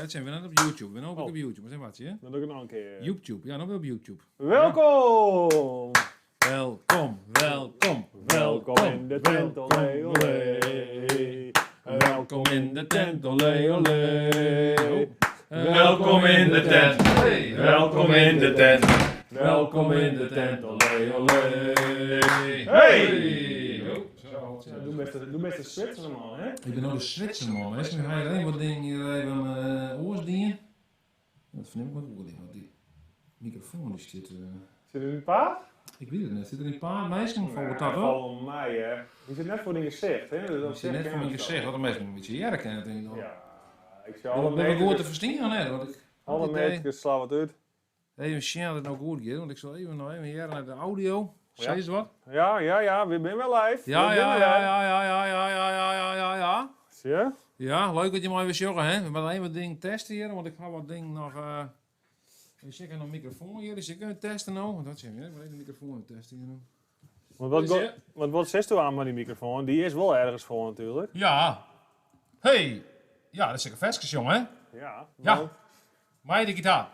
dat zijn we net op YouTube. We zijn ook op YouTube. Zeg wat, hè? Dan doe ik het nog een keer. YouTube, ja, nog wel op YouTube. Welkom! Welkom. Welkom in de tent, olé, olé. Welkom in de tent, olé, olé. Welkom in de tent. Hey, Welkom in de tent. Welkom in de tent, olé, olé. Hey! Zo. Doe met de Zwitser man, hè? Ik ben ook de Zwitser man, hè. Nu ga je alleen wat dingen hier even oorsdingen. Dat vind ik wat goed, want die microfoon die zit... Zit er een paard? Ik weet het niet, zit er een paar meisjes voor het dat hoor? Volgens mij, hè. Die zit net voor in je gezicht, hè? Dus Dat is net voor mijn gezicht, dat de mensen een beetje jerk en het ding. Ja, ik zou Dat alle ben ik goed te meters... verstaan, hè? Want ik Alle meters slaan wat uit. even zien dat het nou goed gaat, want ik zal even nog even hier naar de audio. Ja. Zeg eens wat? Ja, we zijn wel live. Ja. Zie je? Ja, leuk dat je mij weer zeggen, hè? We gaan even wat dingen testen hier, want ik ga wat dingen nog... Ik heb nog een microfoon hier, dus ik kan testen nou. Want dat zeg je, ik ga even de microfoon testen hier. Want wat zegt u aan met die microfoon? Die is wel ergens voor natuurlijk. Ja. Hey. Ja, dat is zeker vestjes, jongen, hè? Ja. Ja. want Mijn digitaal.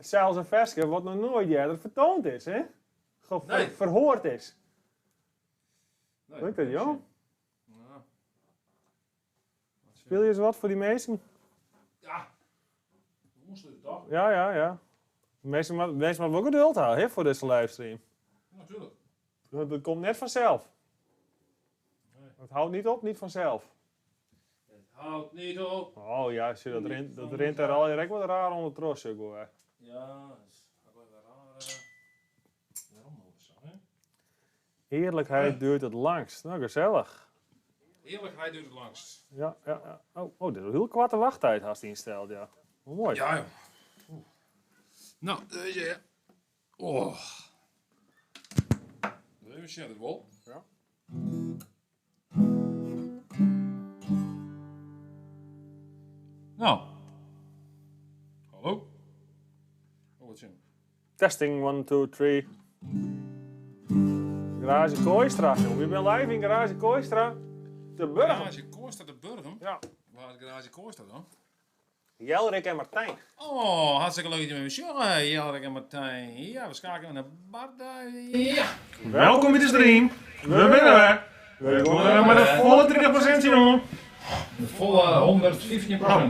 Zelfs een versje wat nog nooit eerder vertoond is, hè? Nee. Verhoord is. Nee, Lukt dat, joh? Ja. Speel je eens wat voor die meesten? Ja. We moesten het toch? Ja. Meesten maar wel geduld houden, hè, voor deze livestream. Natuurlijk. Dat komt net vanzelf. Nee. Het houdt niet op, niet vanzelf. Het houdt niet op. Oh ja, zie, dat rent er al direct wat raar onder tros, hoor. Ja, dat is ook wel een rare... Waarom nou zo, hè? Eerlijkheid duurt het langst. Nou, gezellig. Eerlijkheid duurt het langst. Ja. Oh, dit is een heel korte wachttijd, had hij insteld, ja. Oh, mooi. Ja, joh. Oeh. Nou, deze hier. Oh. Even zien, het wel. Ja. Nou. Hallo. Oh, wat zien. Testing 1, 2, 3. Garage Kooistra, jongen. Je bent live in Garage Kooistra. De Burger. Garage Kooistra de Burgum. Ja. Waar is Garage Kooistra dan? Jelrik en Martijn. Oh, hartstikke leuk dat je met me jongen. Jalrik en Martijn. Ja, we schakelen naar Bart. Ja. Welkom in de stream. We zijn er. We komen met een volle 30% jongen. Een volle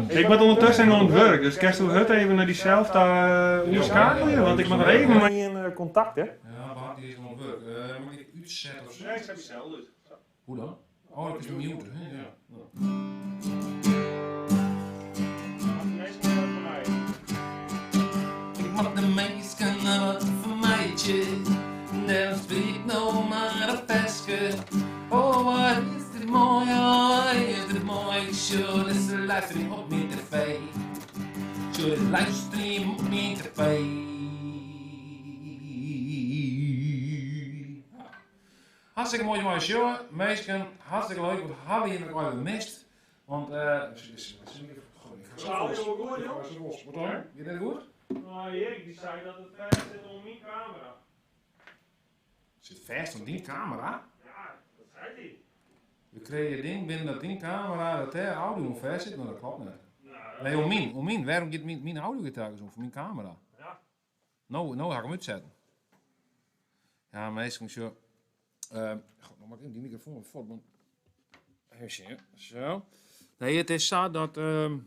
115%. Ik ben ondertussen aan het werk, dus kerst hoe het even naar diezelfde schakelen, want ik ben er even Maar in contact, hè? Ja, Bart die is gewoon werk. Mag ik uitzetten of zo? ik heb zelf dus. Hoe dan? Oh, dat is een mute, hè? Ja. Ik mag de meisken wat voor meidje. Daar spreekt nog maar een veske. Oh, wat is dit mooi, oh, wat is dit mooi. Show this livestream op mijn tv. Show this livestream op mijn tv. Hartstikke mooie show, meisken. Hartstikke leuk, wat hebben we hier nog even gemist? Want, Wat dan? Je deed het goed? Nou, Erik die zei dat het vast zit op mijn camera. Zit vast op die camera. Ja, dat zei hij. We kregen ding binnen dat die camera dat de audio vast zit, maar dat klopt niet. Nou, Nee, om min. Waarom gaat mijn audio getuigen zo voor mijn camera? Ja. Nou ga ik hem uitzetten. Ja, meestal zo. God, nou maak ik die microfoon even voort, want... Even zien, zo. Nee, het is zo dat... we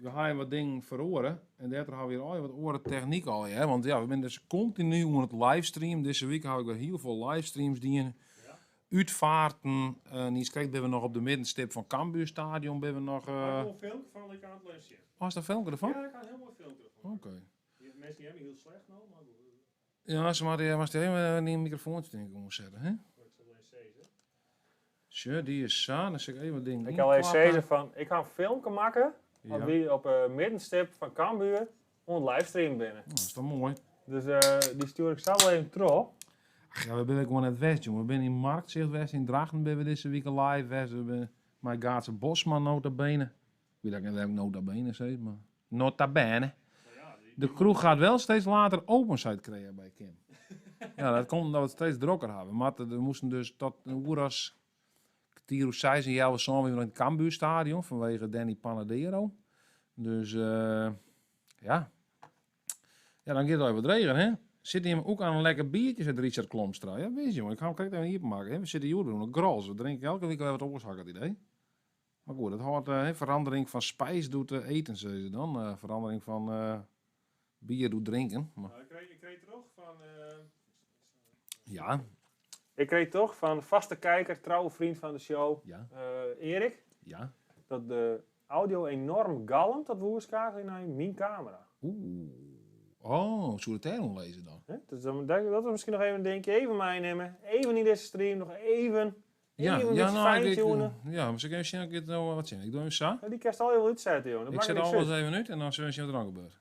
gaan wat dingen verhoren. En daardoor hebben we hier al wat oren techniek al. Hè? Want ja, we zijn dus continu aan het livestream. Deze week heb ik weer heel veel livestreams die uitvaarten. Niet kijk, ben we nog op de middenstip van Cambuur Stadion. Ben we nog... ik heb een filmpje van ik aan het lanceren. Was dat filmpje ervan? Ja, ik had een heel mooi filmpje ervan. Oké. Die mensen die hebben heel slecht nou, maar goed. Ja, ze was die even een microfoontje denk ik om zetten, hè? Ik zal alleen zeggen. Zo, die is zo. Dan zeg ik even wat dingen. Ik kan alleen zeggen van, ik ga een filmpje maken. Ja. Op een middenstip van Cambuur. Om livestream binnen. Oh, dat is toch mooi. Dus die stuur ik zo wel even terug. Ach ja, we zijn gewoon net west, jongen. We zijn in Marktzicht west, in Drachten ben we deze week live west. We zijn mijn Gaatse Bosman notabene. Ik weet dat ik net notabene zeg, maar notabene. De kroeg gaat wel steeds later opensite krijgen bij Kim. Ja, dat komt omdat we het steeds drukker hebben. Maar we moesten dus tot een uur als kwartier of 6 jaar samen in het Cambuurstadion vanwege Danny Panadero. Dus ja. Ja, dan gaat het even wat regen, hè. Zit hij hem ook aan een lekker biertje, zegt Richard Klomstra. Ja, weet je, jongen, ik ga hem kijk even hier maken. Hè. We zitten hier doen, een grols. We drinken elke week wel wat opgeschakken, het idee. Maar goed, het hoort verandering van spijs doet eten, zeggen ze dan. Verandering van bier doet drinken. Maar, Ik kreeg toch van... ja, Ik kreeg toch van vaste kijker, trouwe vriend van de show, ja, Erik, ja. dat de audio enorm galmt, dat we oorschakelen naar mijn camera. Oeh. Oh, zou het daarom lezen dan? Hè? Dus dat is misschien nog even een denkje, even meenemen, even in deze stream, nog even een beetje fine-tunen. Ja, maar ik even zien, ik nou wat zien. Ik doe hem zo. Die kerst al heel uitzetten, joh. Dat Ik maakt zet niks alles uit. even uit en dan zullen we zien wat er dan gebeurt.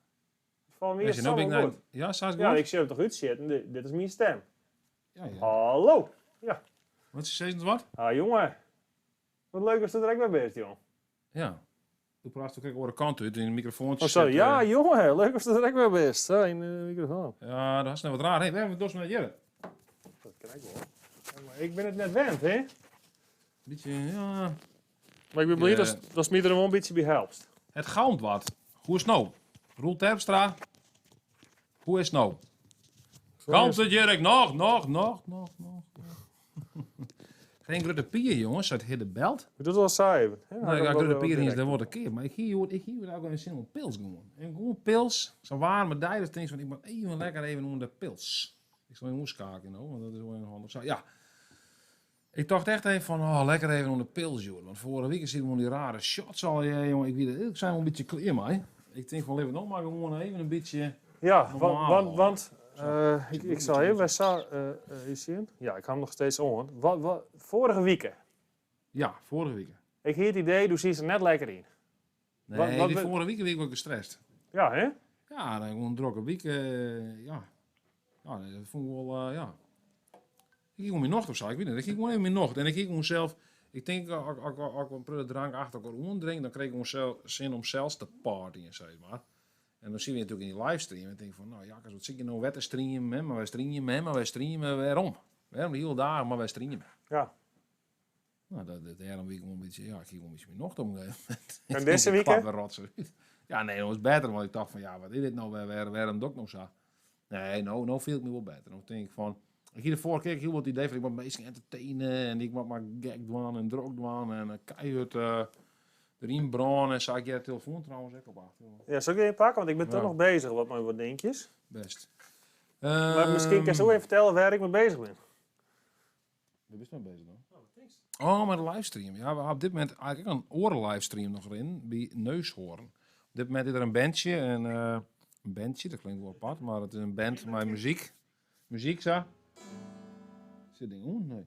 Van wie Als is je het nou allemaal bent goed? ja, staat het Ja, goed? ik zie hem toch uitzetten. Dit is mijn stem. Ja, ja. Hallo! Wat is het wat? Ah, jongen. Wat leuk was dat er ook bij bent, joh. Ja. Ik praat ook over de kant uit in de microfoon. Oh, sorry. Ja, jongen. Leuk was dat er ook bij bent. Zo, in de microfoon. Ja, dat is nou wat raar. Hé, we hebben het dus met Jelle. Dat kan ik wel. Ja, maar ik ben het net wend, hè? Beetje, ja. Maar ik ben blij Ja. dat me er wel een beetje bij helpt. Het galmt wat. Hoe is het nou? Roel Terpstra. Hoe is het nou? Galmt het, Jerk? Nog. Geen grote pier, jongens, uit Hiddebelt. Ik doe het wel saai. Nou, ik ga grote pier eens, dat wordt een keer. Maar ik hier ook een zin om pils gewoon. En gewoon pils. Zo'n warme dag, dus denk ik van, ik moet even lekker even onder de pils. Ik zal even oeskaken, nou, want dat is wel een handig zo. Ja. Ik dacht echt even van, oh, lekker even onder de pils, joh. Want vorige week zien we die rare shots al, jongen. Ik zijn wel een beetje clear, maar ik denk van, leven nog maar gewoon even een beetje... Ja, Normaal. want ik zal heel bij hier zien. Ja, ik ga hem nog steeds on. Vorige week. Ja, vorige week. Ik heb het idee, du ziet er net lekker in. Nee, Wat- die wat- vorige week was ik gestrest. Ja, hè? Ja, dan gewoon een drukke week, ja. Ja, dat vond ik wel, ja. Ik ging om mijn nacht of zo, ik weet niet. Ik ging gewoon even mijn nacht. En ik ging gewoon zelf, ik denk, als ik een prille drank achter elkaar drink, dan kreeg ik gewoon zin om zelfs te partyen, zeg maar. En dan zien we natuurlijk in die livestream. En ik denk van, nou ja, wat zit je nou wet te streamen, maar wij streamen, waarom? Waarom de hele dagen, maar wij streamen. Ja. Nou, daarom week gewoon een beetje, ja, ik ging gewoon een beetje mijn nacht om. En deze week, hè? Ja, nee, dat was beter, want ik dacht van, ja, wat is dit nou, waarom doe ik nou zo? Nee, nou viel het me wel beter. Dan denk ik van, ik hier de vorige keer heel wat idee van, ik moet bezig entertainen en ik moet maar gag doen en druk doen en keihard erin branden. En zag jij de telefoon trouwens ook op achter? Ja, zal ik even pakken? Want ik ben toch Ja. nog bezig met wat dingetjes. Best. Maar misschien kan je zo even vertellen waar ik mee bezig ben. Waar ben je nou bezig dan? Oh, met de livestream. Ja, we hebben op dit moment eigenlijk een oren-livestream nog erin, bij Neushoorn. Op dit moment is er een bandje, een bandje, dat klinkt wel apart, maar het is een band met muziek. Muziek, zo. Zit ding om? Nee.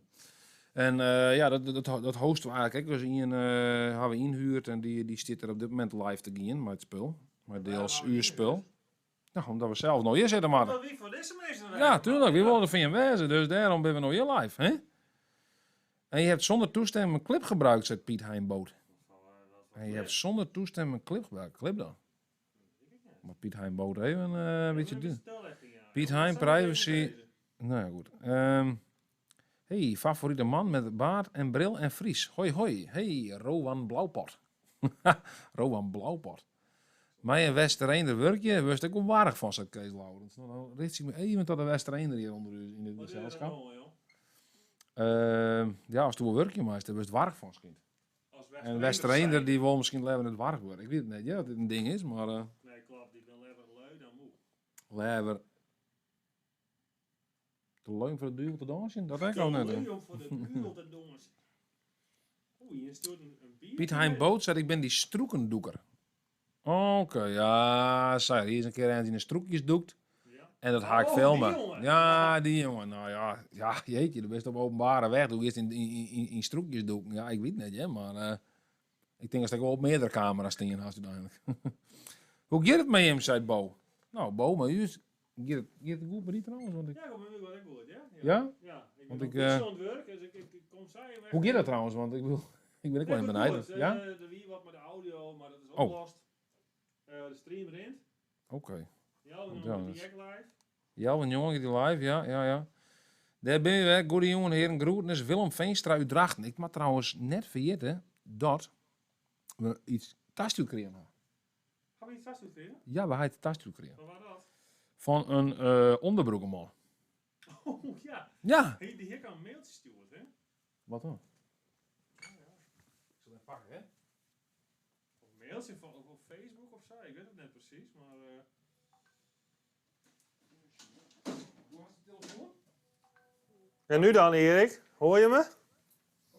En ja, dat hosten we eigenlijk. Dus hebben we inhuurd en die zit er op dit moment live te gaan met het spul. Maar deels uw spul. Nou, omdat we zelf nog hier zitten, maar. Wie voor deze mensen? Ja, tuurlijk. We wilden van je wezen, dus daarom ben we nog hier live, hè? En je hebt zonder toestemming een clip gebruikt, zegt Piet Heimboot. En je hebt zonder toestemming een clip gebruikt. Clip dan. Maar Piet Heimboot even een beetje doen. Piet Heim, privacy. Nou ja, goed. Hey, favoriete man met baard en bril en Fries. Hoi, hoi. Hey, Rowan Blauwport. Rowan Blauwport. Mij een Westereinder werkje, wist ik wel waardig van, zegt Kees Laurens. Nou, dan richt ik me even tot de Westereinder hier onder u in dit gezelschap. Ja, als toen een werkje maakt, dan wist het waardig van schiet. En Westereinder die wil misschien leven het warrig worden. Ik weet het niet, ja, dat dit een ding is, maar... Nee, klopt. Die wil liever lui dan moe. Lever. Te leuk voor de duivel te dansen? Dat denk ik ook net. hè. om voor de duivel te doen. Oeh, hier stond een bier. Piet Hein Boot zegt, ik ben die stroekendoeker. Oké, ja, zei, hier is een keer een die een stroekjes doekt. Ja. En dat ga ik Oh, filmen. die jongen. Ja, die jongen. Nou ja, jeetje, dat is op openbare weg. Doe eerst in stroekjes doeken. Ja, ik weet niet, hè, maar ik denk dat ik wel op meerdere camera's staan uiteindelijk. Hoe gaat het met hem, zei Bo? Nou, Bo, maar u gaat het goed met die trouwens? Want ik... Ja, maar wel echt goed, ja? Ja? Ja, ik Want ben ik, nog niet zo aan het werk, dus ik kom saai weg. Hoe gaat dat trouwens? Want ik ben ook wel in beneden. Ja? Er wie wat met de audio, maar dat is Oh. opgelost. De stream erin. Oké. Ja, dan Ja, met dat die is- act live. Ja, een jongen die live, ja. Daar ben je weer, goede jongen, heren, groetnis. Willem Veenstra uit Drachten. Ik mag trouwens net vergeten dat we iets thuisstuur kregen. je iets vast gekregen? Ja, waar hij de tas toe kreeg. Wat was dat? Van een onderbroekenman. Oh ja. Ja. Hey, die hier kan een mailtje sturen, hè? Wat dan? Ik zal hem pakken, hè? Of een mailtje van op Facebook of zo. Ik weet het net precies, maar... Hoe was de telefoon? En nu dan, Erik? Hoor je me?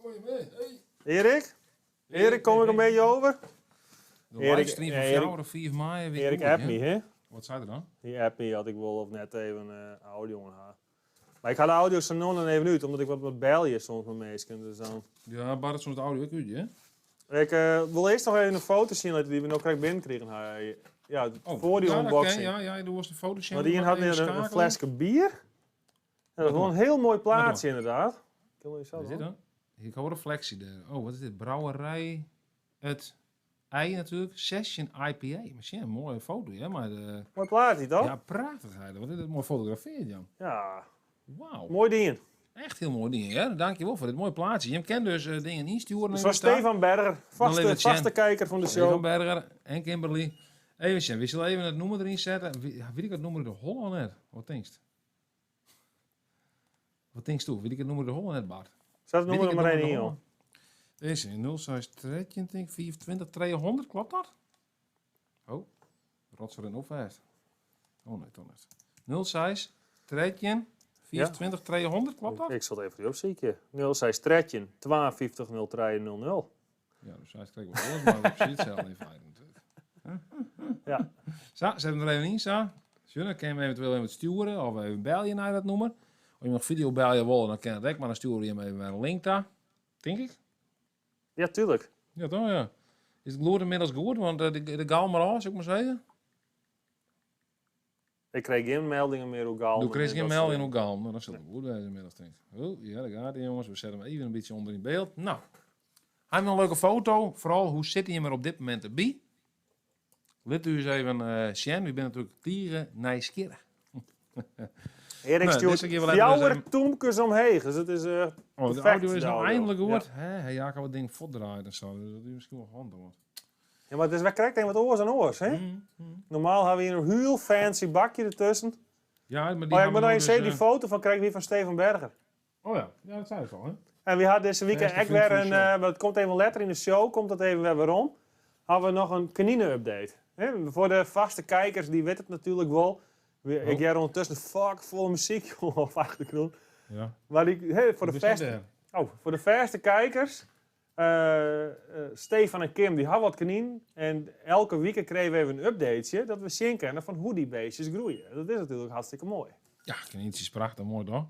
Hoor je mee? Hey. Erik? Erik, kom ik een beetje over? De Erik- livestream van Erik- 4 of 4 mei. weet Erik ik ook, app hè? me, hè? Wat zei er dan? Die app me had ik wel of net even audio aan. Maar ik ga de audio zo nog dan even uit, omdat ik wat met belje soms met mensen. Dus dan... Ja, Bart, soms de audio ook uit, hè? Ik wil eerst nog even een foto zien laten die we nog krijg binnenkregen. Ja, voor die ja, unboxing. Ja, doe eens de foto's. Maar die had een flesje bier. Ja, dat is wel een heel mooi plaatsje inderdaad. Wat is dit dan? Ik hoor een reflectie daar. Oh, wat is dit? Brouwerij Het Ei natuurlijk. Session IPA. Misschien een mooie foto, hè? Maar Mooi plaatsje toch? ja, prachtig eigenlijk. Wat is dit mooi gefotografeerd, Jan. Ja, Wauw. mooi ding. Echt heel mooi ding, hè? Dankjewel voor dit mooie plaatsje. Je kent dus dingen insturen. Dus was Stefan Berger, vaste kijker van de show. Stefan Berger en Kimberly. Even zien, we zullen even het nummer erin zetten. Weet ik het nummer de Holland net? Wat denkst je? Wat denkst u? Weet ik het nummer de Holland net, Bart? Zet het nummer er maar één in, joh. Deze 06 23 24 200, klopt dat? Oh, rotser en opvijst. Oh nee, toch niet. 06 23 24 200, klopt dat? Ik zal het even opzieken. 06 Tretjen 52 03 00. Ja, dus hij krijgt wel alles, maar we precies hetzelfde in feite natuurlijk. Ja. Zo, zet hem er even in, zo. Zo, dan kan je hem eventueel even sturen of even bellen naar dat nummer. Als je nog video bellen wil, dan kan het ook, maar dan sturen we hem even een link daar. Denk ik. Ja, tuurlijk. Ja, toch, ja. Is het gloed inmiddels goed, want de gal maar af, zou ik maar zeggen. Ik kreeg geen meldingen meer hoe gal. Doe kreeg geen melding in hoe gal. Nou, dat zal wel goed wezen inmiddels, denk ik. Oh, ja, daar gaat hij, jongens. We zetten hem even een beetje onder in beeld. Nou, hij heeft een leuke foto. Vooral, hoe zit hij er op dit moment erbij? Let u eens even zien. U bent natuurlijk tieren nieuwsgierig. Erik Nou, stuurt deze keer wel even jouwer even- toemkes omheen. Dus het is Oh, de perfect, audio is de nou audio. eindelijk gehoord. Ja. Hè? Ja, ik kan wat dingen voordraaien en zo. Dus dat is misschien wel handig. Want... Ja, maar het is wel correct en wat oors en oors, hè? Normaal hebben we hier een heel fancy bakje ertussen. Ja, maar die Maar gaan ik we moet nog nog eens dus, zien, die foto van krijg ik weer van Steven Berger. Oh ja, ja, dat zei ik al, hè? En we hadden deze weekend Beste echt vriend weer van de een, show. maar het komt even later in de show, komt dat even weer waarom. Hadden we nog een kanine-update. Hè, voor de vaste kijkers, die weten het natuurlijk wel. Ik heb ondertussen fuck volle muziek op achtergrond. Ja. Maar voor de verste kijkers, Stefan en Kim, die hadden wat kanien. En elke week kregen we even een updateje, dat we zien kennen van hoe die beestjes groeien. Dat is natuurlijk hartstikke mooi. Ja, kanientjes is prachtig, mooi toch?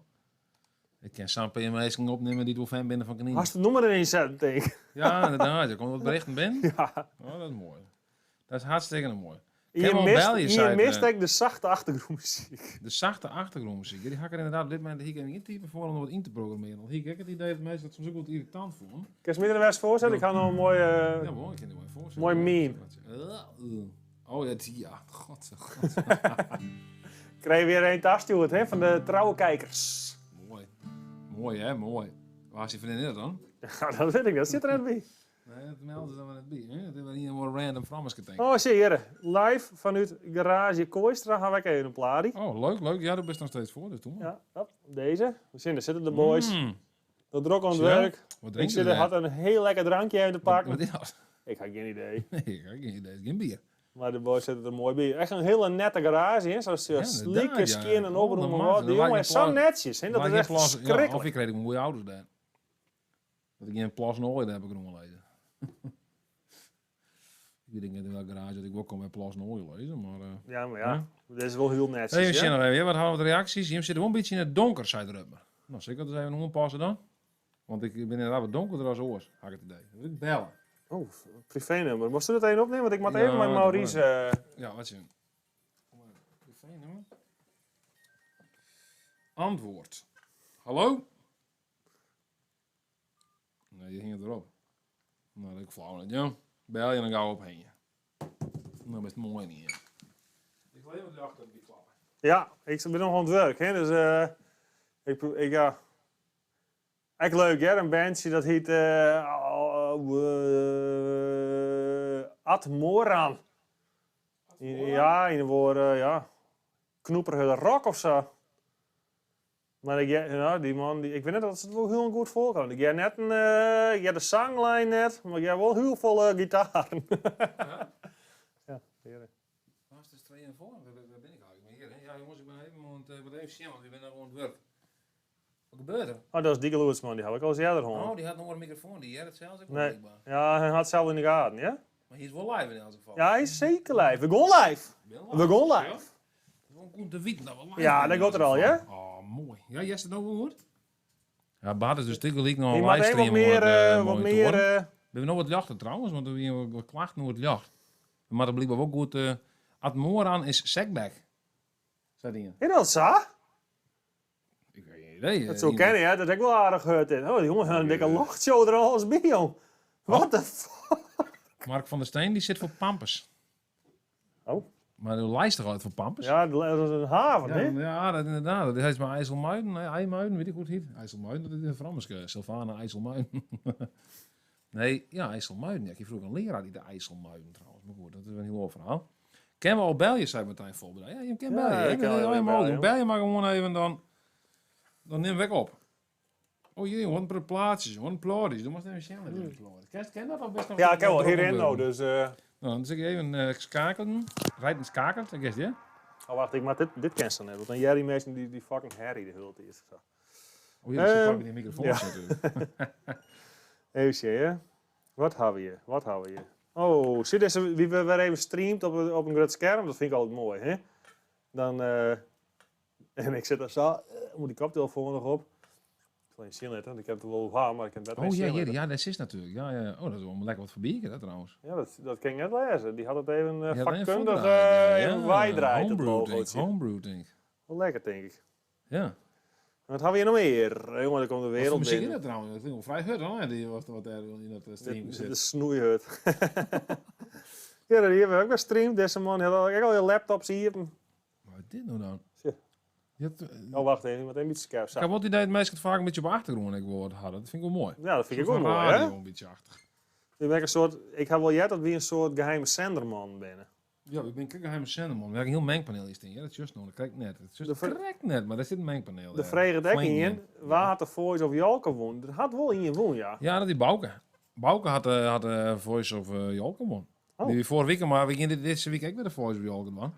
Ik ken Sam PM's opnemen die door fan binnen van kanien. Als het nummer erin zet, denk ik. Ja, inderdaad. Er komt wat berichten binnen. Ja. Oh, dat is mooi. Dat is hartstikke mooi. Hier mist ik de zachte achtergrondmuziek. De zachte achtergrondmuziek. Die ga ik er inderdaad op dit moment hier intypen voor om wat in te programmeren. Want hier heb ik het idee dat mensen dat soms ook wat irritant voelen. Kun je me er wel eens voorstellen? Ik ga nog een mooie... Ja, mooi. Ik kan het mooi voorstellen. Mooi meme. Oh, ja. God. Krijg je weer een tasstuurt, hè, van de trouwe kijkers. Mooi. Mooi, hè? Mooi. Waar is die vriendin er dan? Ja, dat weet ik, dat zit er net bij. Nee, dat melden ze dan wel net bij. Hè? Dat hebben we niet een random frammers getankt. Oh, zie je, live vanuit Garage Kooistra gaan wij even een plaatje. Oh, leuk. Ja, daar ben je nog steeds voor, dus doen we. Ja, hop, deze. We zien, daar zitten de boys. Dat druk aan het Zo. werk. Wat Ik drinken zit ze er daar? had een heel lekker drankje even te pakken. Wat is dat? Ik had geen idee. Nee, ik heb geen idee. Geen bier. Maar de boys zitten er mooi bij. Echt een hele nette garage, hè. Zoals slieke inderdaad, ja. skin en open. Oh, Maar dat die maakt jongen een is zo pla- netjes, hè. Dat Maar is geen echt plas- verschrikkelijk. Ja, of ik kreeg een mooie ouders daar. Dat ik geen plas nooit heb ik nog wel lezen. Ik denk in welke garage dat ik wel kom bij plas nooit lezen, maar... Ja, maar Ja. ja. Dit is wel heel netjes, Even zien ja. nog even, wat hadden we de reacties? Je zit wel een beetje in het donker, zei de Rubber. Nou, zeker dat even nog passen dan. Want ik ben inderdaad wat donkerder als oors, had ik het idee. Dan wil ik bellen. Oh, privé-nummer. Moest u dat even opnemen? Want ik moet Ja, even met dat Maurice... Ja, wat zien. Privé-nummer. Antwoord. Hallo? Nee, die hing erop. Nou, dat ik flauw net, ja. Bel je en dan gauw opheen. Nou, best mooi niet, hè. Ik wil even de achter die klappen. Ja, ik ben nog aan het werk, hè. Dus ja... Echt leuk, hè. Een bandje dat heet... Ad Moran. Ja, in een woord, ja. Knoeperige rock of zo. Maar die man, ik weet net dat ze het wel heel goed voor kan. Ik heb net de zanglijn net, maar ik heb wel heel veel gitaren. Ja, heerlijk. Was het 2 en voor? Waar ben ik eigenlijk meer? Ja, jongens, ik ben even zien, want ik ben daar gewoon aan het werk. Wat gebeurt er? Oh, dat is Dieke Loertsman, die heb ik al eens eerder gehoord. Oh, die had nog maar een microfoon, die hè? Dat zelfs ook Nee. blijkbaar. Ja, hij had het zelf in de gaten, ja? Maar hij is wel live in elk geval. Ja, hij is zeker live. We gaan live. We gaan live. Gewoon Koen de Wiet, nou wel live. Ja, dat gaat er al, ja? Oh, mooi. Ja, jij het nou gehoord? Ja, Bart is dus tikkel nog Je een mag even livestream. wat meer... We hebben nog wat jachten trouwens, want we hebben wat klachten over het jacht. Maar dat blijkbaar ook goed. Ad Moran is sekback. Zei die. Is dat zo? Ik weet niet idee. Dat zo kennen, ja. Dat heb ik wel aardig gehoord. Oh, die jongen, een dikke lachtshow er al als bij, joh. Wat de fuck? Mark van der Steen die zit voor Pampers. Oh. Maar de lijst er uit voor Pampers. Ja, dat is een haven, Ja, hè? ja, dat inderdaad. Dat heet maar IJsselmuiden. Nee, IJmuiden, weet ik hoe het heet. IJsselmuiden, dat is een Franse. Sylvana IJsselmuiden. Nee, ja, IJsselmuiden. Ja, ik heb vroeger een leraar die de IJsselmuiden trouwens. Maar goed, dat is een heel ander verhaal. Ken we al België, zei Martijn voorbereid. Ja, je kan Ja, België. ik kan wel Ja, België. bel je maar gewoon even dan neem ik op. Oh jee, wat een plaatsjes, wat een plaatjes. Doe maar eens even snel. Ken dat al best nog? Ja, ik heb wel hierin nou, dus... Nou, dan zeg ik even schakelen. Rijden schakelt, ik guess, ja? Oh, wacht, ik maak dit cancelen net. Want dan Jerry mensen die fucking Harry de hult is. Zo. Oh ja, dus pak die microfoon ja. natuurlijk. Even zien, hè? Wat hebben we hier? Oh, zie deze, wie we weer even streamt op een groot scherm. Dat vind ik altijd mooi, hè? Dan, en ik zit er zo, moet die koptelefoon nog op. Ik zal je zien letten, ik heb het wel waar, maar ik heb het Oh ja, ja, dat is natuurlijk. Ja, ja. Oh, dat is wel lekker wat verbieken, dat trouwens. Ja, dat kan ik net lezen. Die had het even Ja, vakkundig ja, waaidreid, het homebrew, logootje. homebrew, denk ik. Wel lekker, denk ik. Ja. Wat hebben we hier nog meer? Jongen, er komt de Wat wereld voor muziek is binnen. dat trouwens? Dat vind ik wel vrij hut, hoor. Die wat er in dat stream De zit. snoeihut. Ja, hier hebben we ook gestreamd. Deze man had al je laptops hier. Wat is dit nou dan? Zie. Je hebt, Oh, wacht even, iemand een beetje scherp. ik heb wel het idee dat mensen het vaak een beetje op de achtergrond hadden. Dat vind ik wel mooi. Ja, dat vind ik Zo ook van mooi, radio hè? een beetje achter. Ik heb wel jet dat we een soort geheime zenderman binnen. Ja, ik ben een geheime zender, man. We hebben een heel mengpaneel is ja, dat is juist nog. Dat krijg ik net. Het is De juist ver- correct net, maar daar zit een mengpaneel. De daar. vrege dek Flink in. Waar had de Voice of Jalke woon? Dat had wel in je woon, ja. Ja, dat is Bouke. Bouke had Voice of Jalken won. Oh. Die vorige week, maar we gingen deze week ook weer de Voice of Jalken man.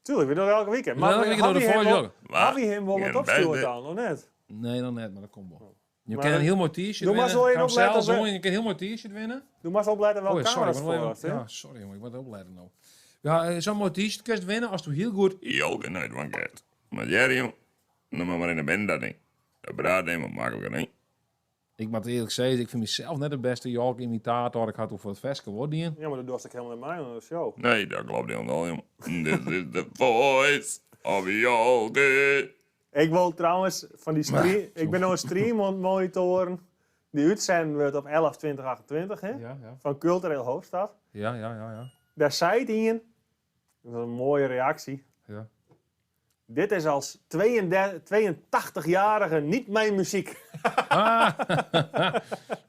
Tuurlijk, we doen elke weekend. Maar Maar ik door de Voice Jalken. had hij hem wel wat opstuurd dan, of net? Nee, dan net, maar dat komt wel. Je Maar kan een heel mooi t-shirt doe maar winnen. zo één Ga hem opletten zelf op- doen, je kan een heel mooi t-shirt winnen. Doe maar zo opletten welke Oh ja, sorry, camera's maar voor nog hast, even, hè? ja, sorry jongen, ik moet opletten nou. Ja, zo'n mooi t-shirt kun je winnen als je heel goed... Jalken uit van Gert. Maar Jerry, dan maar in de band dat ding. Dat braad helemaal makkelijker niet. Ik moet eerlijk zeggen, ik vind mezelf net de beste Jalk-imitator. Ik had over het veske worden hier. Ja, maar dat doe ik helemaal niet mij aan de show. Nee, dat klopt helemaal niet. This is the voice of Jalken. Ik wil trouwens van die stream... Ik ben nou een stream aan het monitoren. Die uitzending wordt op 11/20/28, hè? Ja, ja. Van Cultureel Hoofdstad. Ja. Daar zei hij in... Dat was een mooie reactie. Ja. Dit is als 82-jarige niet mijn muziek.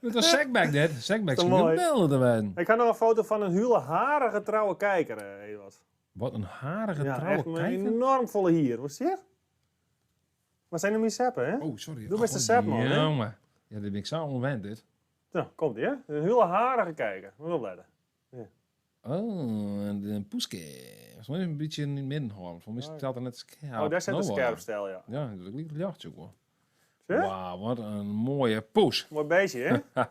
Dat was Sackback dit. Sackback Toch is mooi. geweldig te werden. Ik had nog een foto van een hele harige trouwe kijker. Ewald. Wat een harige Ja, trouwe echt een kijker. enorm volle hier. Wat zie je? Wat zijn er met seppen, hè? Oh, sorry. Doe best een sap, man, hè? Jongen. Ja, dit ben ik zo onwend, dit. Nou, komt ie, hè? Een hele harige kijker. Moet opletten. Oh, en een poeske. Volgens mij een beetje in het midden houden. Volgens mij stelt er net scherp. Oh, daar zit een Nou, scherpstel, ja. Ja, dat ligt het jachtje ook wel. Zie je? Wauw, wat een mooie poes. Mooi beestje, hè?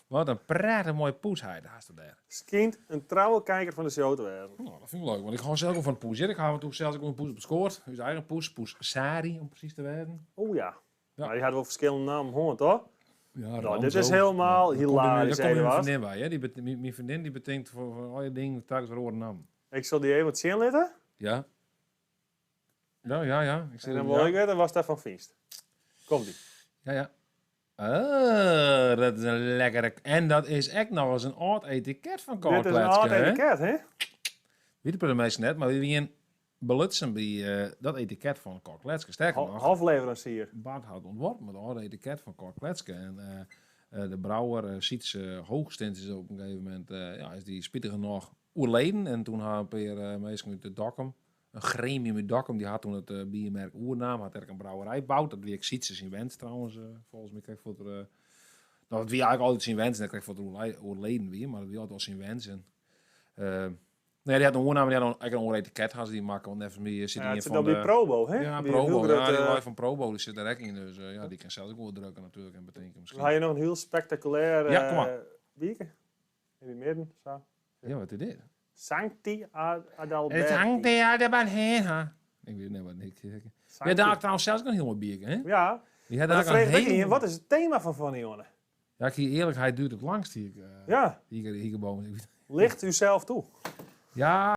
Wat een prettig mooie poesheid haast er daar. Skint een trouwe kijker van de show te werden. Nou, dat vind ik leuk, want ik hou zelf ook van poes. Ik ga af en toe zelfs ook een poes op het scoort. Dus eigen poes Sari om precies te werden. Oh ja. Ja. Maar die had wel verschillende namen gehoord, toch? Ja, Nou, dit is helemaal hilarisch, Daar komt mijn Eduard. vriendin bij. Hè? Mijn vriendin die betekent voor al je dingen telkens weer horen naam. Ik zal die even wat zien laten. Ja. Ja. Ik En zeg dan ja. wil ik weten, was dat van Fiest. Komt ie. Ja. Oh, dat is een lekkere... En dat is echt nog eens een oud etiket van Dit is een Korkletske, hard hè? etiket, hè? Weet de meeste net, maar wie een belutsen bij dat etiket van Korkletske. Sterker nog, Halfleverancier. Bart had ontworpen met het oude etiket van Korkletske. En de brouwer ziet ze hoogstens is op een gegeven moment, is die spittige nog oerleden. En toen had een paar mensen uit de Dokkum, een gremium uit Dokkum, die had toen het biermerk Oernaam, had er een brouwerij gebouwd. Dat wie ik Sietse in Wens trouwens, volgens mij kreeg voor de... dat wie eigenlijk altijd zien Wens, en dat kreeg voor de oerleden weer, maar dat wie altijd al zien Wens. En, nee, die had een Oernaam, die had eigenlijk een onreed etiket, had ze die maken, want even meer zit Ja, hier het zit van dan de... bij Probo, hè? Ja, Die Probo. heel Ja, die grote, live van Probo, die zit er ook in. Dus ja, die kan zelf ook wel drukken natuurlijk en betekenen misschien. Dan had je nog een heel spectaculair Ja, kom maar. biertje. In het midden, zo. Ja, wat is dit? Sancti Adalberti. Het hangt er maar heen, hè? Ik weet niet wat ik zeg. Ja, Sancti. daar had trouwens zelfs ook een heel mooi biertje, hè? Ja, Die had maar dan daar ook vreeg ik een niet, heel... wat is het thema van jongen? Ja, ik hier eerlijkheid duurt het langst hier. Ja, Hier gebogen. licht u zelf toe. Ja,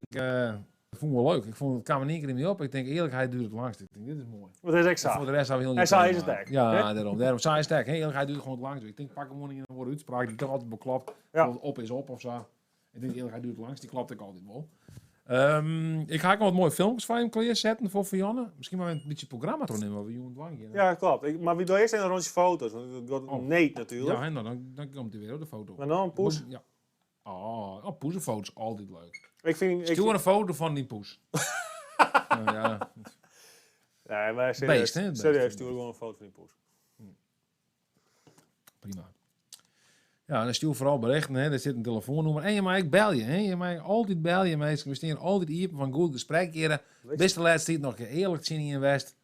ik vond het wel leuk. Ik vond het kwam in één keer in me op. Ik denk eerlijkheid duurt het langst. Ik denk, dit is mooi. Wat is ik En zo? voor de rest hebben we heel Hij niet zei thema. is sterk, Ja, hè? daarom zei sterk. Hè? Eerlijkheid duurt gewoon het langst. Ik denk, pak hem gewoon in een woord uitspraak die toch altijd beklopt. Ja. Of op is op of zo. Ik denk, eerlijkheid duurt het langst. Die klopt ik altijd wel. Ik ga ook nog wat mooie filmpjes van hem klaarzetten voor Janne. Misschien maar een beetje programma toch nemen waar we jongen dwang hier. Ja, klopt. Maar wie doe eerst een rondje foto's? Want het wordt Oh. neet natuurlijk. Ja, en dan komt hij weer op de foto. Maar dan een poes. Ja. Oh, poezenfoto's, altijd leuk. Ik vind... Stuur een foto van die poes. Nou ja, Nee, maar serieus. Beest, hè? Beest. Serieus, stuur gewoon een foto van die poes. prima. Ja, dan stuur vooral berichten, hè. Er zit een telefoonnummer. En je mag ik bel je, hè. Je mag altijd bel je, mensen. We staan altijd hier van goed gesprek. Beste laatste tijd nog eerlijk zien in West.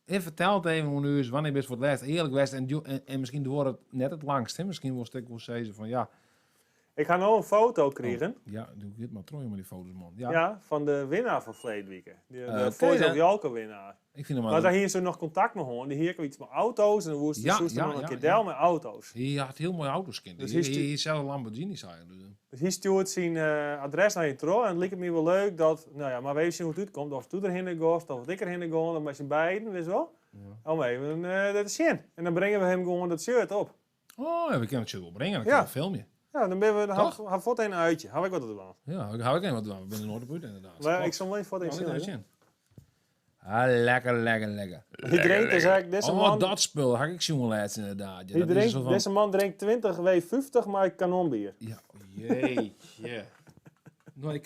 En vertel het even hoe nu wanneer best voor het laatst eerlijk West. En misschien wordt het net het langst, hè. Misschien wil ik wel zeggen van ja. Ik ga nog een foto krijgen. Ja, doe ik dit maar trooien met die foto's, man. Ja. Ja, Van de winnaar van verleden weekend. De oké, Voice dan. of Jalke winnaar. ik vind hem Maar maar... daar hier zo nog contact met hoor. Die hier kwam iets met auto's en dan woest Ja, nog ja, een ja, keer ja. deel met auto's. Hij had heel mooie auto's, kind. Dus Hij hij stu- is zelf Lamborghini, zei hij. Dus, Dus hier stuurt zijn adres naar je terug. En het leek me wel leuk dat, nou ja, maar we even zien hoe het uitkomt. Of tu erheen gaat, of ik erheen ga, of met z'n beiden, weet je wel. ja. Oh nee, dat is zin. En dan brengen we hem gewoon dat shirt op. Oh, ja, we kunnen het zo wel brengen. Dan Ja. kan een filmpje. Ja, dan ben we, Toch? dan fot een uitje. Hou ik wat ervan. Ja, ik hou ik even wat aan. We zijn nooit op uit, inderdaad. Maar ik zal wel even fot een Hou ik er zien. eens in. Ah, lekker, lekker, lekker. Die drinkt dus eigenlijk, deze Oh, man, dat spul. Had ik zo'n laatst inderdaad. Ja, die dat is zo van... deze man drinkt 20 W50 maar kanonbier. Ja, jeetje. Nou, ik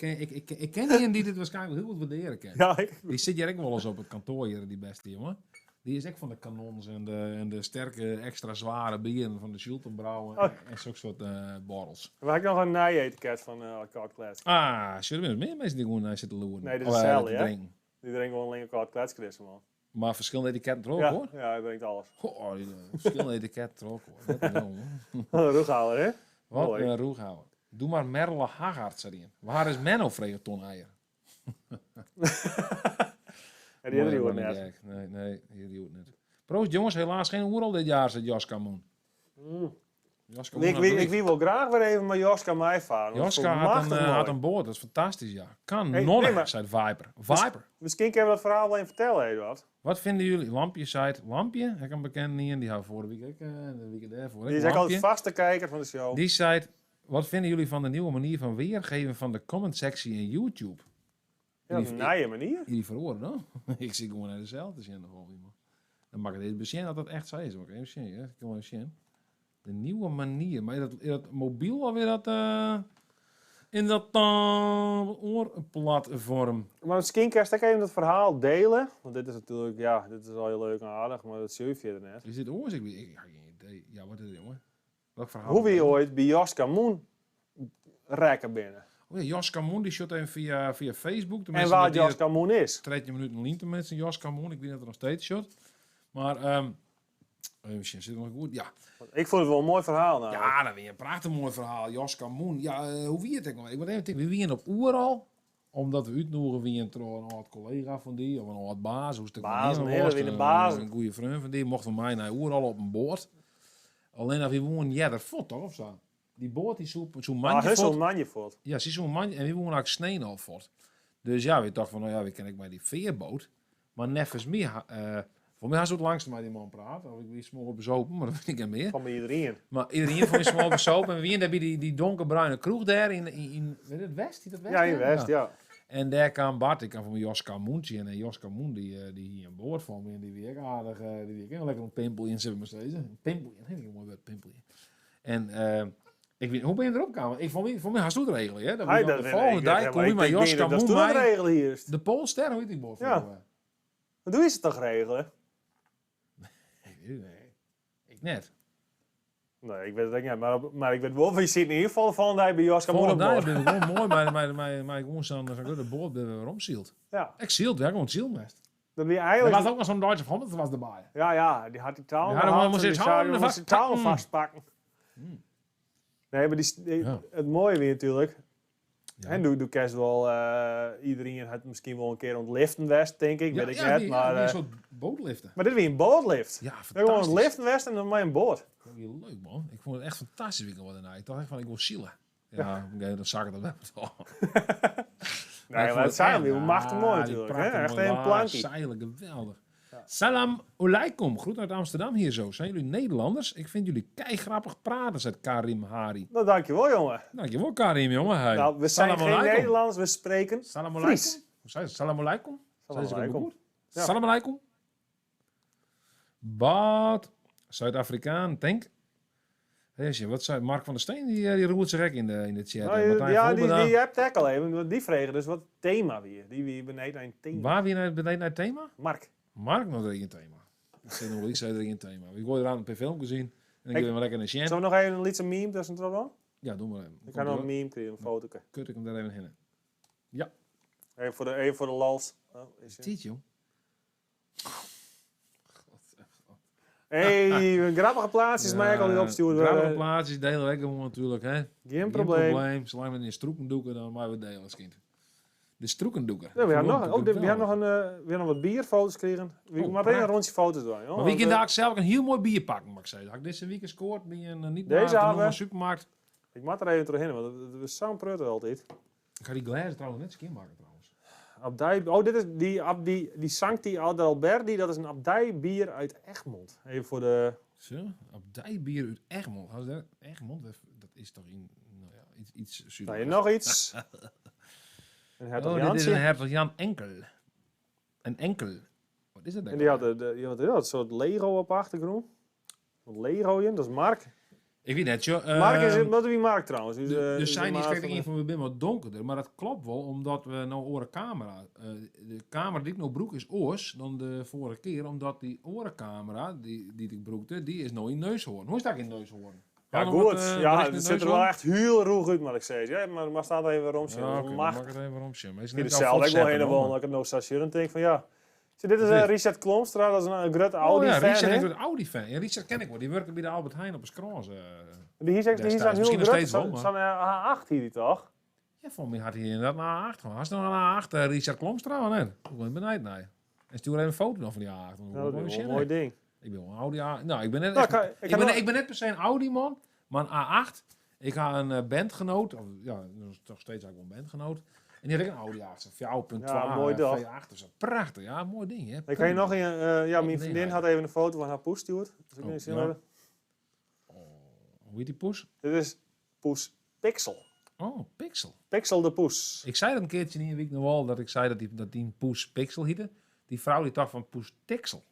ken die en die dit waarschijnlijk heel goed waarderen kan. Ja, Die zit hier ook wel eens op het kantoor hier, die beste jongen. Die is echt van de kanons en de sterke, extra zware bieren van de Schultenbrouwen Oh. en zo'n soort borrels. we hebben nog een nij-etiket van Koud Klets. Ah, zullen we meer mensen die gewoon zitten loeren? Nee, dit is Oh, hetzelfde, te hè? drinken. Die drinkt gewoon alleen Koud Klets, Chris, man. Maar verschillende etiketten er ook, Ja, hoor. ja, hij drinkt alles. Goh, die, verschillende etiketten er ook, hoor. Wat een jongen. Roeghouder, hè? Wat Mooi. een roeghouwer. Doe maar Merle Haggard erin. Waar is Menno Fregeton eier? Ja, die hebben die Mooi, hoort maar net. niet echt. Nee, die hoort niet. Proost jongens, helaas geen oeral dit jaar, zegt Joska Moen. Joska Moen Ik wil wel graag weer even met Joska mij varen. want Joska het is had machtig had mooi. een boord, dat is fantastisch, ja. Kan Hey, nonnig, nee, maar- zei Viper. Viper. Misschien kunnen we dat verhaal wel even vertellen, Eduard. Wat vinden jullie? Lampje zei Lampje, ik heb een bekende niet en die had vorige week ook, de week daarvoor. Die is ook altijd vaste kijker van de show. Die zei, wat vinden jullie van de nieuwe manier van weergeven van de comment-sectie in YouTube? Ja, op een naaie manier. Jullie verhoren, no? Ik zie gewoon naar dezelfde zin of iemand. Dan mag ik dit bezien dat dat echt zo is. Oké, even zien, hè? Ik wil even zien. De nieuwe manier. Maar is dat mobiel of weer dat in dat oorplatform? Maar misschien kan ik even dat verhaal delen. Want dit is natuurlijk, ja, dit is al heel leuk en aardig, maar dat zie je er net. Is dit oors? Ik heb geen idee. Ja, wat is het, jongen? Welk verhaal? Hoe we ooit bij Joska Moen rekken binnen. Oh ja, Jos Kamoen, die shot even via Facebook. En waar Joska Moen is. 13 minuten lint met zijn Jos Kamoen. Ik weet dat er nog steeds shot. Maar, even zien, zit het nog goed? Ja. Ik vond het wel een mooi verhaal. Nou. Ja, dat weer een prachtig mooi verhaal. Jos Kamoen. Ja, hoe wie het ook nog? Ik moet even denken, wie wie op Oeral? Omdat we uitnodigen wie een oud collega van die, of een oud baas, hoe is het Baas, ook een nog hele was, witte baas. een goede vriend van die, mocht van mij naar Oeral op een boord. Alleen dat we wonen, ja, dat vond toch of zo? Die boord die zo'n Maar mandje hij is zo'n vond. manje voelt. Ja, zie zo'n mandje en we wonen eigenlijk sneen al voort. Dus ja, we dachten van, nou ja, we kennen ik maar die veerboot. Maar neffens meer, voor mij had ze het langst met die man praten. Of ik wie smol bezopen, maar dat vind ik hem meer. Van bij iedereen. Maar iedereen vond je smol bezopen. En wie en daar bij die donkerbruine kroeg daar in weet het West? Is dat West? Ja, in West, ja. En daar kwam Bart, ik kwam van Jos Kamoentje. En Jos Kamoen, die hier een boord van me. En die weer aardig, die weer lekker een pimpel in, zullen we maar zeggen. Een pimpel in, heel mooi woord, pimpel in. En Ik weet, hoe ben je erop gekomen? Ik vond me haast goed regelen, hè? Dat Hij, de volgende dag kom je met Joska dat is toen het regelen hier. de Poolster, hoe heet die boord? Ja. Wat doe je het toch regelen? Ik net. Nee, ik weet het ook niet. Maar ik weet wel, je zit in ieder geval van dat hij bij Joska Volgende dag Moederboord. ben ik gewoon mooi, maar gewoon zo'n de boord ben we omzield. Ja, Ik zield, ja, gewoon zielmest. dat ben je Er eigenlijk... was ook nog zo'n Duitse hond, dat was erbij. Ja, die had die taal Ja, dan gehad moest en je die eens zei, houden je moest die taal vastpakken. vastpakken. Nee, maar Ja. het mooie weer natuurlijk. Ja. En doe kerst wel, iedereen had misschien wel een keer ontliften west, denk ik, weet ik net. Maar, een soort bootliften. maar dit weer een bootlift. Ja, We gewoon een fantastisch. liften west en dan maar een boot. Dat was leuk, man. Ik vond het echt fantastisch weekend wat daarna. Ik dacht echt van, ik wil zielen. Ja, dan zag ik dat wel. Nee, maar het zijn weer machtig mooi natuurlijk. Hè? Echt een plankje. Zeilen, geweldig. Salam alaikum. Groet uit Amsterdam hier zo. Zijn jullie Nederlanders? Ik vind jullie keigrappig praten, zegt Karim Hari. Nou, dankjewel jongen. Dankjewel Karim, jongen. Hey. Nou, we zijn Salam geen alaikum. Nederlands, we spreken Salam alaikum. Fries. Hoe zei ze? Salam alaikum? Salam Zei ze dat ook alaikum. goed? Ja. Salam alaikum. Zuid-Afrikaan, denk. Wat zei Mark van der Steen? Die roert zich gek in de chat. Nou, Martijn ja, die Volbera. hebt het al even. Want die vregen dus wat thema weer. Die weer beneden naar een thema. Waar weer beneden naar het thema? Mark. Mark nog er een thema. Ik zei nog iets, er een thema. Ik gooi eraan een film gezien. En ik Ik- geef hem lekker een chant. Zullen we nog even een liedje meme tussen het wel? Ja, doen we even. Ik ga nog een meme krijgen, een foto. Kut ik hem daar even in. Even voor de lals. Oh, is het. Tiet, joh. Hey, een grappige plaatsjes mij al die opsturen. Grappige plaatsjes delen we gewoon natuurlijk, hè. Geen Geen probleem. Zolang we in stroekendoeken, dan maar we delen als kind. De stroekendoeker. Ja, we hebben Gewoon, nog, we hebben geweldig. nog wat bierfoto's gekregen. We Oh, moeten een prachtig. rondje foto's doen. Joh. Maar wie Want, kan daar zelf een heel mooi bier pakken, mag ik zeggen. Had ik deze week gescoord bij een niet Deze naar hebben de we. supermarkt. ik moet er even doorheen, want het is zo'n prut altijd. Ik ga die glazen trouwens net eens keer maken trouwens. Abdij, dit is die Sancti Adalberti, dat is een abdijbier uit Egmond. Even voor de... Zo, abdijbier uit Egmond. Hou dat? Egmond, dat is toch in, nou ja, iets Nou, zuidelijker. hier nog iets. Een hertog Oh, dit is Jansje. een hertog Jan Enkel. Een Enkel. Wat is dat dan? En die had een soort Lego op de achtergrond. Een Lego'je, dat is Mark. Ik weet net, joh. Mark is wat wie Mark trouwens. Dus, Dus zijn die maat schrik van ik de- van we zijn wat donkerder, maar dat klopt wel omdat we nou oren camera. De camera die ik nou broek is oors dan de vorige keer, omdat die orencamera die ik broekte, die is nou in neushoorn. Hoe is dat in neushoorn? Ja, goed. Ja, het ziet er wel echt heel roeg uit, moet ik zeggen. Ja, maar staat even waarom. Ja, oké, dan Macht. mag ik het even romsje. Maar is Ik net het al zelf ook wel volzetten, heen en hoor. wel. Dat ik het nou station en denk van ja. Zie, dit is Wat is dit? Richard Klomstra, dat is een grote Oh Audi ja, fan. Richard, hè? ik ben een Audi-fan. Ja, Richard ken ik wel. Die werken bij de Albert Heijn op een scroons. Die is echt destijds. heel Misschien nog groot. steeds wel, maar- Zo'n A8 hier die toch? Ja, voor mij had hij inderdaad een A8 gehad. Had je nog een A8 Richard Klomstra of net? Ik ben benieuwd naar je. En stuur even een foto nog van die A8. Nou, dat is wel een mooi ding. Ik ben wel een Audi A8. Nou, ik ben net, Nou, echt- ik kan nog- ik ben net per se een Audi man, maar een A8. Ik had een bandgenoot, of, ja, dat is toch steeds ook wel een bandgenoot. En die had ik een Audi 8, een 4.2 Ja, mooi dag. V8. Dus prachtig, ja, mooi ding. Hè? Ik ga je nog een. Ja, mijn nee, vriendin nee. had even een foto van haar poes gestuurd. Dus ik Oh, niet zien ja. hebben. Hoe heet die poes? Dit is poes Pixel. Oh, Pixel. Pixel de poes. Ik zei dat een keertje in een week nog wel, dat ik zei dat die een poes Pixel heette. Die vrouw die dacht van poes Tixel.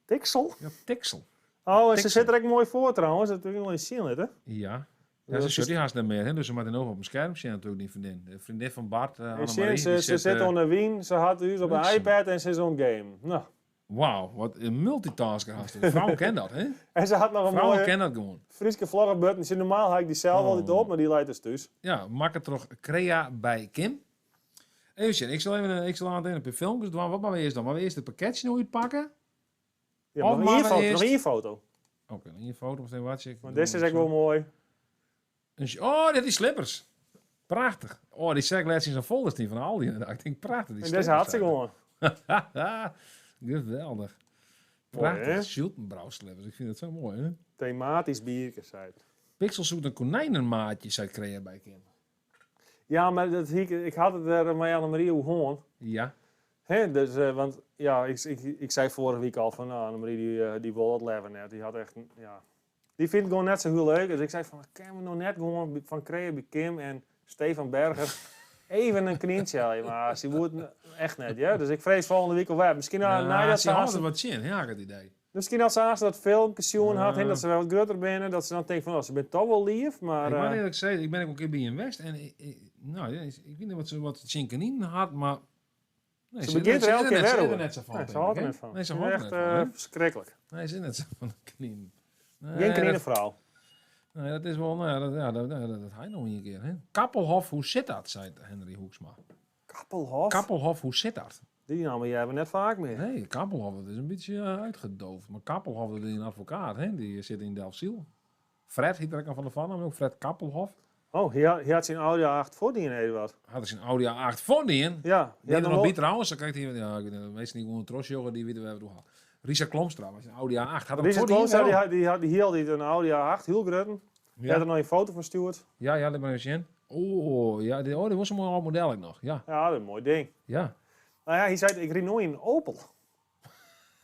Tixel? Ja, Tixel. Oh, en ze Pixel. zit er ook mooi voor trouwens. Dat wil je wel eens zien, hè? Ja. Ja, Ja, dat ze is- zit die haast niet meer, hè? Dus ze moeten nog op een scherm zien natuurlijk, die vriendin. De vriendin van Bart, En Annemarie. ze die zit onder Wien, ze had dus op een Luxe. iPad en ze is zo'n game. Nou. Wauw, wat een multitasker haast. Vrouwen kennen dat, hè? En ze had nog een Vrouwen mooie kennen dat gewoon. Friese vlaggenbutton. Zie, normaal had ik die zelf Oh. altijd op, maar die leidt dus thuis. Ja, maak het toch Crea bij Kim. Even, ik zal aan het een paar filmpjes doen. Wat maar we eerst dan? Maar we eerst het pakketje nog uitpakken. Ja, Oh, nog maar één foto. eerst- Nog één foto. Oké, dan hier foto of zo wat. Maar deze is echt wel mooi. Oh, dit is slippers. Prachtig. Oh, die zeg ik laatst in zijn folders niet van Aldi. Ik denk prachtig. Die En deze had ze gewoon. Geweldig. Mooi, hè? Prachtig. Schultenbrouw slippers. Ik vind het zo mooi, hè? Thematisch biertjes, zei het. Pixel zoekt een konijnenmaatje, zei Crea bij Kim. Ja, maar ik had het er met Annemarie gewoon. Ja. Hè, dus, want ja, ik zei vorige week al van, nou, Annemarie die wil het leven net. Die had echt, ja... Die vindt het gewoon net zo heel leuk. Dus ik zei van, kunnen we nou net gewoon van Crea bij Kim en Stefan Berger even een knientje halen. Maar ze wordt echt net, ja. Dus ik vrees volgende week alweer. Misschien na dat ze ze hadden haast... wat zin, ja, ik had het idee. Misschien als ze haast dat filmpje zien had, en dat ze wel wat groter binnen, dat ze dan denken van, ze bent toch wel lief, maar... Ik moet eerlijk zeggen, ik ben ook een keer bij in West en nou, ja, ik weet niet wat Chinkanien had, maar... Nee, ze begint er elke keer weer over. net zo van. Nee, ze houdt er net van. Nee, ze Het houdt is er echt net van. verschrikkelijk. Nee, ze is net zo van de kanien. Geen kaninenvrouw. Nee, dat is wel, nou ja, dat hij nog een keer. Hè? Kappelhof, hoe zit dat, zei Henry Hoeksma. Kappelhof? Kappelhof, hoe zit dat? Die namen jij hebben net vaak meer. Nee, Kappelhof, dat is een beetje uitgedoofd. Maar Kappelhof, dat is een advocaat, hè? Die zit in Delfziel. Fred, hier trek van de Van, ook Fred Kappelhof. Oh, hij had zijn Audi 8 voor die in wat. Had hij zijn Audi A8 voor die in? Ja. Die had er nog bij trouwens, dan krijgt hij, ja, ik weet niet, meestal niet gewoon een trosjogger, die weten we hebben gehad. Risa Klomstra was een Audi A8. Had hem Richard voor die in? Klomstra, die hield een Audi 8, heel groot. Je had er nog een foto van stuurd. Ja, laat maar eens zien. Oh, ja, die was een mooi model ik nog. Ja. Ja, dat is een mooi ding. Ja. Nou ja, hij zei, ik rijd nooit in een Opel.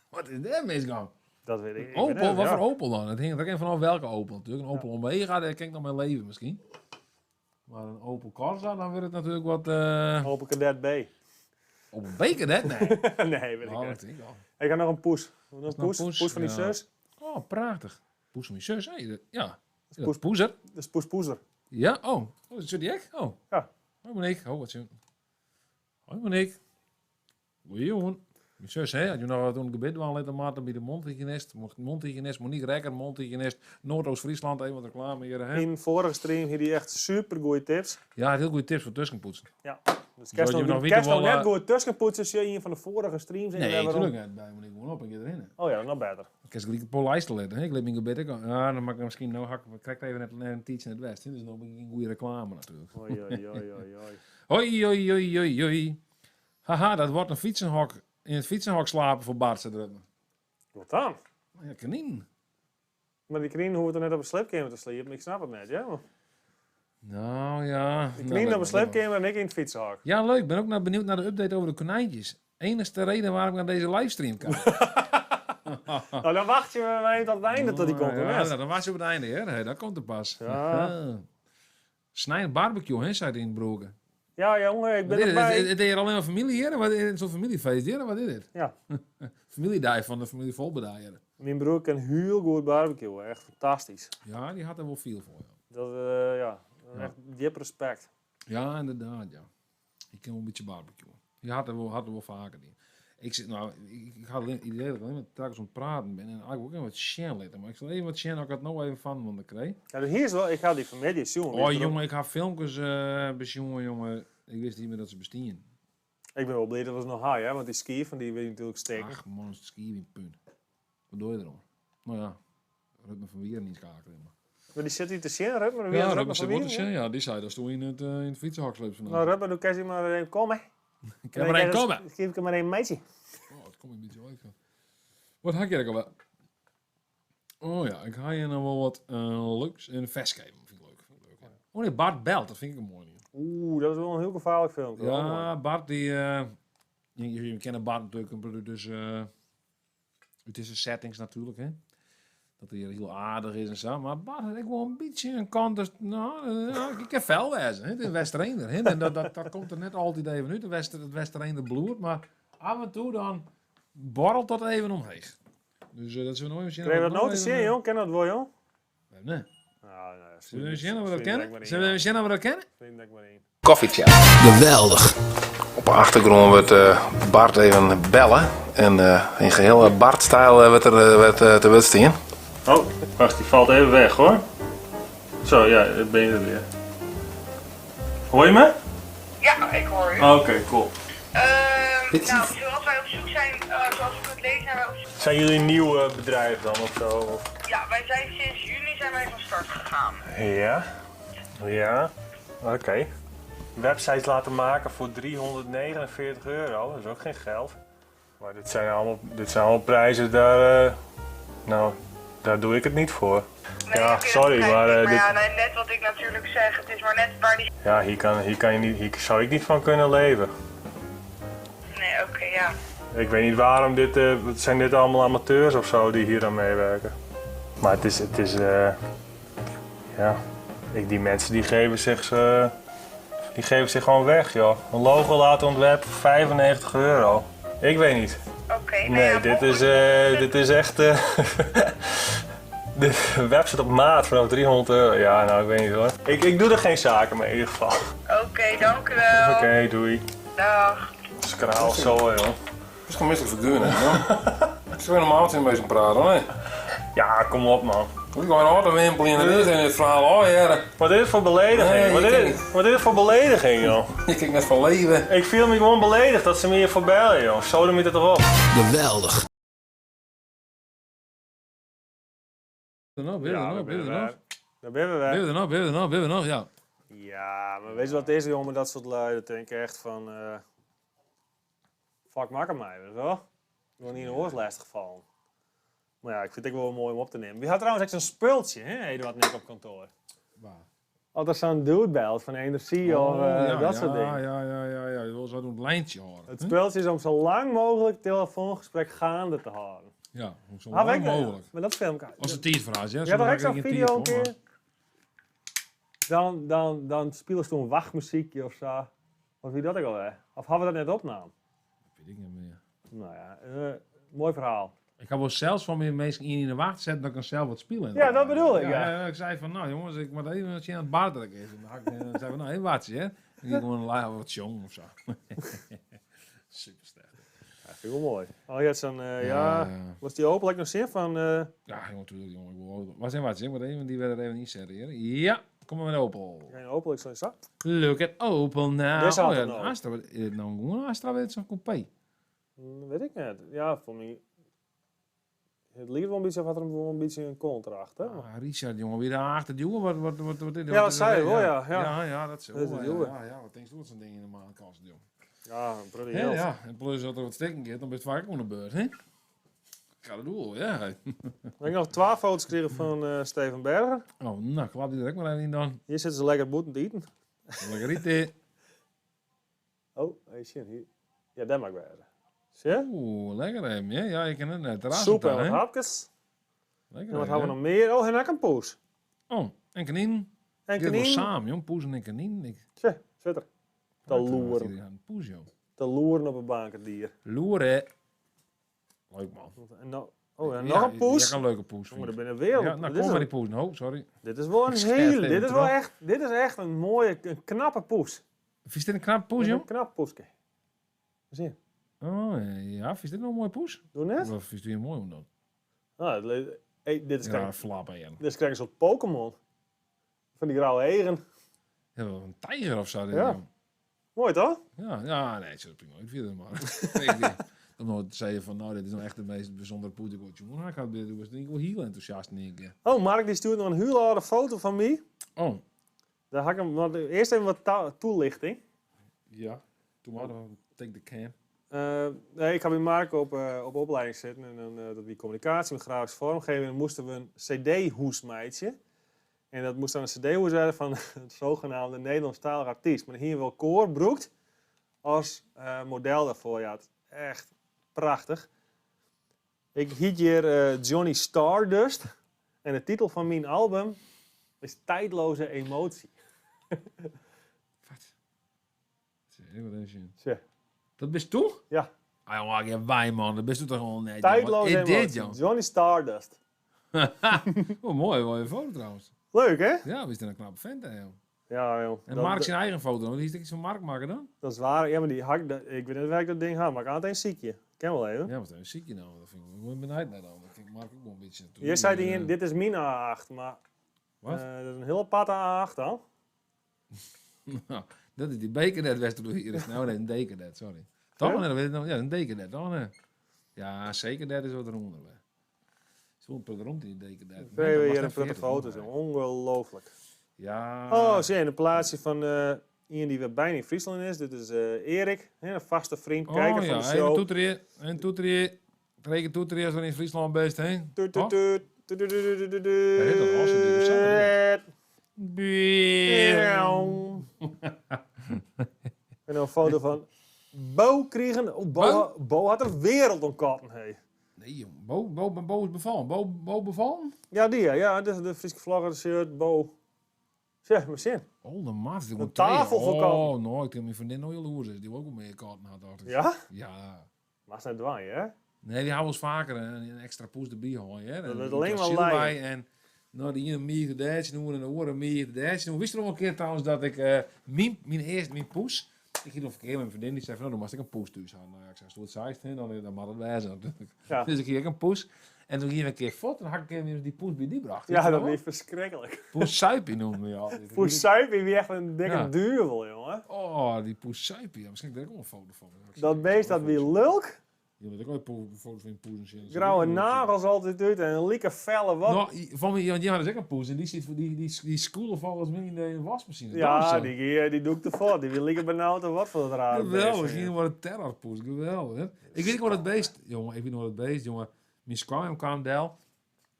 Wat is daar misgang? Dat weet ik. Opel, wat voor Opel dan? Het hing er vanaf welke Opel natuurlijk. Een Opel Omega, dat ken ik nog mijn leven misschien. Maar een Opel Corsa, dan wordt het natuurlijk wat... Opel Kadett B. Opel Beker, hè? Nee. Nee, weet ik Oh, niet. dat ik al. Ik had nog een poes. nog Poes van die ja. zus. Oh, prachtig. Poes van je zus, hè? Ja. Poes- Poeser. Dat is Poeser. Ja, oh. Dat is die ek? Oh. Ja. Hoi Monique. Oh, wat zin. Hoi Monique. Goeie jongen. Mijn zus, hè? Had je nog toen gebed wel laten maken bij de mondhygiënist. Mondhygiënist, Monique Rekker, mondhygiënist. Noordoost-Friesland, even wat reclame hier, hè? In vorige stream had hij echt super goede tips. Ja, heel goede tips voor tussenpoetsen. Ja. Dus Zou je kerst nog nog weten wel, net goede tussenpoetsen, zie je in van de vorige streams. En Nee, waarom- natuurlijk niet. Bij Monique gewoon op en keer erin. Oh ja, nog beter. Ik heb gelijk een polijst te letten, hè? Ik leef in gebed. Ja, dan mag ik misschien nou hakken. Ik krijg even net een tietje in het west. Hè? Dus nog een goede reclame natuurlijk. Oei, oei, oei, oei, oei. Hoi, hoi, hoi, hoi, hoi. Haha, dat wordt een fietsenhok. In het fietsenhok slapen voor Bart, ze drukken. Wat dan? Ja, kanien. Maar die knien hoeft er net op een sleepkamer te sliepen. Ik snap het net, ja. Nou ja. Die knien op een sleepkamer en ik in het fietsenhok. Ja, leuk. Ik ben ook benieuwd naar de update over de konijntjes. Enigste reden waarom ik naar deze livestream kijk. Nou, dan wacht je maar even tot het einde tot die komt. Ja, dan was je op het einde, hè. Hey, dat komt er pas. Ja. Snijden barbecue, hè, zei hij in Broeken. Ja, jongen, ik ben Wat is erbij. het? Het deed er alleen maar familie hier? Wat is het zo'n familiefeest hier? Wat is dit? Ja. Familiedij van de familie Volbedaaien. Mijn broer kan heel goed barbecue, echt fantastisch. Ja, die had er wel veel voor. Ja, Dat, echt diep respect. ja inderdaad, ja. Ik ken wel een beetje barbecue. Die had er wel vaker in. Ik zit nou, ik had alleen het idee dat ik alleen maar telkens aan het praten ben en eigenlijk ook even wat share laten. Maar ik zal even wat share, ik had nou even van de kreeg. Ja, dus hier is wel, ik ga die familie zien. Oh jongen, ik had filmpjes bezongen, jongen. Ik wist niet meer dat ze bestien. Ik ben wel blij dat we nog high, hè, want die ski van die wil je natuurlijk steken. Ach man, het skiën, punt. Wat doe je erom? Nou ja, Rutme van Wieren niet schakelen. Maar die zit hier te zien, Rutmer. Wie is Ja, Rutmer Rutme van zit Wieren, moeten ja, die zei dat toen in het fietsenhaksleep vandaag. Nou, Rutmer, doe kan je maar even komen. Ik heb er een komen. Geef ik hem maar een meisje. Oh, het komt een beetje uit. Wat had je er al wel? Oh ja, ik ga je nou wel wat leuks in vestgeven. Vind ik leuk. Ja. Oh nee, Bart belt, dat vind ik een mooi. Oeh, dat is wel een heel gevaarlijk film. Ja, Bart die... je kent Bart natuurlijk, dus het is een settings natuurlijk, hè. Dat hij heel aardig is en zo. Maar Bart had ik wel een beetje een kant, dus, nou, ik heb fel wezen, hè. De Westereender, hè. En dat komt er net altijd even uit, het Westereender bloed. Maar af en toe dan borrelt dat even omheen. Dus dat zullen we nog even zien. Krijg je dat nou te zien, joh? Ken dat wel, joh? Nee. Nou, Zullen we even zien of we dat kennen? Zullen we even zien of we dat kennen? Koffietje. Geweldig. Op de achtergrond wordt Bart even bellen. En in geheel Bart-stijl werd er te wedstrijden. Oh, wacht, die valt even weg hoor. Zo, ja, ben je er weer. Hoor je me? Ja, ik hoor u. Oké, cool. Nou, zoals wij op zoek zijn, zoals ik het lees, zijn wij op zoek. Zijn jullie een nieuw bedrijf dan of zo? Of? Ja, wij zijn sinds juni zijn wij van start gegaan. Ja. Ja. Oké. Websites laten maken voor €349. Dat is ook geen geld. Maar dit zijn allemaal prijzen, daar doe ik het niet voor. Nee, Ja, oké, dat sorry, begrijp maar, ik. dit- ja, nee, net wat ik natuurlijk zeg, het is maar net waar die... Ja, hier zou ik niet van kunnen leven. Nee, oké, ja. Ik weet niet waarom zijn dit allemaal amateurs of zo die hier aan meewerken. Maar het is ja, die mensen die geven zich gewoon weg, joh. Een logo laten ontwerpen voor €95. Ik weet niet. Oké, Oké, nou Nee, ja, dit is echt... de website op maat vanaf €300. Ja, nou, ik weet niet hoor. Ik doe er geen zaken mee in ieder geval. Oké, dank u wel. Oké, doei. Dag. Skraal zo, joh. Dat is gewoon misselijk vergunnen, ja. Ik zou normaal zijn bezig praten, hè. Ja, kom op man. Ik ga een autowimpel in de in het verhaal, oh ja. Wat is dit voor belediging? Nee, Wat is dit voor belediging, joh? Je kijkt net van leven. Ik viel me gewoon beledigd dat ze me hier voor bellen, joh. Zo dan moet het toch op. Geweldig. Ben je Ja, er nog, ben je er nog? Daar ben we Ben je weer. er nog, ben je er nog, ben je er nog, ja. Ja, maar weet je wat het is, jongen, dat soort lui, dat denk ik echt van... fuck, maak het mij, weet je wel? Ik wil niet in de oors lastig vallen. Maar ja, ik vind het ook wel mooi om op te nemen. Wie had trouwens echt zo'n spultje, hè, Eduard Nick op kantoor? Waar? Altijd zo'n dude belt van energie of dat soort dingen. Ja. Je wil zo een lijntje horen. Het spultje is om zo lang mogelijk telefoongesprek gaande te houden. Ja, zo Ah, lang weet je, mogelijk. Maar dat filmpje. Als het tijd vraagt, ja. Je had toch echt Zodat zo'n ik video een tijd keer? Dan spelen ze toen een wachtmuziekje of zo. Of wie dat ook alweer? Of hadden we dat net opname? Weet ik niet meer. Nou ja, mooi verhaal. Ik heb wel zelfs van mijn mensen in de wacht zetten dat ik kan zelf wat spelen. Ja, dat bedoel ik, ja. Ik zei van, nou jongens, ik moet even wat je aan het baardruk is. Dan zei van, nou, een watje, hè. En ik gewoon een wat jong of zo. Super sterk. Ja, vind ik wel mooi. Oh, je had zo'n, was die openlijk nog zin van... Ja, jongen, natuurlijk, jongen. Ik wil wat zijn watje, ik moet even, die werden er even niet zetten hier. Ja, kom maar met Opel. Geen openlijk zo'n zak? Look at Opel now. Deze had Oh ja, het nog. Astra, nou gewoon Astra weet zo'n coupé. Weet ik net. Ja, voor mij... Het lijkt wel een beetje of had er wel een beetje een contract, hè? Ah, Richard, jongen, weer daarachter duwen. Wat Ja, dat zei je wel, ja. Ja, dat is Dat is wel. het Ja, duwen. ja, wat denk je wat zo'n ding in de maand kost, joh. Ja, een pretty Ja, geld. ja, en plus dat er wat stekken gaat, dan ben je vaak gewoon de beurt, hè? Ga dat doen, ja. We hebben nog 12 foto's gekregen van Steven Berger. Oh, nou, klap die direct maar even in dan. Hier zitten ze lekker boeten te eten. Lekker eten. Oh, hey, shit, hier. Ja, dat mag weer. Zie je? Oeh, lekker hem, ja. Ja, ik ken het net. Terras Soep en dan, wat hè? hapjes. Lekker En wat hem, hebben we hè? nog meer? Oh, en ook een poes. Oh, en kanien. En Dit was kanien. samen, joh. Poes en kanien. Zie, zit er. Te loeren. Een poes, joh. Te loeren op een bankendier. Loeren. Leuk, man. En nou, oh, en Ja, nog een poes. Ja, een leuke poes. Jongen, vind er ik. binnen weer. Ja, nou, dit, kom is maar een, die poes. Nou, sorry. dit is wel een scherp hele. even Dit is echt een mooie, een knappe poes. Vind je dit een knap poes, Een joh? knap poeske. Zie je? Oh, ja. Vind je dit nou een mooie poes? Doe net. Of vind je die mooi om dan? Nou, dit is Ja, krijg flappen, ja. dit is krijg een soort Pokémon. Van die grauwe egen. Ja, wel een tijger of zo. dit, Ja. joh. Mooi toch? Ja, nee, het is prima. Ik vind het maar. Dan nooit zei je van, nou, dit is nou echt de meest bijzondere poes. Ik word, jongen, ik was niet wel heel enthousiast, denk ik. Oh, Mark die stuurt nog een hele oude foto van mij. Oh, Daar had ik hem eerst even wat toelichting. ja. Toen hadden we take the cam. Nee, ik heb in Mark op opleiding zitten en dan dat wie communicatie met grafische vormgeving. Dan moesten we een CD-hoes meidje. En dat moest dan een CD-hoes zijn van het zogenaamde Nederlandstalige artiest. Maar hier wel Koor Broekt als model daarvoor. Ja, het is echt prachtig. Ik hiet hier Johnny Stardust. En de titel van mijn album is Tijdloze Emotie. Wat? Wat is je? Zo. Dat bist toe? Ja, Ah, jongen, ja, wij man. Dat bist u toch gewoon niet. Tijdloze Wat is Emotie. dit, joh? Johnny Stardust. Oh, mooie foto trouwens. Leuk, hè? Ja, we zijn een knappe vent, hè, joh. Ja, joh. En Mark zijn eigen foto, dan. Die is iets van Mark maken dan? Dat is waar. Ja, maar die ik weet niet waar ik dat ding had, maar ik had het een ziekje. Ken wel even. Ja, wat een ziekje nou. Dat vind ik wel benieuwd naar dan. Dat vind ik Mark ook wel een beetje. Je zei die in, dit is mijn A8, maar Wat? dat is een heel aparte A8 dan. Nou, dat is die bekernet Westerlo hier is. Nou, nee, een dekernet, sorry. Toch? Ja? Nee, dat weet ik nog. Ja, een dekernet, toch? Nee. Ja, zeker, dat is wat eronder. Zo'n rond in die dekernet. We hebben hier een prachtige foto's. Ongelooflijk. Ja. Oh, zie je, een plaatsje van iemand die weer bijna in Friesland is. Dit is Erik, een vaste vriend, kijker van de even show. toeteren. En toeteren. Reken toeteren als we in Friesland best heen. Toet, Toch? toet, toet, toet, toet, toet, toet, toet. Ja, dit was awesome, die was samen. En dan een foto van Bo kregen. Oh, Bo had er wereld om katten. Hey. Nee, jong. Bo is bevallen. Bo bevallen? Ja, die ja. De Friese vlaggen, shirt, Bo. Zeg, maar zin. Oh, de maat. Die Een tafel voor katten. Oh, nou, ik heb mijn vriendin nog heel loers. Die wil ook wel meer katten had, dacht ik. Ja? Ja. Maar ze zijn dwaaien, hè? Nee, die houden ons vaker een extra poes erbij gooien. Hè. Dat En is alleen maar Silvij leien. En nou, die ene meer Duits noemen en de andere meer Duits noemen. Wist je nog een keer trouwens dat ik mijn poes... Ik ging nog verkeerd met mijn vriendin, die zei van, nou, dan moest ik een poes thuis hadden. Nou, ja, ik zei, als het zei, dan mag het wijzen natuurlijk. Ja. Dus ik ging een poes. En toen ging ik een keer fot en had ik een keer die poes bij die bracht. Weet Ja, je dat nog? is verschrikkelijk. Poes Suipie noemden we je altijd. Poes Suipie, wie echt een dikke Ja. duivel, jongen. Oh, die Poes Suipie. Ja, misschien heb ik ook een foto van. Dat beest, dat wie lulk. Je moet ook ooit een foto van een poes zien. Grauwe nagels altijd uit en een lieke felle wat. Nou, van mij, want die hadden dus ook een poes en die zit voor die schoelen volgens mij in de wasmachine. Ja, die doe ik ervoor. Die wil lieke benauwd of wat voor het raar. Geweldig, ging wat een terrorpoes. Geweldig. Hè? Ik weet niet wat het beest, jongen. Ik weet nog wat het beest, jongen. Mijn kwam del.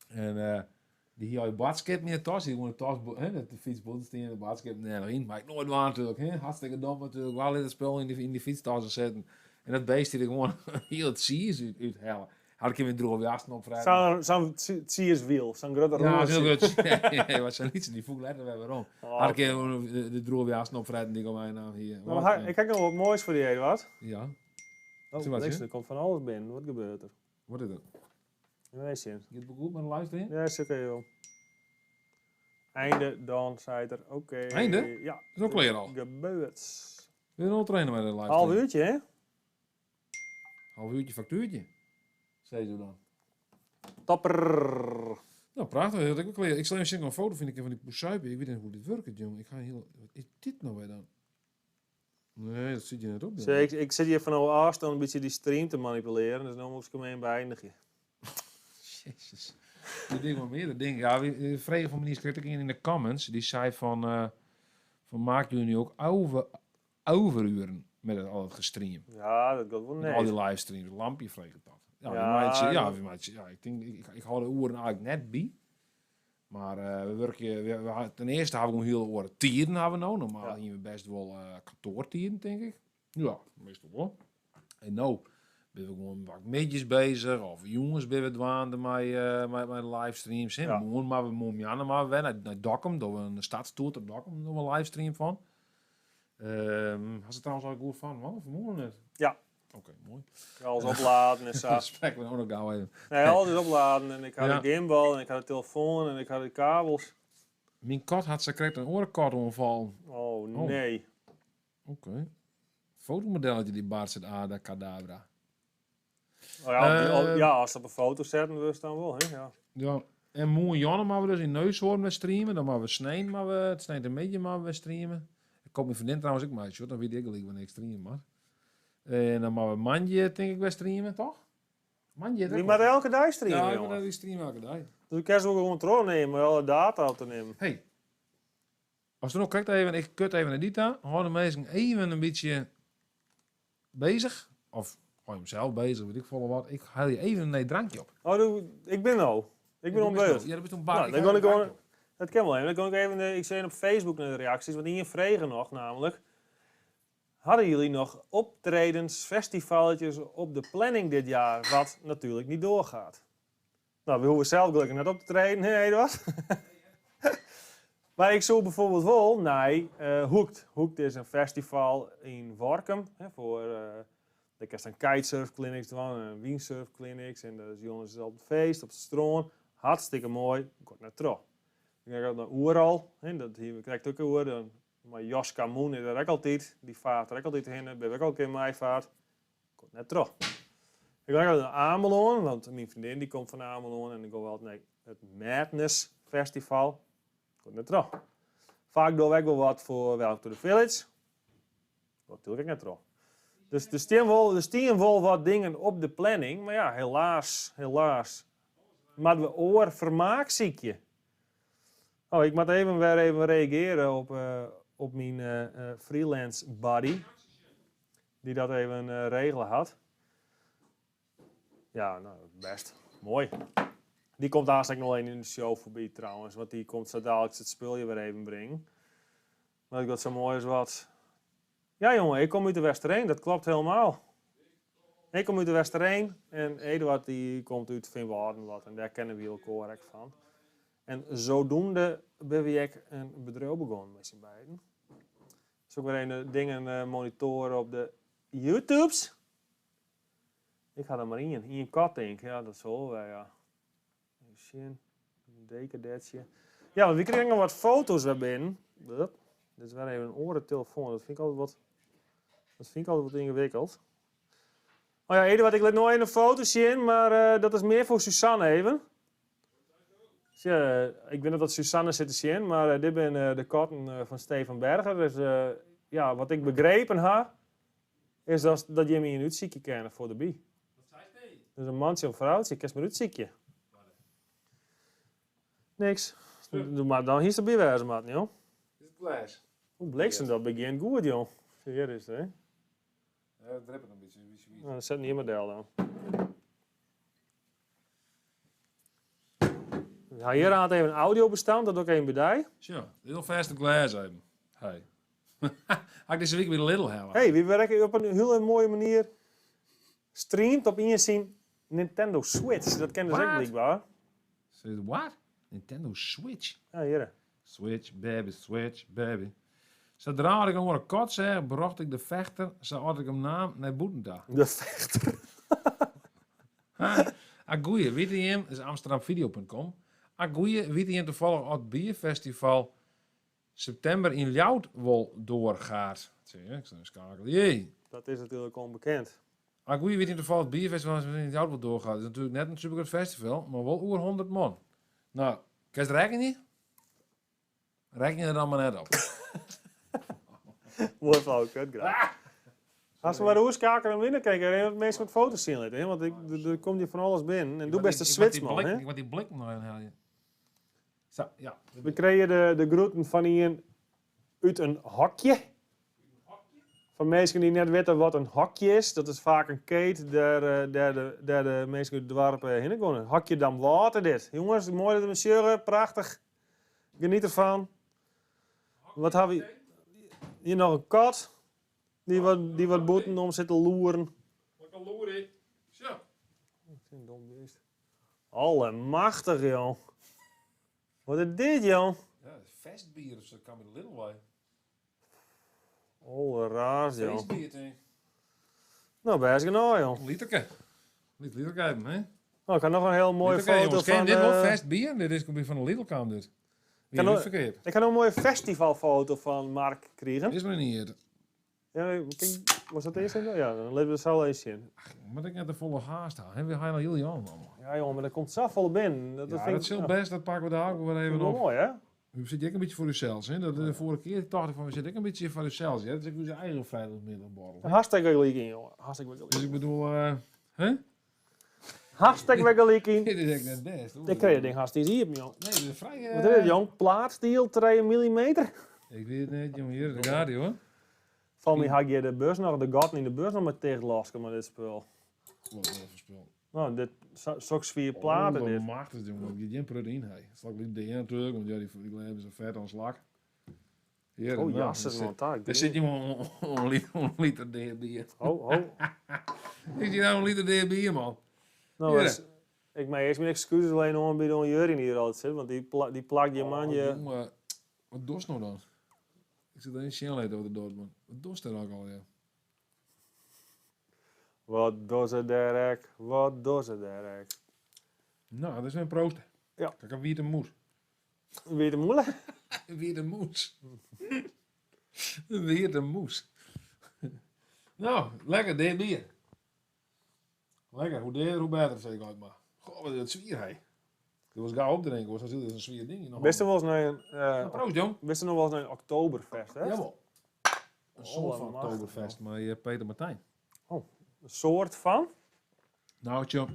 En die hier je badskip meer tas. Die gewoon tas, de fietsboot staan in de badskip neerin. Maar ik nooit waar natuurlijk. Hè? Hartstikke dom natuurlijk. Wel dit spul in die fietstassen zetten. En dat beest die er gewoon heel het siers uithalen. Had ik hem in droge jassen op vrijdag. Zo'n sierswiel, zo'n grote Ja, roer. dat is heel goed. Nee, wat zijn niet die voel letter weer waarom. Oh, Had ik hem de droge jassen op vrijdag die mij nou hier. Maar ik heb nog wat moois voor die, Eduard. Ja, Oh, Zeg maar, niks, zie. er komt van alles binnen. Wat gebeurt er? wat is dat? Nee, Sint. Gaat het goed met de livestream? Ja, is oké, joh. Einde, dan, zei er. Oké. Einde? Ja. is ook weer al. Gebeurd. Wil je nog trainen met de livestream? Half uurtje, hè? Half uurtje factuurtje. Zei ze dan. Topper. Nou, prachtig. Dat ik ook weer. Ik zal even een foto vind ik van die poesuipen. Ik weet niet hoe dit werkt, jongen. Ik ga heel. Wat is dit nou weer dan? Nee, dat zit je net op. dan. Zeg, ik zit hier van al afstand een beetje die stream te manipuleren. Dus dan moet ik hem even beëindigen. Jezus. Die dingen maar meerdere dingen. Ja, Vrede van meneer schreef ik in de comments. Die zei van maak jullie nu ook overuren met al het gestream. Ja, dat gaat wel Met al nee. die livestreams. Lampje vreeg dat. Ja, Ja, ja, ik denk, ik hou de oren eigenlijk net bij. Maar we werken, ten eerste hebben we gewoon heel oren tieren hebben we nou. Normaal Ja. hebben we best wel kantoortieren, denk ik. Ja, meestal wel. En nou ben we gewoon wat meetjes bezig, of jongens ben we dwaande met livestreams. Ja. Ja. Maar we moeten Janne maar weer naar Dokkum, door een stadstoer op Dokkum, doen we een livestream van. Had ze trouwens al goed van, man? Of morgen net? Ja. Oké, mooi. Alles opladen en zo. Dat spreken we ook nog gauw even. Nee, alles opladen. En ik had Ja. de gimbal en ik had de telefoon en ik had de kabels. Mijn kat had ze kreeg een orenkort Oh, nee. Oké. Fotomodelletje die baart zit aan de kadabra. Oh, ja, Eh, ja, als ze op een foto zetten, dus dan wel. Hè? Ja. Ja. En moe Janne maar we dus in Neushoorn met streamen. Dan maar we snijden, maar we het snijdt een beetje maar we streamen. Ik kom mijn vriendin trouwens ook maar, dan weet ik gelijk wanneer ik streamen mag. En dan maar we Manje denk ik wel streamen, toch? Manje, Die maar elke dag streamen, ja, jongen. maar die streamen elke dag. Dus ik kan ze ook gewoon controle nemen, alle data op te nemen. Hey, als je nog kijkt even, ik kut even naar Dita, hou de mensen even een beetje bezig. Of hou je hem zelf bezig, weet ik veel wat. Ik haal je even een drankje op. Oh, ik ben nou. Ik ben onbeurd. Ja, dat is een Nou, bar. dan kan ik gewoon... Dat kan wel even. Dan kan ik even... Ik zie op Facebook naar de reacties, want hier vregen nog namelijk. Hadden jullie nog optredens, festivalletjes op de planning dit jaar, wat natuurlijk niet doorgaat? Nou, we hoeven zelf gelukkig net op te treden, nee, wat? Maar ik zou bijvoorbeeld wel naar Hoekt. Hoekt is een festival in Workum. Hè, voor, daar krijg je een kitesurfclinics doen en windsurfclinics. En dat is jongens op het feest, op het stroom. Hartstikke mooi. Ik word net terug. Ik ga naar Oeral. Dat hier krijg ik ook Oer. Maar Joska Moen is er ook altijd. Die vaart er ook altijd heen. Ben ik ook in mijn vaart. Ik word net terug. Ik ga naar Ameland, want mijn vriendin die komt van Ameland. En ik ga wel naar het Madness Festival. Ik word net terug. Vaak doe ik wel wat voor Welcome to the Village. Dat natuurlijk net terug. Dus er staan wel wat dingen op de planning. Maar ja, helaas. Maar we oor vermaak ziek je. Oh, ik moet weer even reageren op mijn freelance buddy. Die dat even regelen had. Ja, nou, best. Mooi. Die komt hartstikke nog in de show voorbij trouwens. Want die komt zo dadelijk het spulje weer even brengen. Maar ik dat zo mooi is wat. Ja jongen, ik kom uit de Westerheen. Dat klopt helemaal. Ik kom uit de Westerheen. En Eduard die komt uit Vinwaarden wat. En daar kennen we elkaar ook van. En zodoende ben ik een bedrijf begonnen met z'n beiden. Dus ook weer een dingen monitoren op de YouTubes. Ik ga er maar in. In een kat, denk ik. Ja, dat zal wel, ja. Even zien. Een decadetje. Ja, want we kregen nog wat foto's weer binnen. Dit is wel even een orentelefoon. Dat vind ik altijd wat ingewikkeld. Oh ja, Eduard, ik laat nog even een foto zien, maar dat is meer voor Suzanne even. Dus ja, ik weet niet dat Suzanne zit te zien, maar dit zijn de katten van Stefan Berger. Dus ja, wat ik begrepen heb, is dat je me een uitziekje kennen voor de bie. Wat zei je? Dus een mannetje of vrouwtje, ik kan me uitziekje. Niks. Maar dan hier is de bijwijze, maat, joh. Is het glas? Hoe bliksem dat begint goed, joh. Hier is het, hè. Ja, het drippelt een beetje. Nou, dat zet niet in mijn deel dan. Ja, hier had even een audiobestand, dat ook even bij. Zo, heel vast glas even. Hey. Had ik deze week weer een little halen. Hey, we werken op een hele mooie manier. Streamt op in zien Nintendo Switch. Dat kennen ze ook Wat? blijkbaar. Zeg je wat? Nintendo Switch. Ja, hier. Switch, baby. Zodra ik hem een kot zeg, bracht ik de vechter, zo had ik hem naam naar Boetenda. De vechter. Agoeie, weet je hem, is amsterdamvideo.com. Agoeie, weet je hem toevallig op het bierfestival september in Ljouwt doorgaat. Zie je, ik sta een schakel. Jee. Dat is natuurlijk onbekend. Agoeie, weet je hem toevallig het bierfestival in Ljouwt doorgaat. Het is natuurlijk net een supergroot festival, maar wel over 100 man. Nou, kan je het rekenen niet? Reken je er dan maar net op. Mooi flauw, kut, graag. Als we maar de hoeskakelen en binnen kijken, en mensen met foto's zien laten, hè? Want er komt hier van alles binnen. En doe best een Zwitsman, hè? Ik wat die blik nog even halen. Zo, ja. We kregen de groeten van hier uit een hokje. Van mensen die net weten wat een hokje is. Dat is vaak een keet daar de mensen uit het dorp heen gaan. Een hokje dan water dit. Jongens, mooi dat we zeuren, prachtig. Geniet ervan. Wat hebben we hier nog een kat. Die wat boeten om zit te loeren. Lekker loeren. Zo. Een dom beest. Allemachtig, joh. Wat is dit, joh? Ja, festbier of zo kan met een little way. Alle raar, joh. Feestbier, denk ik. Nou, best genoeg, joh. Een literke. Literke hebben, hè? Nou, ik had nog een heel mooie Literke, foto jongens. Ken van... je dit wel festbier? Dit is van een Lidl kam dit. Wie Kan heb ook- het verkeerd? Ik had nog een mooie festivalfoto van Mark kregen. Is maar niet. Ja, was dat eerst? Ja, dan laten we het zo eens zien. Maar ik net de volle haast aan. Hebben we heel heel allemaal. Ja, jongen, maar er komt zo vol binnen. Dat Ja, vind dat is heel ja, best. Dat pakken we daar ook weer vind even ik wel op. mooi, hè? Nu zit ik een beetje voor uzelf. Hè? Dat de vorige keer dacht ik van, we zitten ik een beetje voor uzelf. Ja? Dat is ik zijn eigen vrijdagmiddagborrel. Hartstikke gelijk in, jongen. Hartstikke Dus gelijk ik in. bedoel, hè? Hartstikke gelijk in. Dit is echt net best. Hoor. Ik kreeg het ding hartstikke hier, jongen. Nee, dat is vrij... Wat is dit, jong? Plaatstiel, 3 millimeter. Ik weet het niet, jongen. Hier, daar gaat hij, hoor. Van mij had je de bus nog, de gaten in de bus nog maar tegen lasken met dit spul. Wat een verspil. Nou, dit zoks 4 platen, dit. Machtig, jongen. Je geen proteïne, hij. Slak niet de ene terug, want ja, die hebben ze vet aan slag. Hier, Oh, nou, jassen, dan man. Taak. daar zit je maar een liter bier. Oh. Ik zie nou een liter bier, man. Nou, Hier. ik maak eerst mijn excuses alleen om bij de Jurien hier altijd zit, want die plakt je man je... Jongen, wat dost nou dan? Ik zit er in snelheid over de dood, man. Wat dost er ook al, ja? Wat doet ze Derek? Wat doet ze Derek? Nou, dat is een proost. Ja. Kijk, een witte moes. Weer de moeilijk? Een witte moes. Een witte moes. Nou, lekker, dit bier. Lekker, hoe deed hoe beter, zeg ik uit maar. Goh, wat is het zwier, hij. Dat was gauw opdrinken, hoor. Zo zit het een zwier ding in. Best wel eens naar een... Proost, jong. Best nog wel eens naar een Oktoberfest, hè? Jawel. Een soort van machtig, Oktoberfest, maar Peter Martijn. Een soort van? Nou, tjoh,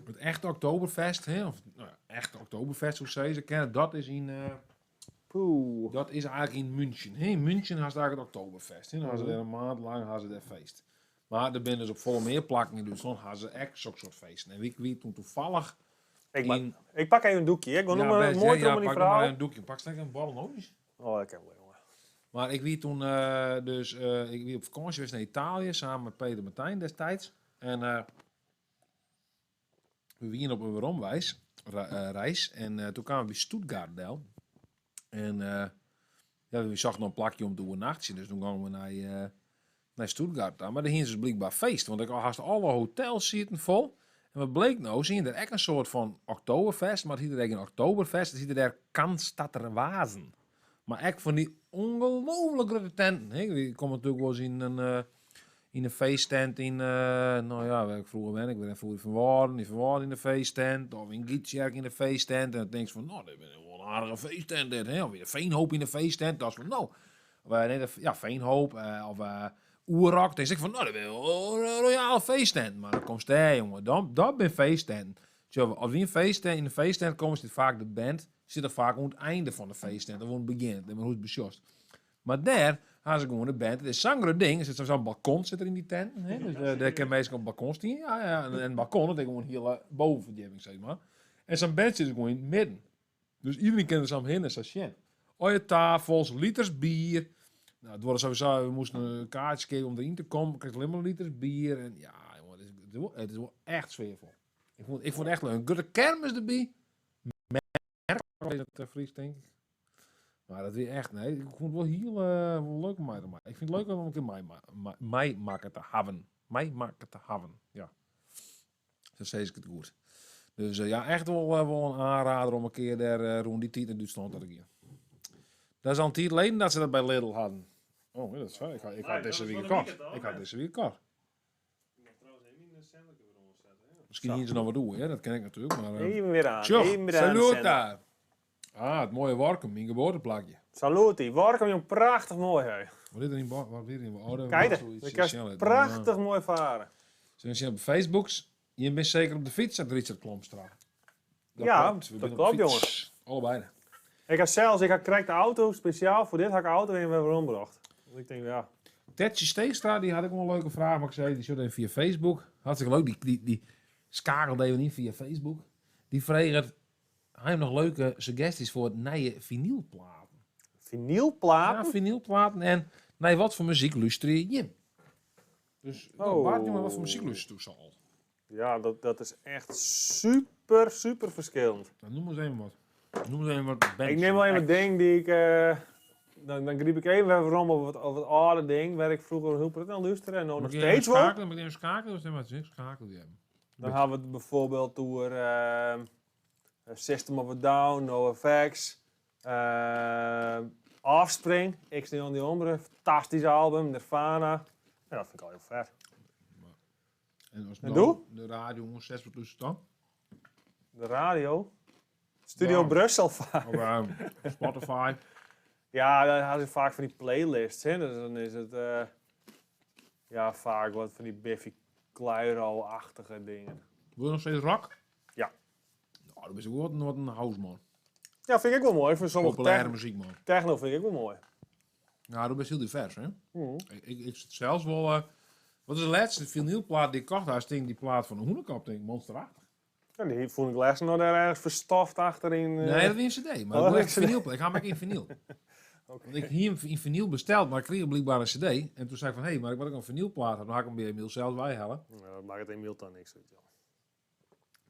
het echte Oktoberfest, hè, of nou, echte Oktoberfest, hoe zei ze kennen, dat is Poeh. dat is eigenlijk in München. Hè, in München had ze eigenlijk het Oktoberfest. Hè. Dan hadden ze er een maand lang hadden ze daar feest. Maar er zijn dus op volle meer plakken in Duitsland hadden ze echt zo'n soort feesten. En wie toen toevallig Ik pak even een doekje. Ik wil nog maar best, mooi ja, om die pak nog maar vrouw. een doekje. Pak straks een bal nog eens. Oh, ik heb wel, jongen. Maar ik wie toen ik wie op vakantie geweest naar Italië samen met Peter Martijn destijds. En we waren op een rondreis. Reis. En toen kwamen we bij Stuttgart del. En ja, we zagen nog een plakje om te overnachten. Dus toen gingen we naar Stuttgart dan. Maar daar hingen ze blijkbaar feest. Want ik had alle hotels zitten vol. En wat bleek nou? Ze hadden er echt een soort van Oktoberfest. Maar het hield er echt een Oktoberfest. Het hield er Kanstatter Wazen. Maar echt van die ongelooflijk grote tenten. Hè? Die komen natuurlijk wel eens in een feesttent in, nou ja, waar ik vroeger ben. Ik ben vroeger Van in de feesttent. Of in Gietjerk in de feesttent. En dan denk je van, nou, dat is wel een aardige feesttent dit. Hè? Of weer Veenhoop in de feesttent. Dat is van, nou, Veenhoop of Oerak. Dan zeg ik van, nou, dat is wel een royale feesttent. Maar dan komt hij, jongen. Dat ben feesttent. Als we in de feesttent komen, zit vaak de band. Zit er vaak aan het einde van de feesttent. Dat wordt het begin. Dat is hoe het besjost. Maar daar gaan ze gewoon de band. Het is zo'n ding. Er zit zo'n balkon zit er in die tent. Hè? Dus daar kan meestal op balkon staan. Ja. En het balkon, dat is gewoon heel bovenverdieping, zeg maar. En zo'n band zit gewoon in het midden. Dus iedereen kan er samen heen en zo shit. Ooie tafels, liters bier. Nou, het wordt sowieso, we moesten een kaartje geven om erin te komen. Ik kreeg alleen maar liters bier. En ja, jongen, het is wel echt sfeervol. Ik vond het echt leuk. Een goede kermis erbij. Merk dat Fries, denk ik. Maar dat weer echt, nee, ik vond het wel heel wel leuk om mij te maken. Ik vind het leuk om een keer mij maken te hebben. Mij maken te hebben, ja. Zo zeg ik het goed. Dus ja, echt wel een aanrader om een keer daar rond die tijd in Duitsland te gaan. Dat is al een tijd geleden dat ze dat bij Lidl hadden. Oh, dat is fijn. Ik had deze week gekocht. Misschien hier ze nog wat doen, hè? Dat ken ik natuurlijk. Maar, Even weer aan. tjoh, Even weer aan de salut zender. daar. Ah, het mooie Warkum, mijn geboorteplakje. Saluti. Warkom, jong. Prachtig mooi, hè. Wat is er in Warkum? Kijk, je kan prachtig mooi varen. Ze zien op Facebooks. Je bent zeker op de fiets uit Richard Klomstra. Ja, klopt. We dat zijn op klopt, fiets. jongens. Allebei. Ik kreeg de auto speciaal voor dit, had ik de auto in weer rondgebracht. Dus ik denk, ja. Tetje Steegstra, die had ik wel een leuke vraag, maar ik zei, die zat even via Facebook. Hartstikke leuk, die schakelde even niet via Facebook. Die vreeg het, hij heeft nog leuke suggesties voor nieuwe vinylplaten. Vinylplaten? Ja, vinylplaten en nee, wat voor muziek luister je? Dus, Oh. Bart, jongen, wat voor muziek luister je al? Ja, dat is echt super verschillend. Nou, noem eens even wat. Noem eens even wat bands. Ik neem wel even een ding die ik... dan griep ik even rond op het oude ding, waar ik vroeger heel prettig aan luisterde en nog Mag je steeds even wel. schakelen? Mag je even schakelen? Of wat is schakelen die hebben? Dan hebben we het bijvoorbeeld door System of a Down, NoFX, Offspring, X Neon die Ombre, fantastisch album, Nirvana. Ja, dat vind ik al heel vet. En als En nou doe? de radio jongens 6 wat luistert dan? De radio. Studio Ja. Brussel vaak. Of Spotify. Ja, dan hadden ze vaak van die playlists. Hè. Dus dan is het ja, vaak wat van die Biffy Clyro-achtige dingen. Wil je nog steeds rock? Ja. Nou, dan ben je wat een house man. Ja, vind ik wel mooi. Voor sommige Populaire muziek man. techno vind ik wel mooi. Nou, dat is heel divers, hè? Mhm. Ik zit zelfs wel... wat is de laatste vinylplaat die ik kocht? Daar sting die plaat van een hoenekap, denk ik, monsterachtig. Ja, die vond ik laatst nog daar ergens verstoft achterin. Nee, dat is een cd. Maar Oh, ik wil dat echt is vinylplaat. Ik ga maar in vinyl. Want ik hier in vinyl besteld, maar ik kreeg blijkbaar een cd. En toen zei ik van, hé, maar ik wil ook een vinylplaat hebben. Dan ga ik hem bij Emiel zelfs bijhalen. Nou, dat maakt het Emiel dan niks uit, joh.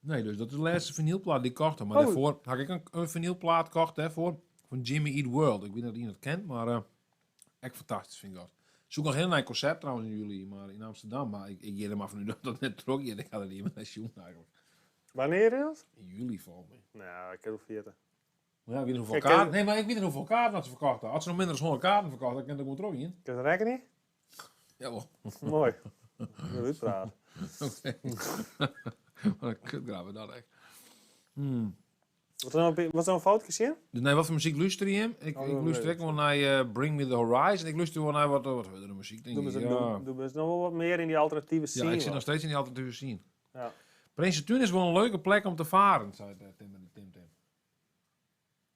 Nee, dus dat is de laatste vinylplaat die ik kocht. Maar Oh. daarvoor had ik een vinylplaat gekocht hè, van Jimmy Eat World. Ik weet niet of iemand het kent, maar echt fantastisch vind ik dat. Ik zoek nog heel naar een concert trouwens in juli, maar in Amsterdam. Maar ik geef er maar van nu dat het net trok. Ik ga er niet meer naar zien eigenlijk. Wanneer is het? In juli valt me. Nou, ik heb het 40. Maar ja, ik weet niet hoeveel Kijk, kaarten. Nee, maar ik weet niet hoeveel kaarten had ze verkocht hadden. Had ze nog minder dan 100 kaarten verkocht, dan kan ik er gewoon terug in. Kun je het rekening? Jawel. Mooi. Wil uitpraten. Oké. Wat een kutgraven dat echt. Wat is er een foutje zien? Dus nee, wat voor muziek luister je hem? Ik dat luister weet echt wel naar Bring Me The Horizon. Ik luister wel naar wat de muziek denk Doe ik. eens doe eens nog wel wat meer in die alternatieve scene. Ja, ik zit hoor. nog steeds in die alternatieve scene. Ja. Prinsentuin is wel een leuke plek om te varen, zei Tim.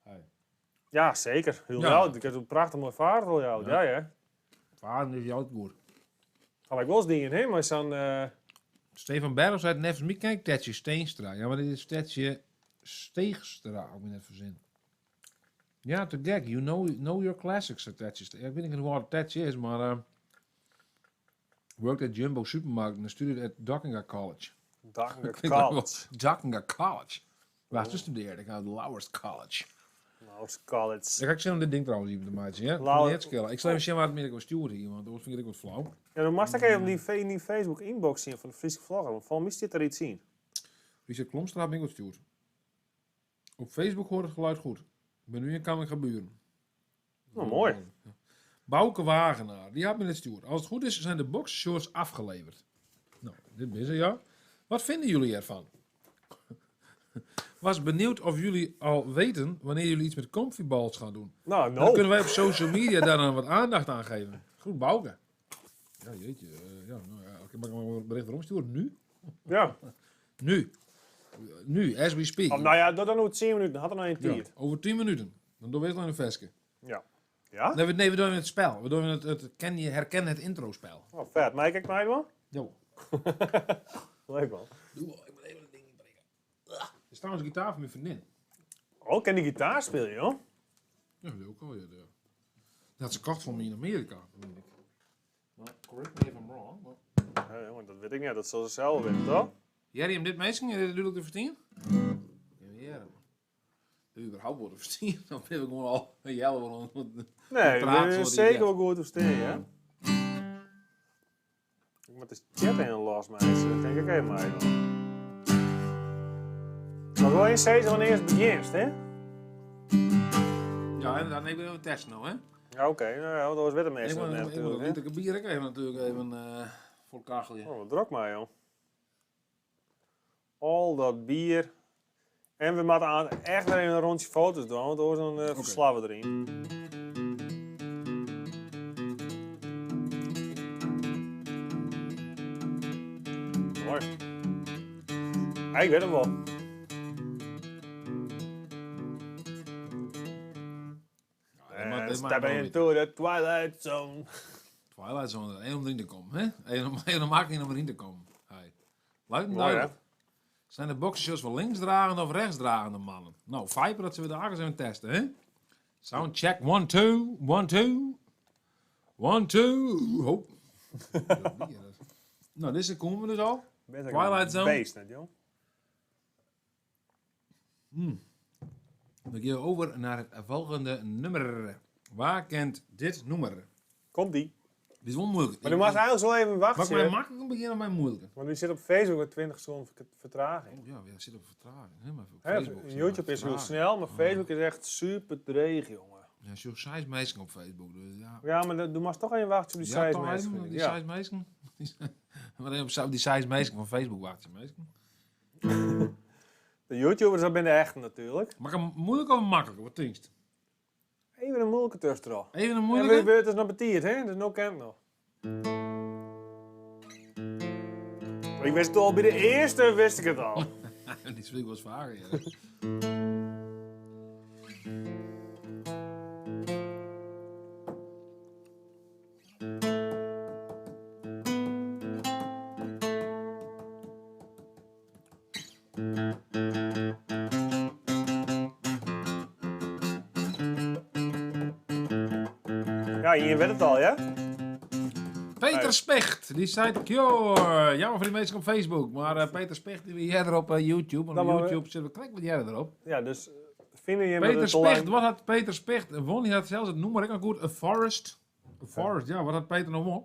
Hey. Ja, zeker. Heel Ja. oud. Ik heb een prachtig mooi vaart al jou. Ja, ja. Varen is jou goed. Ga ik wel eens dingen, hè? Maar zo'n... Stefan Berg zei net van mij, kijk, Tetje Steenstra. Ja, maar dit is Tetje Steegstra, ook net verzin. Ja, te gek. You know your classics, zei Tetje Steegstra. Ik weet niet hoe oud Tetje is, maar... worked at Jumbo Supermarket en studeerde at Dockinga College. Dockinga College. Dockinga College. Waar ze studeerde? Ik ga naar de Lowers College. Nou, college. Dan ga ik zien om dit ding trouwens even te maken. Ja? Lau- Niet skillen. Ik zal even zien waar het meer ik wil sturen hier, want anders vind ik wat flauw. Ja, dan mag ik even die Facebook inbox zien van de Friese vlogger. Want volgens mij zit er iets in. Wie zegt Klomstraat ben ik wat stuurt. Op Facebook hoort het geluid goed. Ik ben nu in Kamer Geburen. Nou, mooi. Bouke Wagenaar, die had me dit stuurt. Als het goed is, zijn de boxshorts afgeleverd. Nou, dit is er, ja. Wat vinden jullie ervan? Was benieuwd of jullie al weten wanneer jullie iets met comfyballs gaan doen. Nou, Dan kunnen wij op social media daar dan wat aandacht aan geven. Goed, Bouke. Ja, jeetje. Ja, nou, ja, oké, mag ik maar een bericht erom sturen? Nu? Ja. Nu. Nu, as we speak. Oh, nou ja, dat dan nog 10 minuten. Had er nog een Ja, tijd. over 10 minuten. Dan doen we eerst nog een versje. Ja. Ja? Nee, we doen het spel. We doen herken het intro-spel. Oh, vet. Maar kijk mij wel. Jo. Leuk man. Doe wel, ik moet even een ding inbreken. Er is trouwens een gitaar van mijn vriendin. Oh, kan die gitaar spelen, joh? Ja, dat ook al. Ja, dat had ze kocht van me in Amerika. Weet ik. Maar correct me if I'm wrong. Maar... Ja, jongen, dat weet ik niet. Dat zal ze zelf weten, toch? Jerry, hem dit meisje, dat doe ik te vertien? Ja. Dat überhaupt worden vertien. Dan ben ik gewoon al een jelle van. Nee, praat dat is zoals die zeker zegt. wel goed te staan, ja. Ik moet de chat in los, mensen. Dat denk ik even maar. Maar wel eens zeggen wanneer het begint, hè? Ja, en dan even een test nou, hè? Ja, oké. Nou ja, dat was weer de Ik meeste moet net een natuurlijk, hè? liter bier ik even natuurlijk even voor kachelje. Oh, wat druk maar, joh. Al dat bier. En we moeten echt weer een rondje foto's doen, want er was een verslaven erin. Mooi. Ja, ik weet hem wel. En step into the Twilight Zone. Twilight Zone, één om erin te komen, hè? Eén om één om erin te komen. Hey. Luid en Mooi, hè? duidelijk. Zijn de boxershorts wel linksdragende of rechtsdragende mannen? Nou, Viper, dat ze we daar eens even testen, hè? Soundcheck, 1, 2, 1, 2. 1, 2. Ho. Nou, dit is de komen we dus al. Twilight Zone. Beest, net, joh. Dan gaan we over naar het volgende nummer. Waar kent dit nummer? Komt die. Dit is wel moeilijk. Maar dan mag eigenlijk zo even Mag ik wachten. mij makkelijk beginnen of mij moeilijker? Want nu zit op Facebook met 20 seconden vertraging. Oh, ja, we zitten op vertraging. Hè? Maar op Hè, Facebook zitten we YouTube op is heel vertraging. snel, maar Facebook is echt super dreig, jongen. Ja, zo'n size meisje op Facebook. Dus ja. Ja, maar doe maar toch even wachten op die size toch mensen. even, vind ik. die Ja. size meisje. Maar even op die size meisje van Facebook wacht je meisje. De YouTubers, dat ben de echte natuurlijk. Mag ik hem moeilijk of makkelijk? Wat denk je? Even een moeilijke tussendoor. Even een En moeilijke? het is nog betierd, hè? Dat is nog kent nog. Ik wist het al, bij de eerste wist ik het al. Die speel ik wel eens vaker, ja. Ja, hier werd het al, ja? Peter Specht, die zei, joh, jammer voor die mensen op Facebook, maar Peter Specht, die jij erop YouTube, en Dan op maar we- YouTube zitten we klik met jij erop. Ja, dus vinden je Peter met Specht, wat had Peter Specht won? Die had zelfs het noemer ik nog goed, A Forest. A Forest, ja, wat had Peter nog won?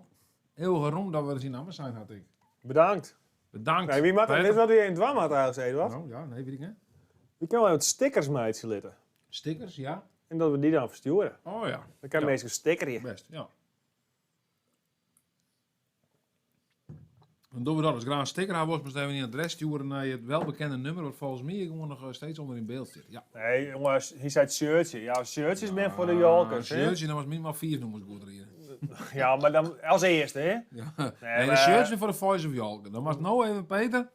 Heel geroemd dat we er zien namen zijn, had ik. Bedankt. Bedankt. Nee, wie maakt Peter. dit wat hij in het had eigenlijk, wat? Nou, ja, nee, weet ik niet. Wie kan wel wat stickers meidje litten? Stickers, ja. En dat we die dan versturen. Oh ja, Dan kan Ja. mensen stickeren. best, ja. Dan doen we dat. Als ik graag een sticker had, was, moest even een adres sturen naar het welbekende nummer, wat volgens mij gewoon nog steeds onder in beeld zit. Ja. Nee, jongens, hier staat shirtje. Ja, shirtjes ben voor de jolkers, hè? Shirtje, dan was minimaal 4 nummers goed erin. Ja, maar dan als eerste, hè? Ja. Nee, maar- de shirtje voor de Voice of Jalken. Dan was nou even, Peter,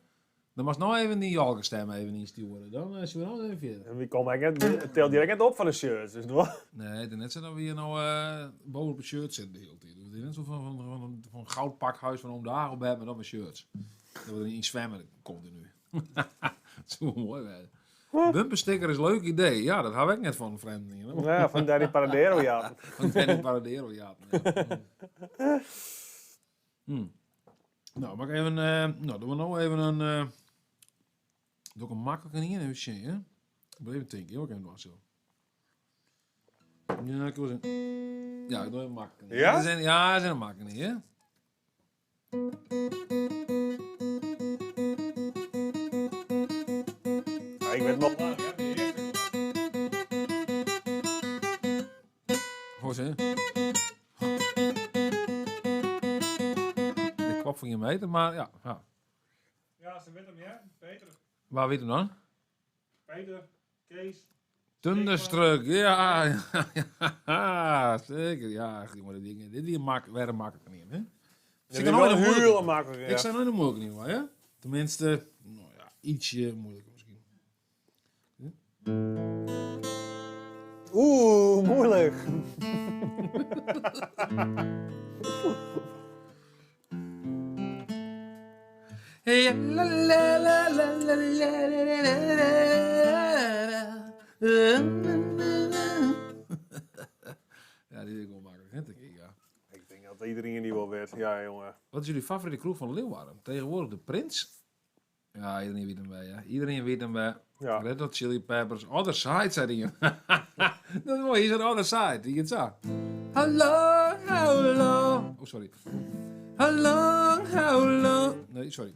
dan was nou even die Jalken stem even insturen. Dan zullen we nou even verder. En wie komt eigenlijk het telt direct op van de shirts, dus wat? Nee, het is net zo dat we hier nou boven op een shirt zitten de hele tijd. Het is net zo van een goudpakhuis van Oom Daag op hebben, maar dan met shirts. Dat we er niet zwemmen continu. Dat is wel mooi, hè. Bumpersticker is een leuk idee. Ja, dat had ik net van vreemdelingen. Ja, van Danny Paradero, ja. Van Danny Paradero, ja. Nou, mag ik even... nou, doen we nou even een... doe ik een makkelijke in, even zien, hè? Ik moet even denken, heel even nog zo. Ja, ik wil zeggen. Ja, ik doe even makkelijk. Ja? Ze zijn een makkelijk, hè? Ja, ik weet wel. Hoor ze. De kwap van je meter, maar ja. Ja, ze weten hem, ja. Peter. Waar weet je dan? Peter. Kees. Thunderstruck, ja. Zeker, ja. Maar die dingen, dit werden makkelijk niet, hè? Ik Ik ben nooit wel een heel moeilijke. makkelijk. Ik Ja. zei nooit een moeilijke niet, hoor, ja? Tenminste, nou ja, ietsje moeilijker misschien. Oeh, moeilijk. Hey, la, la, la, la, la, la, la, la, la. Ja, die is wel makkelijk, hè, denk ik, ja. Ik denk dat iedereen die wel weet. Ja, jongen. Wat is jullie favoriete kroeg van Leeuwarden? Tegenwoordig de Prins? Ja, iedereen weet hem bij, ja. Iedereen weet hem bij. Ja. Red Hot Chili Peppers. Other Side, zei hij. Dat is mooi, hier is een Other Side. Die het zo. How long. Oh, sorry. How long. Nee, sorry.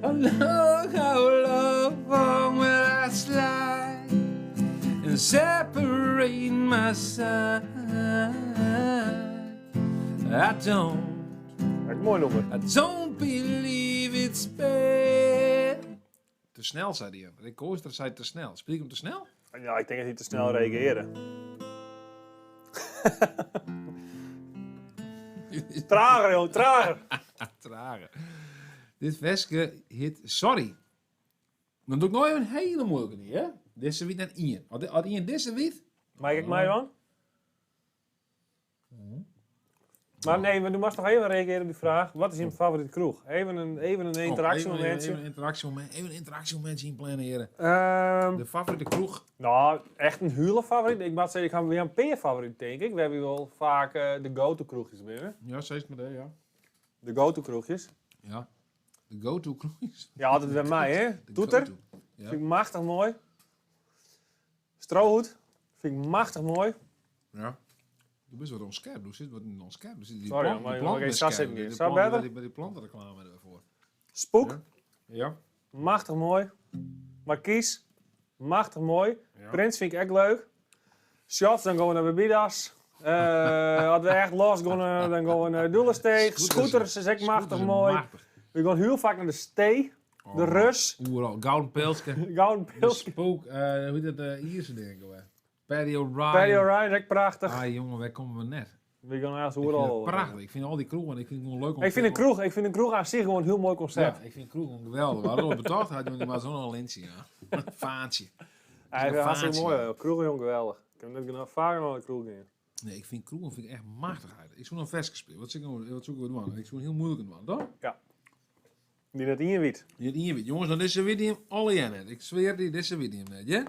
How long will I slide and separate my side? I don't Mooi nummer. I don't believe it's bad. Te snel, zei hij. Rick Ooster zei te snel. Spreek ik hem te snel? Ja, ik denk dat hij te snel reageerde. Trager, joh, trager. Trager. Dit versje heet Sorry. Dan doe ik nog even een hele moeilijke niet, hè? Deze weet net Ian. Had Ian deze weet? Mag ik mij dan? Maar nee, maar du mag nog even reageren op die vraag. Wat is je favoriete kroeg? Even een interactiemomentje. Even een interactiemomentje inplannen, heren. Ehm, De favoriete kroeg. nou, echt een hele favoriet. Ik moet zeggen, ik ga weer een peer-favoriet, denk ik. We hebben hier wel vaak de go-to kroegjes binnen. Ja, steeds met ja. De go-to kroegjes. Ja. De go-to kroegjes. Ja, altijd bij mij, hè. De Toeter. go-to. Ja. Vind ik machtig mooi. Strohoed. Vind ik machtig mooi. Ja. Je bent wat onscherp. Je zit wat onscherp. Dus die Sorry, plant- maar die je mag planten geen sas scherp. zitten hier. Die Zou planten- beter? Bij die plantenreclame ervoor. Spook. Ja. Ja. Machtig mooi. Marquise. Machtig mooi. Ja. Prins vind ik echt leuk. Shots, dan gaan we naar Bebidas. Als we echt los gaan, dan gaan we naar Doelensteeg. Scooters is echt machtig mooi. We gaan heel vaak naar de Stee. De Rus. Oeral, gouden pilsje. Gouden De Pilsje. spook, hoe heet dat Ierse ding? Paddy O'Ryan. Paddy O'Ryan is echt prachtig. Ah jongen, waar komen we net? We gaan ergens Ik vind het overal. prachtig. Ik vind al die kroegen, ik vind het gewoon leuk om Ik vind een kroeg aan zich gewoon een heel mooi concept. Ja, ik vind kroegen geweldig. We hadden al betaald, had je maar zo'n lintje, ja. Vaantje. Hij is een hartstikke vaantje. mooi. Kroeg is gewoon geweldig. Ik heb net genoeg vaker naar de kroeg in. Nee, ik vind kroegen echt machtig uit. Ik zou een vers spelen. Wat zoeken we doen? Ik zou een heel moeilijk doen, toch? Die net in weet. Hier weet. Jongens, dan is ze weer die hem alle jaar net. Ik zweer die, deze weet hem net, ja?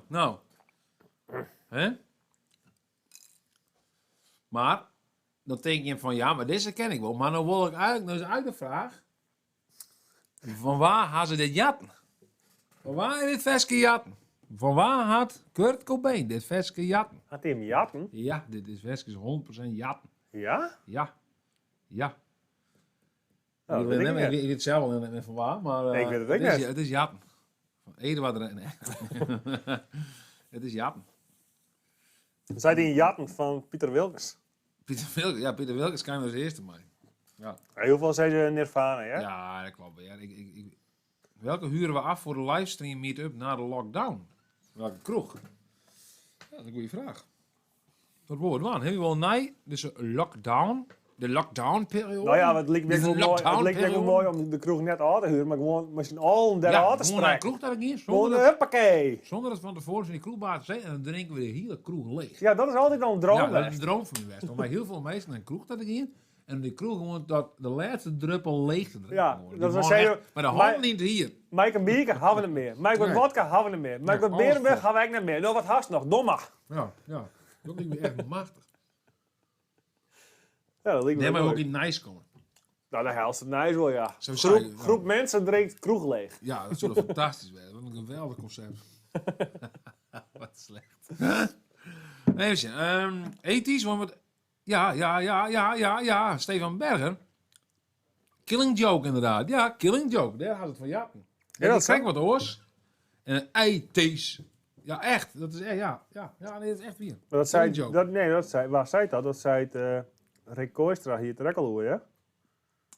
Nou. Hè? Maar, dan denk je van, ja, maar deze ken ik wel. Maar dan wil ik eigenlijk de vraag. Van waar hadden ze dit jatten? Van waar is dit versje jatten? Van waar had Kurt Cobain dit versje jatten? Had hij hem jatten? Ja, dit is versje 100% jatten. Ja? Ja. Nou, dat weet ik ik niet. weet het zelf wel niet van waar, maar Nee, ik weet het ook is, niet. het is jatten. Van Eduard nee. Het is jatten. Zei die een jatten van Pieter Wilkes? Pieter Wilkes kan als eerste mij. Ja. Heel veel zei ze Nirvana, ja? Ja, dat klopt. Ja, welke huren we af voor de livestream meet-up na de lockdown? Welke kroeg? Ja, dat is een goede vraag. Wat wordt het dan? Hebben we wel nee, dus een lockdown, de lockdown-periode? Nou ja, het lijkt me Dit is wel een mooi, het lijkt me wel lockdown-periode. mooi om de kroeg net aan te huren, maar gewoon met z'n allen daar aan te gewoon naar een spreken. kroeg dat ik hier, Gewoon huppakee. zonder dat van tevoren in die kroegbaar te zijn en dan drinken we de hele kroeg leeg. Ja, dat is altijd al een droom. Ja, dat is best. een droom van mij best. Want bij heel veel mensen naar een kroeg dat ik hier en die kroeg gewoon dat de laatste druppel leeg te drinken. Ja, gewoon. dat Die we gewoon zeggen, echt- maar de maar- hand niet hier. Mike een bierke, hebben we het meer. Mike wat Nee. vodka, hebben we het meer. Mike wat alles berenburg, vol. hebben we niet meer. Nou, wat hast nog? Domme. Ja. Dat lijkt me echt machtig. Ja, dat lijkt me Nee, maar wel ook leuk. in nice komen. Nou, de helft is nice wel, ja. Zo saai, ja. Groep mensen drinkt kroeg leeg. Ja, dat zou fantastisch zijn. Wat een geweldig concept. Wat slecht. Even, ethisch, want ja. Stefan Berger. Killing Joke, inderdaad. Ja, Killing Joke. Daar had het van Jappen. Ja, dat kijk zo. wat oors. En ethisch. Ja, echt. Dat is echt, ja, nee, dat is echt weer. Maar dat zei, Killing Joke. waar zei dat? Dat zei het Rick Kooistra hier te Rekkeloer, ja?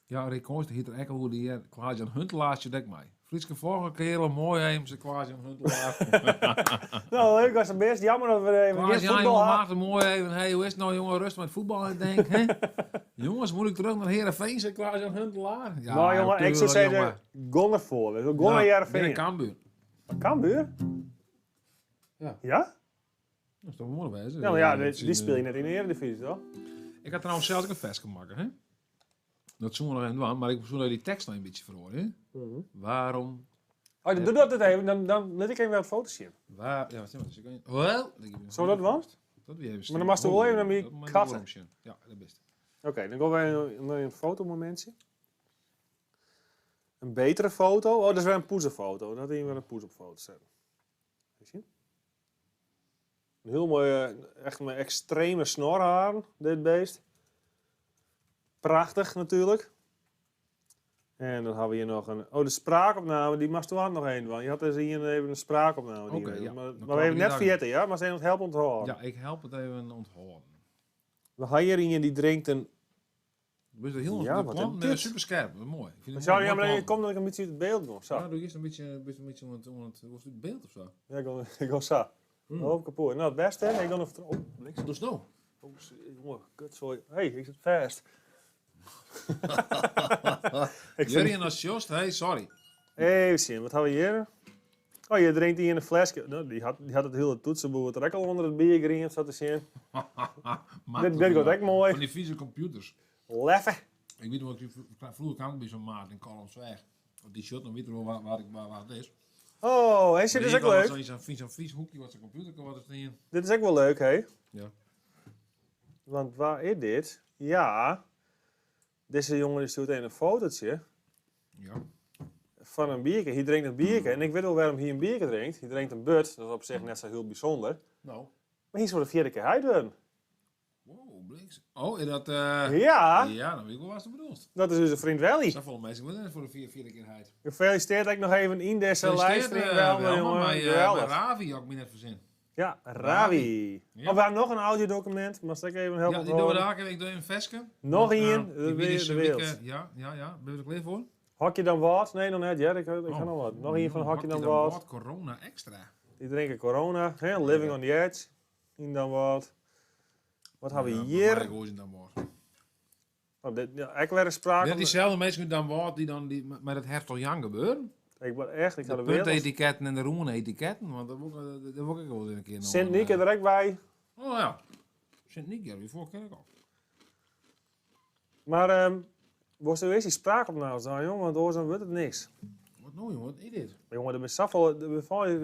Ja, Rick Kooistra hiet er echt hoe die Klaas-Jan Huntelaartje dek mij. Friese vorige keer een mooi heem, ze Klaas-Jan Huntelaar. Nou, leuk was het best. Jammer dat we even geen Klaas-Jan, voetbal jongen, hadden. maakt een mooi even. Hey, hoe is het nou, jongen? Rust met voetbal, ik denk. Hè? Jongens, moet ik terug naar Heerenveen, zei Klaas-Jan Huntelaar? Ja, Nou jongen, ik zou tuurlijk, zeggen, gon ervoor. We gon naar Heerenveen. binnen Cambuur. Cambuur? Ja. Ja? Dat is toch mooi wezen? Ja, maar ja, dat die speel je net in de Eredivisie, toch? Ik had trouwens zelfs ook een vest gemaakt, hè? Dat zoen we nog even doen, maar ik moet die tekst nog een beetje verhoren, hè? Waarom? Oh, doe dat even, dan let ik even wat foto's zien. Ja, wat is het? Wel? Zo dat was? Dat weer even Maar dan mag je wel even naar mij dat mag katten. wel even. Ja, dat best. Oké, dan gaan wij naar een fotomomentje. Een betere foto. Oh, dat is weer een poezenfoto. Dat hier weer een poes op foto zetten. Zie je? Een heel mooi, echt met extreme snorharen, dit beest. Prachtig natuurlijk. En dan hebben we hier nog een... Oh, de spraakopname, die mag er nog een van. Je had dus hier even een spraakopname. Oké, ja. Maar Dan we komen hebben die net daar. vergeten, ja? Maar ze hebben het helpen onthouden. Ja, ik help het even onthouden. We gaan hier in die drinkt een... Dus heel Ja, de wat plan, een dit. super scherp, mooi. Ik vind het Zou mooi, je mooi maar plan. kom dat ik een beetje uit het beeld kom. Zo. Ja, doe eerst een beetje om het beeld of zo. Ja, ik ga zo. Oh, kapot. Nou, het beste, hè? Ik ga nog vertrouwen. Oh, bliksem. Doe snel. Oh, jongen, kut, sorry. Hé, ik zit vast. Ik vind... Jurjen als Jost, hey, sorry. Even zien, wat hebben we hier? Oh, je drinkt die in een flesje. Nou, die had het hele toetsenboer er ook al onder het bier gereden, zo te zien. Dit gaat echt mooi. Van die vieze computers. Leffen. Ik weet nog, vroeger kwam ik bij zo'n maat in Collinsweg. Die shirt, dan weet je wel waar het is. Oh, hij zit dus ook leuk. Zo'n vies hoekje wat zijn computer kan worden staan. Dit is ook wel leuk, hè? Ja. Want waar is dit? Ja. Deze jongen die stuurt een fotootje Ja. van een biertje. Hij drinkt een biertje. En ik weet wel waarom hij een biertje drinkt. Hij drinkt een but. Dat is op zich net zo heel bijzonder. Nou. Maar hij is voor de 4e keer uitdoen. Wow, bliks. Oh, is dat... Ja, Ja, dan weet ik wel wat ze bedoelt. dat is onze vriend Welly. Dat volgens mij wel voor de vierde keer heid. Gefeliciteerd dat ik nog even in deze livestream wel, jongen. Maar Geweldig. Ravi ook me net verzin. Ja, Ravi. Ja. Oh, we hebben nog een audiodocument. Maar ik even helpen. Ja, die doen we daar. Ik doe even een vestje. Nog één. Nou, De Wiese wereld. Wieke. Ja. Ben je er klaar voor? Hokje dan wat? Nee, nog net. Ja, ik ga Oh. nog wat. Nog één van Hokje dan wat. Corona extra. Die drinken corona. Hè? Living on the edge. Eén dan wat. Wat hebben we Ik hier? hoor dan woord. Oh, dit, ja, ik werd een sprake. Net diezelfde mensen dan woord die met het Hertog Jan gebeuren. Ik ben echt, ik ga De de wereld. puntetiketten en de roenetiketten. Want dat wil ik wel eens een keer nog. Sint-Nieke er ook bij. Oh ja. Sint-Nieke, ja, wie voor ken ik ook. Maar, was er eerst die spraakopnames dan, jongen? Want anders wordt het niks. Wat nou jongen, wat is dit? Jongen, er is zoveel de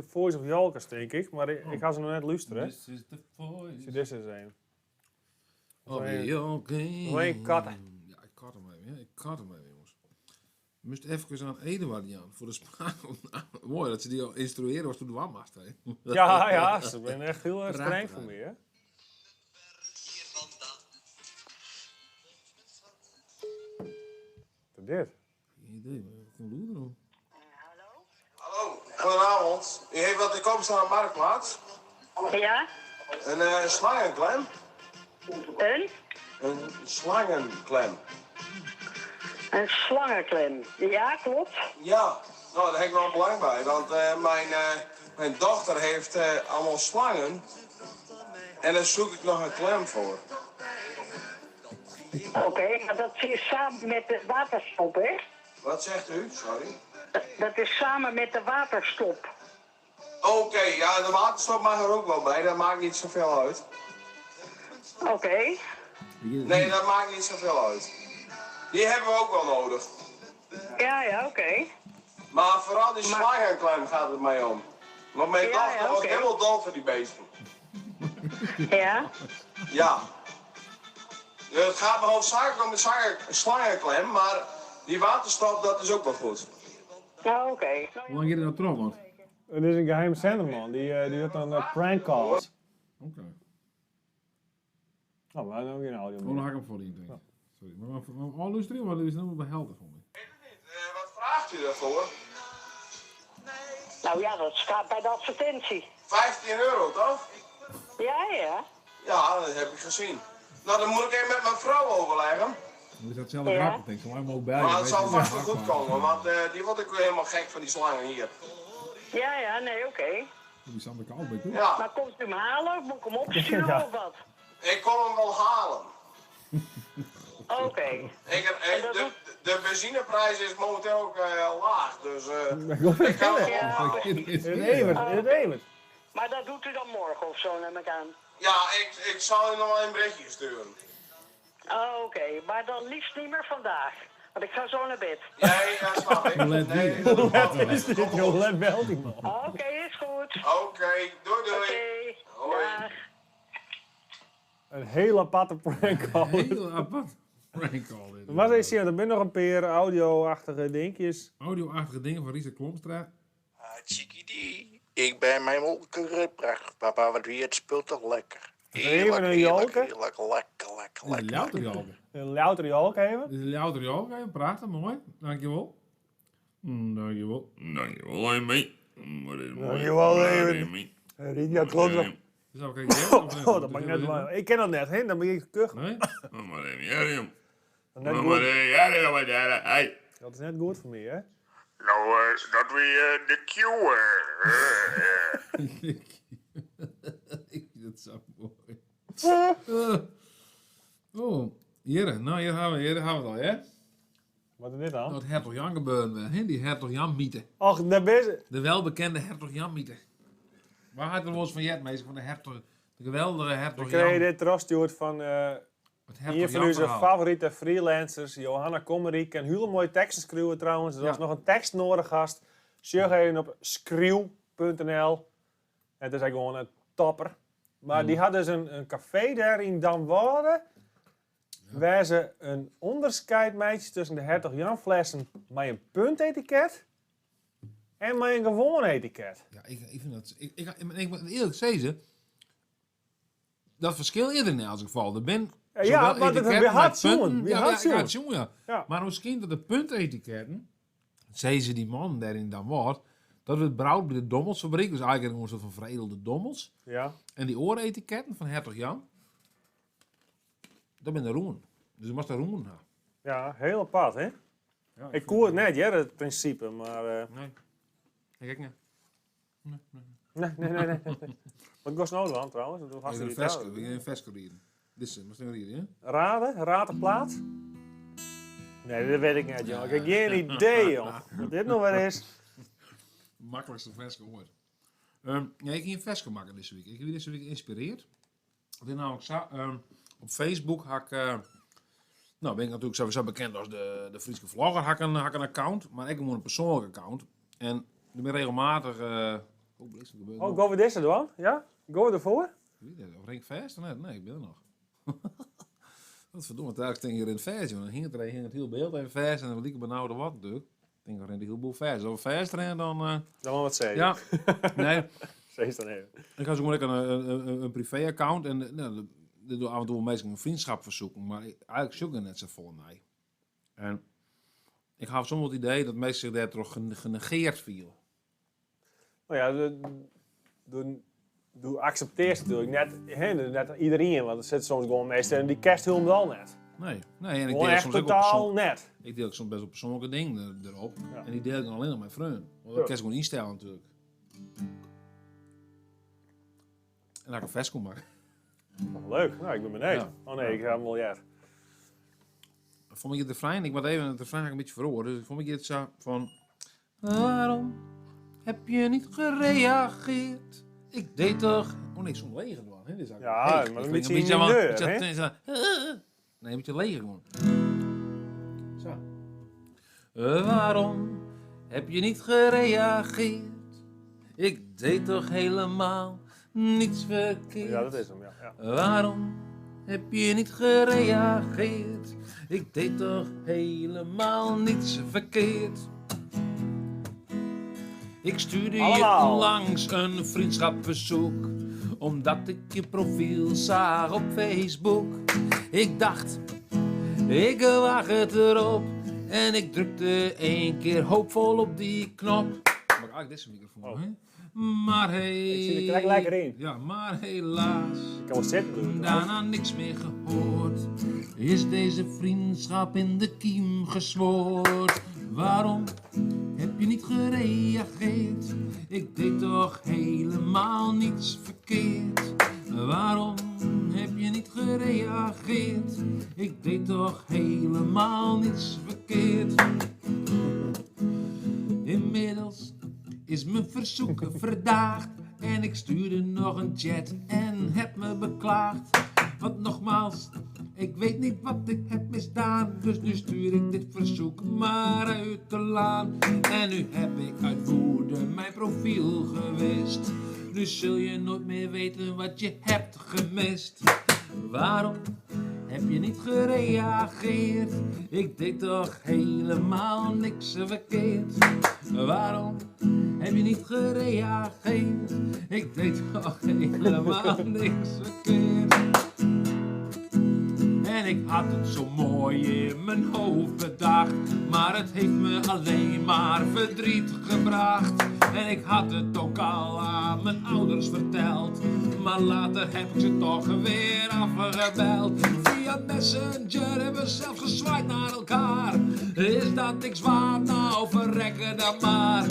Voice of Jalkers, denk ik. Maar ik ga ze nog net luisteren. This is the voice. Zie, dit is een. Oh, Alleen katten. Ja, ik kat hem even. Ja. Ik kat hem even, jongens. Je moest even aan Eduard Jan voor de spraak. Mooi dat ze die al instrueren als toen de warmast. Ja, ja, ze zijn echt heel erg streng Prachtig, voor me, hè? Wat is dit? Geen idee, maar ik kan loeren doen. Hallo, goedenavond. U heeft wat in koop staan op Marktplaats. Ja? Een slangenklem. Een? Een slangenklem. Een slangenklem. Ja, klopt. Ja, nou daar heb ik wel belang bij. Want mijn dochter heeft allemaal slangen. En daar zoek ik nog een klem voor. Oké, maar dat is samen met de waterstop, hè? Wat zegt u? Sorry. Dat is samen met de waterstop. Oké, ja, de waterstop mag er ook wel bij. Dat maakt niet zoveel uit. Oké. Nee, dat maakt niet zoveel uit. Die hebben we ook wel nodig. Ja, oké. Maar vooral die slangenklem gaat het mij om. Want mijn Ja, dochter wordt oké. helemaal dol voor die beesten. Ja. Ja. Het gaat me hoofdzakelijk om de slangenklem, maar die waterstop, dat is ook wel goed. Nou, oké. Hoe lang je er nou trouw, man? Het is een geheim zender, man. Die doet dan prank calls. Oké. Oh, maar dan geen audio Oh, dan meer. ga ik hem voor die denk ik. Sorry. Maar al luisteren, maar dat is nog wel helder voor me. Wat vraagt u daarvoor? Nou ja, dat staat bij de advertentie. 15 euro, toch? Ja, ja. Ja, dat heb ik gezien. Nou, dan moet ik even met mijn vrouw overleggen. Dan is dat zelfde Ja. grappig, denk ik. Maar ook bij. Maar het zal vast wel goed komen, want die wordt ook weer helemaal gek van die slangen hier. Ja, ja, nee, oké. Die staan er koud bij toe. Ja, Maar komt u hem halen of moet ik hem opsturen Ja. of wat? ik kon hem wel halen. Oké. De benzineprijs is momenteel ook laag, dus ik kan hem Ja. ophalen. Het Evert. Maar dat doet u dan morgen of zo, neem ik aan. Ja, ik zal u nog wel een berichtje sturen. Oké, maar dan liefst niet meer vandaag. Want ik ga zo naar bed. Nee, dat snap ik. Let Nee, wie? dat Let niet. is dit, joh. Let belt die man. Oké, is goed. Oké, doei doei. Oké, Hoi. dag. Een hele aparte prank call. Heel apart. Prank call dit. Maar eens zien, er zijn nog een paar audio-achtige dingetjes. Audio-achtige dingen van Riese Klomstra. Tjikidi, ik ben mijn molke pracht. Papa, wat wie het speelt toch lekker. Even een jolke. Heerlijk, lekker. Dit is louter Jalke. Een louter jolk even. Dit is louter Jalke. Prachtig, mooi. Dankjewel. Dankjewel. Dankjewel, hè, mate. Dankjewel, hè. Rietje, klopt dat. Zo, kijk je. Oh, dat mag ik net wel. Ik ken dat net, hè? Dan ben ik kuch. Nee? Maar even, Jarium. Net Maar goed. Jarium, wat daar, hey. Dat is net goed voor mij, hè? Nou, dat we de cue. Ik vind het zo mooi. Oh, hier. Nou, hier gaan we het al, hè? Wat is dit dan? Nou, het Hertog Jan gebeuren, hè? Die Hertog Jan mythe. Och, daar ben je. De welbekende Hertog Jan mythe. Waar had er wel eens van Jet, meester? Van de Hertog... De geweldige We Hertog kregen Jan. dit teruggestuurd van Het Hertog een van Jan onze verhaal. favoriete freelancers, Johanna Kommerik. En hele mooie teksten schreeuwen trouwens. Er was nog een tekst nodig gast. Surg even op schreeuw.nl. Het is eigenlijk gewoon een topper. Maar die had dus een café daar in Damwoude. Waar ze een onderscheid maakten tussen de Hertog Jan flessen met een puntetiket en met een gewoon etiket. Ja, ik vind dat... Ik moet eerlijk zeggen, dat verschil eerder in elk geval. Er ben Ja, zowel maar dat etiketten we had met punten- zoen. We Ja, had ik zoen. had zoen, ja. Ja. Maar misschien dat de puntetiketten, zeiden ze die man daarin dan wordt, dat we het brouwt bij de Dommelsfabriek, dus eigenlijk een soort van veredelde Dommels. Ja. En die ooretiketten van Hertog Jan, dat ben de roen. Dus je moest daar roen hebben. Ja, heel apart, hè? Ja, Ik koer het net, ja, het principe, maar... Nee. Kijk niet. Nee. Wat kost nou dan trouwens? Dat We was gaan niet een Vesco rieden. Dit is moest een rieden, hè? Raad de plaat? Nee, dat weet ik niet, jongen. Ik heb geen idee, joh. Wat dit nog weer is. Makkelijkste Vesco ooit. Ja, ik ging een Vesco maken deze week. Ik heb deze week geïnspireerd. Dit namelijk op Facebook had ik... nou, ben ik natuurlijk sowieso bekend als de Friese vlogger. Had ik een account, maar ik heb een persoonlijk account. En ik ben regelmatig... Oh, gaan we deze doen? Ja? Gaan we ervoor? Of Ring Fest? Nee, ik ben er nog. Wat verdomme, thuis denk je in het Fest, joh. Dan hing het heel beeld even Fest en dan liep ik benauwd wat natuurlijk. Ik denk, er rent een heleboel Fest. Als we Fest rennen, dan... Dan maar wat zeggen. ja, nee. Zeg dan even. Ik ga zo gewoon een privé-account en nou, dit doe af en toe wel meestal een vriendschap verzoeken, maar eigenlijk zoek ik net zo vol nee. En ik heb soms het idee dat mensen zich daar toch genegeerd vielen. Nou ja, doe accepteert natuurlijk net iedereen, want er zit soms gewoon meestal in die kerst helemaal net. Nee, en ik Gewoon deel echt soms ook totaal net. ik deel ook soms best wel persoonlijke dingen erop. Ja. En die deel ik dan alleen nog met vrienden. Want dat Ja. kan je gewoon instellen natuurlijk. En dan ga ik een Vesco maken. Leuk, nou ik ben benieuwd. Ja. Oh nee, ik ga hem wel ja. Vond ik het refrein, ik was even het refrein een beetje verhoord. Dus vond ik het zo van... Waarom heb je niet gereageerd? Ik deed toch... Oh nee, zo'n leger gewoon. Hè? Dit is eigenlijk- Ja, Hey, maar ik een vind beetje van- mineur, beetje- hè? Nee, een beetje leger gewoon. Zo. Waarom heb je niet gereageerd? Ik deed toch helemaal niets verkeerd? Ja, dat is hem, ja. Waarom heb je niet gereageerd? Ik deed toch helemaal niets verkeerd? Ik stuurde je Allemaal. onlangs een vriendschapverzoek, omdat ik je profiel zag op Facebook. Ik dacht, ik wacht het erop. En ik drukte 1 keer hoopvol op die knop. Maar eigenlijk dit is een microfoon, hè? Maar Ik zie er gelijk lekker in. Ja, maar helaas. Ik kan wel zitten doen. Daarna niks meer gehoord. Is deze vriendschap in de kiem gesmoord? Waarom heb je niet gereageerd? Ik deed toch helemaal niets verkeerd? Waarom heb je niet gereageerd? Ik deed toch helemaal niets verkeerd? Inmiddels is mijn verzoek verdaagd en ik stuurde nog een chat en heb me beklaagd. Want nogmaals, ik weet niet wat ik heb misdaan, dus nu stuur ik dit verzoek maar uit de laan. En nu heb ik uit woede mijn profiel gewist. Nu zul je nooit meer weten wat je hebt gemist. Waarom heb je niet gereageerd? Ik deed toch helemaal niks verkeerd? Waarom heb je niet gereageerd? Ik deed toch helemaal niks verkeerd? En ik had het zo mooi in mijn hoofd bedacht, maar het heeft me alleen maar verdriet gebracht. En ik had het ook al aan mijn ouders verteld, maar later heb ik ze toch weer afgebeld. Via Messenger hebben we zelfs gezwaaid naar elkaar. Is dat niks waard? Nou, verrekken dan maar.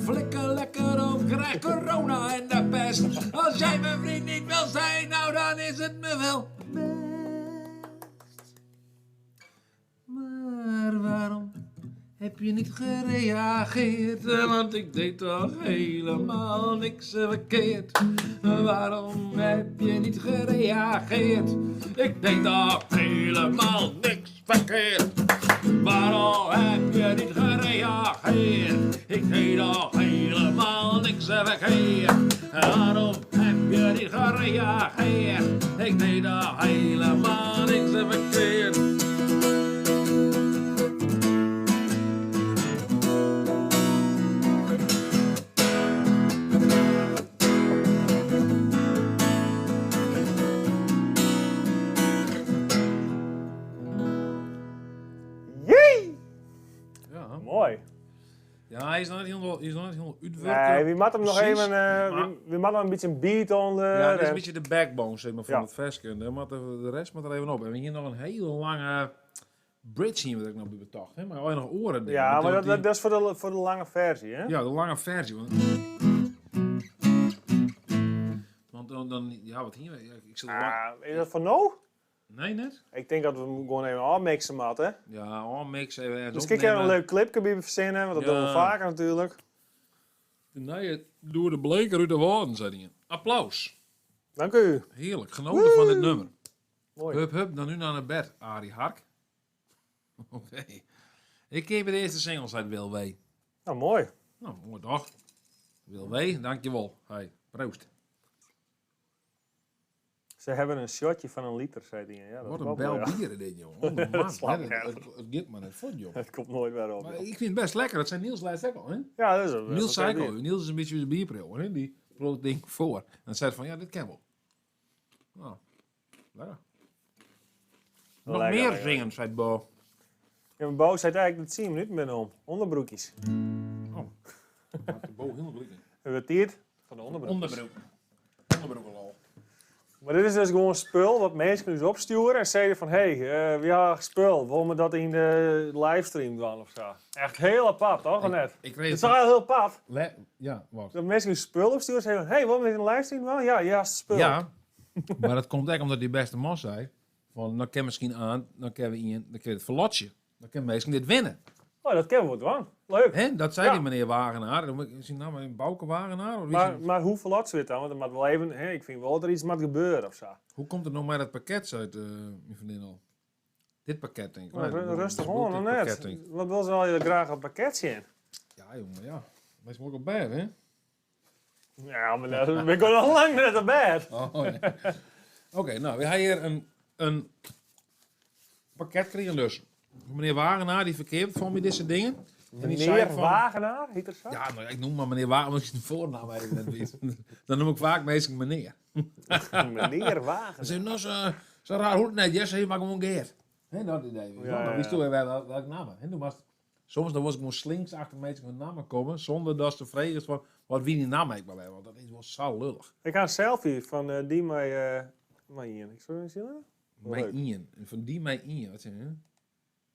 Flikker lekker op, krijg corona en de pest. Als jij mijn vriend niet wil zijn, nou dan is het me wel best. Maar waarom heb je niet gereageerd? Want ik deed toch helemaal niks verkeerd. Waarom heb je niet gereageerd? Ik deed toch helemaal niks verkeerd. Waarom heb je niet gereageerd? Ik deed toch helemaal niks verkeerd. Waarom heb je niet gereageerd? Ik deed toch helemaal niks verkeerd. Jee! Ja. Mooi. Ja, hij is nog niet helemaal uitwerken. Nee, wie moet hem nog Precies, even... maar- wie moet hem een beetje een beat onder. Ja, dat is en- een beetje de backbone zeg maar, van Ja. het versje. De rest moet er even op. En hier nog een hele lange bridge zien we dat ik nog betocht. Hè? Maar al nog oren. dingen. Ja, maar die- dat is voor de lange versie, hè? Ja, de lange versie. Want dan ja, wat hier? Ja, ik zit er lang... Is dat van nou? Nee, net? Ik denk dat we hem gewoon even afmixen moeten. Ja, mix even ergens Dus kijk even een leuk clipje bij verzinnen, want dat Ja. doen we vaker natuurlijk. Nee, doe de bleker uit de woorden, zei hij. Applaus. Dank u. Heerlijk, genoten van dit nummer. Mooi. Hup, hup, dan nu naar het bed, Arie Hark. Oké. Ik keer bij de eerste singles uit Wil W. Nou, mooi. Nou, mooi toch? Wil W, dankjewel. Hey, proost. Ze hebben een shotje van een liter, zei hij. Ja, dat Wat is een wel bel mooi, ja. bieren dit, joh. Oh, man, slaat hè, nergens het gaat maar net voor, joh. Het komt nooit meer op. Maar joh. ik vind het best lekker. Dat zijn Niels Leijs ook al, hè? Ja, dat is het. Niels zei ook al. Niels is een beetje de bierpril, hè? Die probeert het ding voor. En dan zei hij van, ja, dit ken wel. Nou, lekker. Nog Lekker, meer lekker. zingen, zei Bo. Ja, mijn Bo zei eigenlijk dat 10 minuten met om. Onderbroekjes. Maakt de Bo helemaal blik in. We hebben tijd van de onderbroek. Onderbroek. Onderbroek al. Maar dit is dus gewoon spul wat mensen dus opsturen en zeiden van hé, wie had spul? Willen we dat in de livestream doen of zo? Echt heel apart, toch? Net. Ik Het weet is al heel apart. Ja, wat? Dat mensen dus spul opsturen en zeggen hé, willen we dit in de livestream doen? Ja, ja, spul. Ja, maar dat komt echt omdat die beste man zei. Van, dan kan misschien aan, dan kunnen we het verlotje. Dan kan misschien dit winnen. Oh, dat kennen we doen. Leuk. Hè? Dat zei Ja. die meneer Wagenaar. Dan moet ik zien nou maar een Bouke Wagenaar. Of wie is het? Maar hoe verlot ze het dan? Want er moet wel even, ik vind wel dat er iets moet gebeuren of zo. Hoe komt het nou met dat pakket uit, mijn vriendin al? Dit pakket, denk ik. Maar Nee, rustig dit gewoon, nog pakket, net. denk ik. Wat wil ze al je graag een pakketje in? Ja, jongen, ja. Wees maar ook op bed, hè? Ja, maar dat ben ik al lang net op bed. Oh, ja. Oké, nou, we hebben hier een pakket kregen dus. Meneer Wagenaar, die verkeerd van me deze dingen. En die zei Meneer van- Wagenaar, heet er zo? Ja, nou, ik noem maar meneer Wagenaar, omdat ik zijn voornaam eigenlijk net weet. Dan noem ik vaak meestal meneer. Meneer Dan Wagenaar. zei nou, zo raar hoort het niet. Jesse, je maakt gewoon Geert. Hè, dat idee. Ja, Dan ja, wist ja. je welke namen. Hè, toen was het- soms dan was ik gewoon slinks achter mensen hun namen komen, zonder dat ze vregen van wat wie die naam ik wel hebben. Want dat is wel zo lullig. Ik ga een selfie van die mij Ian. Ik zou je zien? Mijn Leuk. Ian. En van die mijn Ian. Wat zeg je?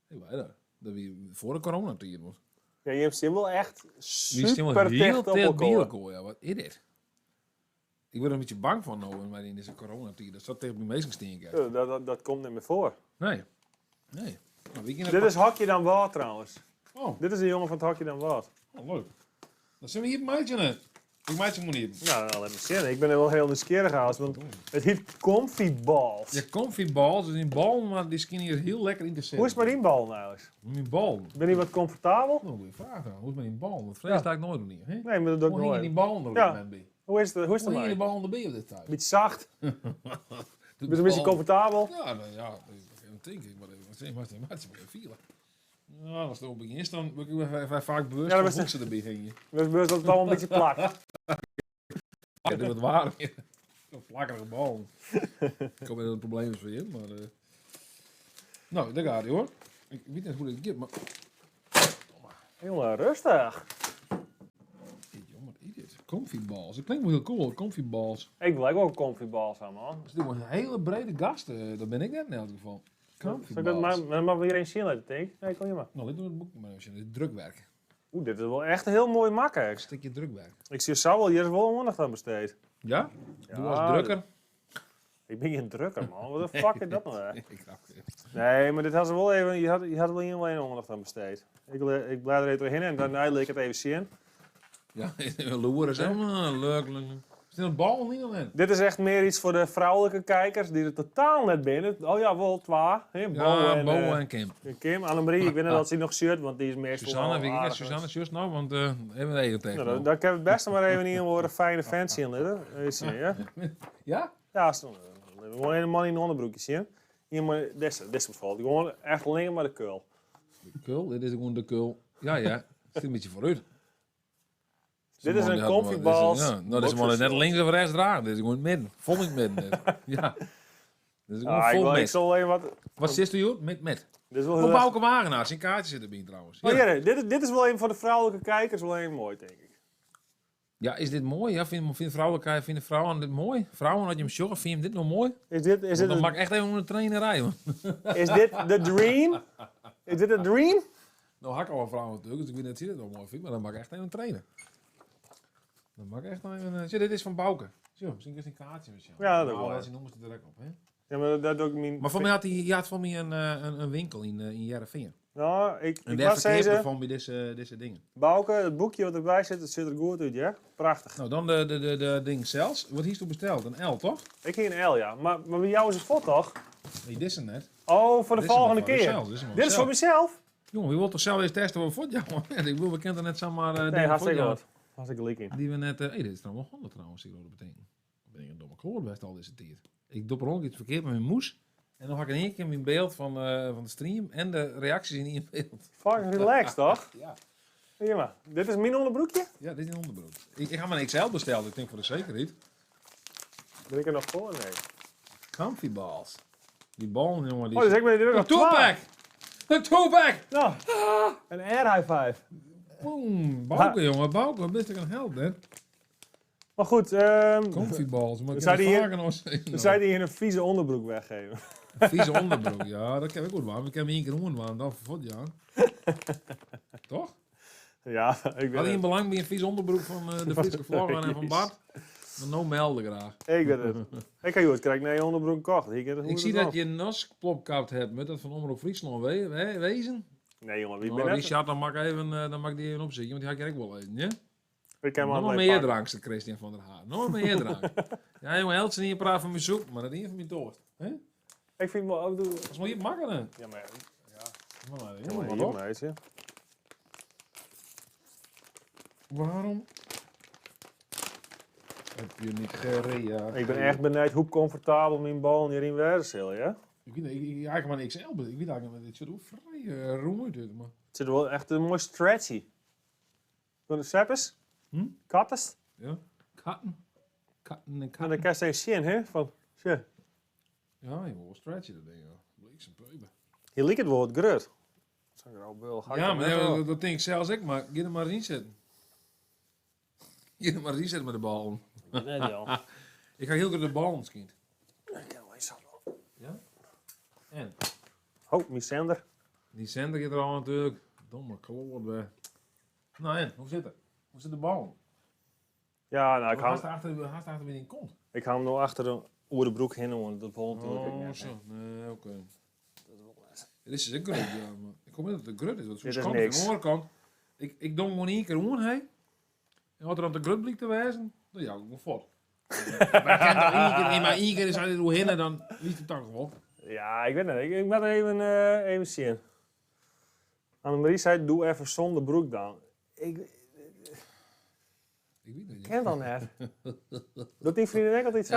Hey, waar dat? Dat wie voor de coronatijd was. Ja, je hebt wel echt Die is helemaal super heel dicht op dicht bij elkaar. elkaar. Ja, wat is dit? Ik word er een beetje bang van nou, maar in deze coronatijd. Dat zat tegen mijn meestal stinken. Ja, dat komt niet meer voor. Nee. Nee. Nou, wie Dit is Hokje dan Wat trouwens. Oh, Dit is een jongen van het Hokje dan Wat. oh, leuk. Dan zijn we hier een meidje net. Ik meidje moet niet. Nou, laat me zien. Ik ben er wel heel nieuwsgierig als, want het heet Comfy Balls. Je comfy balls, dus die bal, maar die skin hier heel lekker in te zetten. Hoe is het met die bal nou eens? Mijn bal. Ben je wat comfortabel? Nou, goeie vraag dan. Hoe is het met die bal? Dat vrees Ja. sta ik nooit niet. Hè? Nee, maar dat doe ik Hoe hing je die nooit. bal onder Ja. de bij? Hoe is het Hoe hing je die ermee? bal onder bij op dit tijd? Beetje zacht. De Ben je een beetje bal- comfortabel? Ja, nou ja, dat denk ik. Maar ik moet even vielen. Ja, als het op begin is, dan ben ik even vaak bewust Ja, dat van was hoe ze erbij hingen. Dus dat het allemaal een beetje plakt. Ja, dat het waar. Een plakkerige bal. Ik hoop dat het een probleem is voor je, maar... Nou, daar gaat hij hoor. Ik weet niet hoe dit gaat, maar... Heel rustig. Jongen, wat is dit? Comfy balls. Dat klinkt wel heel cool, comfy balls. Ik wil ook comfy balls aan, man. Dus dit wordt een hele brede gast. Dat ben ik net in elk geval. Comfy Zal ik dat balls. maar weer eens zien laten, denk ik? Nee, kom je maar. Nou, dit doen we het boek maar even. Dit is drukwerk. Oeh, dit is wel echt een heel mooi makkelijk. Een stukje drukwerk. Ik zie zo wel, hier is wel aandacht aan besteed. Ja? Ja, Doe als drukker. Ik ben geen drukker, man. Wat de fuck is dat nou? Hè? Ik dacht, Nee, maar dit had ze wel even, je had wel hier wel een aandacht aan besteed. Ik blijf er even heen en daarna leek ik het even zien. ja, loeren zo. Leuk, leuk. Is dit een bal niet alleen? Dit is echt meer iets voor de vrouwelijke kijkers die er totaal net binnen. Oh ja, wel twa. Bo Ja, en, Bo en Kim. Kim, Annemarie, ik weet niet dat ze nog shirt, want die is meestal Suzanne, wel wie ik aardig. Suzanne juist nou, want even een eten tegen. Nou, daar kan het beste maar even in worden fijne fancy in litten. Even zien, ja? Ja? Ja, gewoon een man in een onderbroekje zien. Hier, deze bevalt. Gewoon echt alleen maar de kul. De kul, dit is gewoon de kul. Ja, ja. Zit een beetje vooruit. Dit is een comfy Dit is- balls. Ja, nou, dat is maar net links of rechts dragen. Dit is gewoon het midden. Vol in het midden. Ja. Dit is gewoon Ah, vol ik met. zal even wat. Wat zit er joh? Met. Dit is wel Hoe heel erg- Bouke Wagenaar? Zijn kaartje zit erbij trouwens. Oh, Ja. ja, dit is wel een voor de vrouwelijke kijkers wel een mooi, denk ik. Ja, is dit mooi? Ja, vinden vrouwen dit mooi? Vrouwen, dat je hem zorgt, vind je hem dit nog mooi? Is dit Dan maak ik echt even een trainerij, hoor. de dream? Is dit een dream? Nou, hak al een vrouw natuurlijk, dus ik weet niet of je dit wel mooi vindt, maar dan maak ik echt even een trainer. Dan maak ik echt even zie, dit is van Bouke. Zo, misschien is het een kaartje. Ja, dat nou, wel. ze noemen ze het direct op, hè? Ja, maar dat doe ik niet. Maar voor mij had hij voor mij een winkel in Jereveen. Nou, ik En las daar verkeerde deze. van bij deze dingen. Bouke, het boekje wat erbij zit, het ziet er goed uit, ja? Prachtig. Nou, dan de ding zelfs. Wat hier toen besteld? Een L, toch? Ik ging een L, ja. Maar bij jou is het vol, toch? Nee, dit is hem net. Oh, voor de Dit is volgende hem voor keer. mezelf, Dit is voor mezelf? Jongen, wie wil toch zelf eens testen wat voor jou? Ik wil, we kennen net zomaar Nee, dingen voor hartstikke jou. goed. Hartstikke leuk in. Die we net... dit is trouwens 100 trouwens, ik wil dat betekenen. Ben ik een domme kloot best al deze tijd. Ik doe per ongeluk iets verkeerd met mijn moes. En dan ga ik in één keer mijn beeld van de stream en de reacties in één beeld. Fucking relaxed, toch? Ja. Hier maar. Dit is mijn onderbroekje? Ja, dit is een onderbroek. Ik ga maar een XL bestellen, ik denk voor de zekerheid. Ben ik er nog voor? Nee. Comfy balls. Die bal, jongen, die Oh, dus ik ben er een nog two-pack! Een two-pack! Nou, een air high five. Boom, Bouke, jongen, Bouke, best ik een held, hè? Maar goed, Comfy balls, maar ik Zou heb die het hier- vaker nog zeggen. dan zou je die in een vieze onderbroek weggeven. Vieze onderbroek, ja, dat kan ik goed waan. Ik heb hem één keer hoorn dan voor het jaar. Toch? Ja, ik Had weet je een het. belang bij een vies onderbroek van de Friese Vlogger en van Bart? Dan nou melden graag. Ik weet het. Ik heb het krijg nee onderbroek kocht. Ik zie dat je een NAS-plopkaart hebt met dat van Omroep Friesland wezen. Nee jongen, wie Nou, ben ik? Richard, dan mag ik die even opzetten, want die had ik echt wel eten, ja? Ik kan hem Nog aan meer mij drank, zegt Christian van der Haar. Nog meer drank. Ja, jongen, Eltsen hier praat van mijn zoek, maar dat is niet van mijn dood. Hè? Ik vind wel ook... Dat is maar hier makkelijk. Ja, maar Maar, ja, maar maar hier toch? meisje. Waarom heb je niet gereden? Ik ben echt benieuwd hoe comfortabel mijn bal hierin werden zal, ja? Ik weet niet, eigenlijk maar een XL, maar ik weet eigenlijk niet, dit ziet er ook vrij roem uit. Maar... Het zit wel echt een mooi stretchy. Van de seppers? Katters? Ja, katten. Katten en En katten. dan kan je zien, hè? Van, zie. Ja, je moet wel stretchen, dat ding. Ja. Bleek peuben. Je liekt het woord grut. Dat zou ik er ook wel Ja, maar dat denk ik zelfs ik, maar ga er maar eens zitten. Ga er maar eens zitten met de bal. Nee, al. Ik ga heel goed de bal misschien. Ik kan wel eens zo. Ja? En? Oh, mijn zender. Die zender gaat er al natuurlijk. Domme kloot bij. Nou en, hoe zit het? Hoe zit de bal? Ja, nou, Haast achter weer in kont. ik ga hem nog achter de oerbroek heen, want dat valt natuurlijk Oh, niet. zo. Nee, oké. Dit is een grut, ja. Maar ik kom in dat het een grut is. Want Dit zo'n is kant niks. aan de andere kant. Ik doe gewoon 1 keer om heen. En wat er aan de grut blijkt te wijzen, dan ja, ik gewoon fort. Maar ik ken toch 1 keer, maar 1 keer is hij er doorheen en dan liet het dan gewoon. Ja, ik weet het niet. Ik moet even zien. Annemarie zei, doe even zonder broek dan. Ik Ik weet het niet. ken dat net. Doet die vriendin ook altijd zo?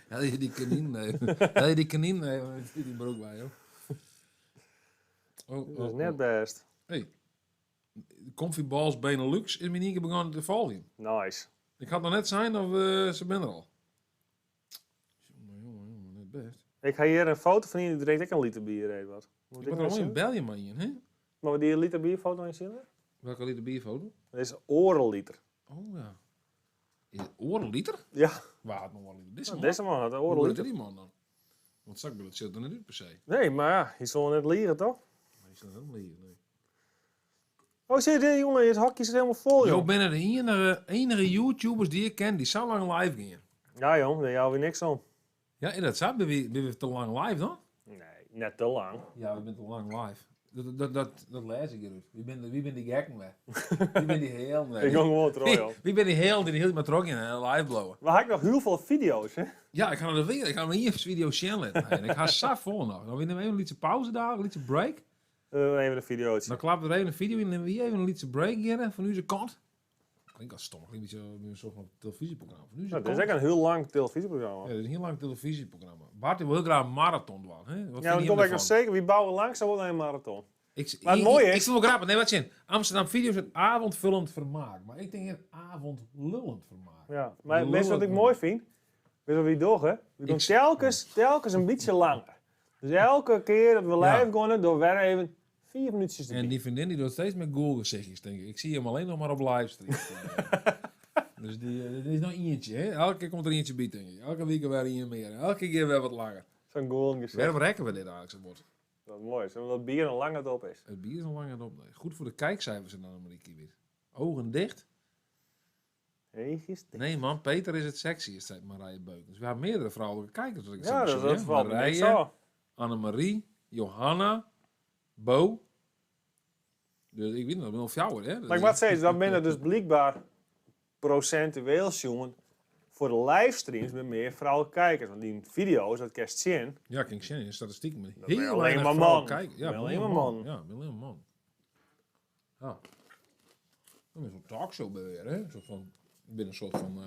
Ja, die kanien, nee. Ja, die kanien, nee, maar er zit die broek bij, joh. Oh, Dat is net best. Hey, Comfy Balls Benelux is me niet begonnen te volgen. Nice. Ik had nog net zijn of ze ben er al. Jongen, net best. Ik ga hier een foto van iemand die drinkt ik een liter bier eet wat. Moet Ik ik ben er nou al in zien? België maar in, hè? Maar we die liter bierfoto in zien? Welke liter bierfoto? Dat is orelliter. Oh ja. Is het orenliter? Ja, Waar het nog wel in? Dit is deze man had een Hoe orelliter. die man dan? Want zakbil, het zit er niet uit per se. Nee, maar ja, je zal net leren toch? Maar is dat helemaal niet, nee. Oh, zie je dit, jongen? Het hokje zit helemaal vol, Jo, joh. ben er de enige YouTubers die ik ken die zo lang live gingen. Ja, joh, daar jou weer niks om. Ja, en dat zou ben we te lang live dan? Nee, net te lang. Ja, we zijn te lang live. Dat lees ik eruit. Wie ben die gekken weg? Wie ben die heel? Ik ga gewoon terug, joh. Wie ben die heel die heel met rock in en live blowen? Maar had ik nog heel veel video's, hè? Ja, ik ga naar de weer. Ik ga naar hier video channel. En ik ga saf vol nog. Dan nemen we even een lietse pauze daar, een lietse break. Even een videootje. Dan klappen we er even een video in en dan weer even een lietse break in van onze kant. Klinkt als stom. Klinkt een soort van televisieprogramma. Van onze Nou, dit is kant. echt een heel lang televisieprogramma. Ja, dit is een heel lang televisieprogramma. Bart wil heel graag een marathon doen. Hè? Wat Ja, vind dan je kom ik nog ervan? zeker. Wie bouwen langzaam wordt een marathon. Maar het Ik mooie Ik is- vind het wel grappig. Nee, wat zin. Amsterdam Video's het avondvullend vermaak. Maar ik denk het avondlullend vermaak. Ja, maar Lullig weet je wat ik man. mooi vind? Weet je wat we doen, hè? We doen telkens een beetje langer. Dus elke keer dat we live gaan, doen we even 4 minuutjes En erbij. die vriendin die doet steeds met Google gezichtjes, denk ik. Ik zie hem alleen nog maar op livestream. Dus die is nog eentje, hè? Elke keer komt er eentje bij, denk ik. Elke week weer een meer. Elke keer weer wat langer. Zo'n golden gezicht. Waarom rekken we dit eigenlijk zo wordt? Dat is mooi, omdat het bier een lange top is. Het bier is al langer op. Nee. Goed voor de kijkcijfers en dan Marieke weer. Ogen dicht. Eetjes. Nee man, Peter is het sexiest, zei Marije Beukens. We hebben meerdere vrouwelijke kijkers. Wat ik Ja, zo dat zie, hè. valt me niks Marije, zo. Annemarie, Johanna, Bo. Dus ik weet niet, dat ben nog jou, hè? Maar ik moet zeggen, dat ben er dus blijkbaar procentueel jongen voor de livestreams met meer vrouwelijke kijkers. Want die video's, dat kerst zien. Ja, ik zie in statistiek. Maar ben je heel alleen weinig maar vrouwen man. kijken. Ja, Ben je alleen alleen maar maar man. man. Ja, ben alleen maar man. Ja. Dat is zo'n talkshow bij weer, hè? Een soort van, ik ben een soort van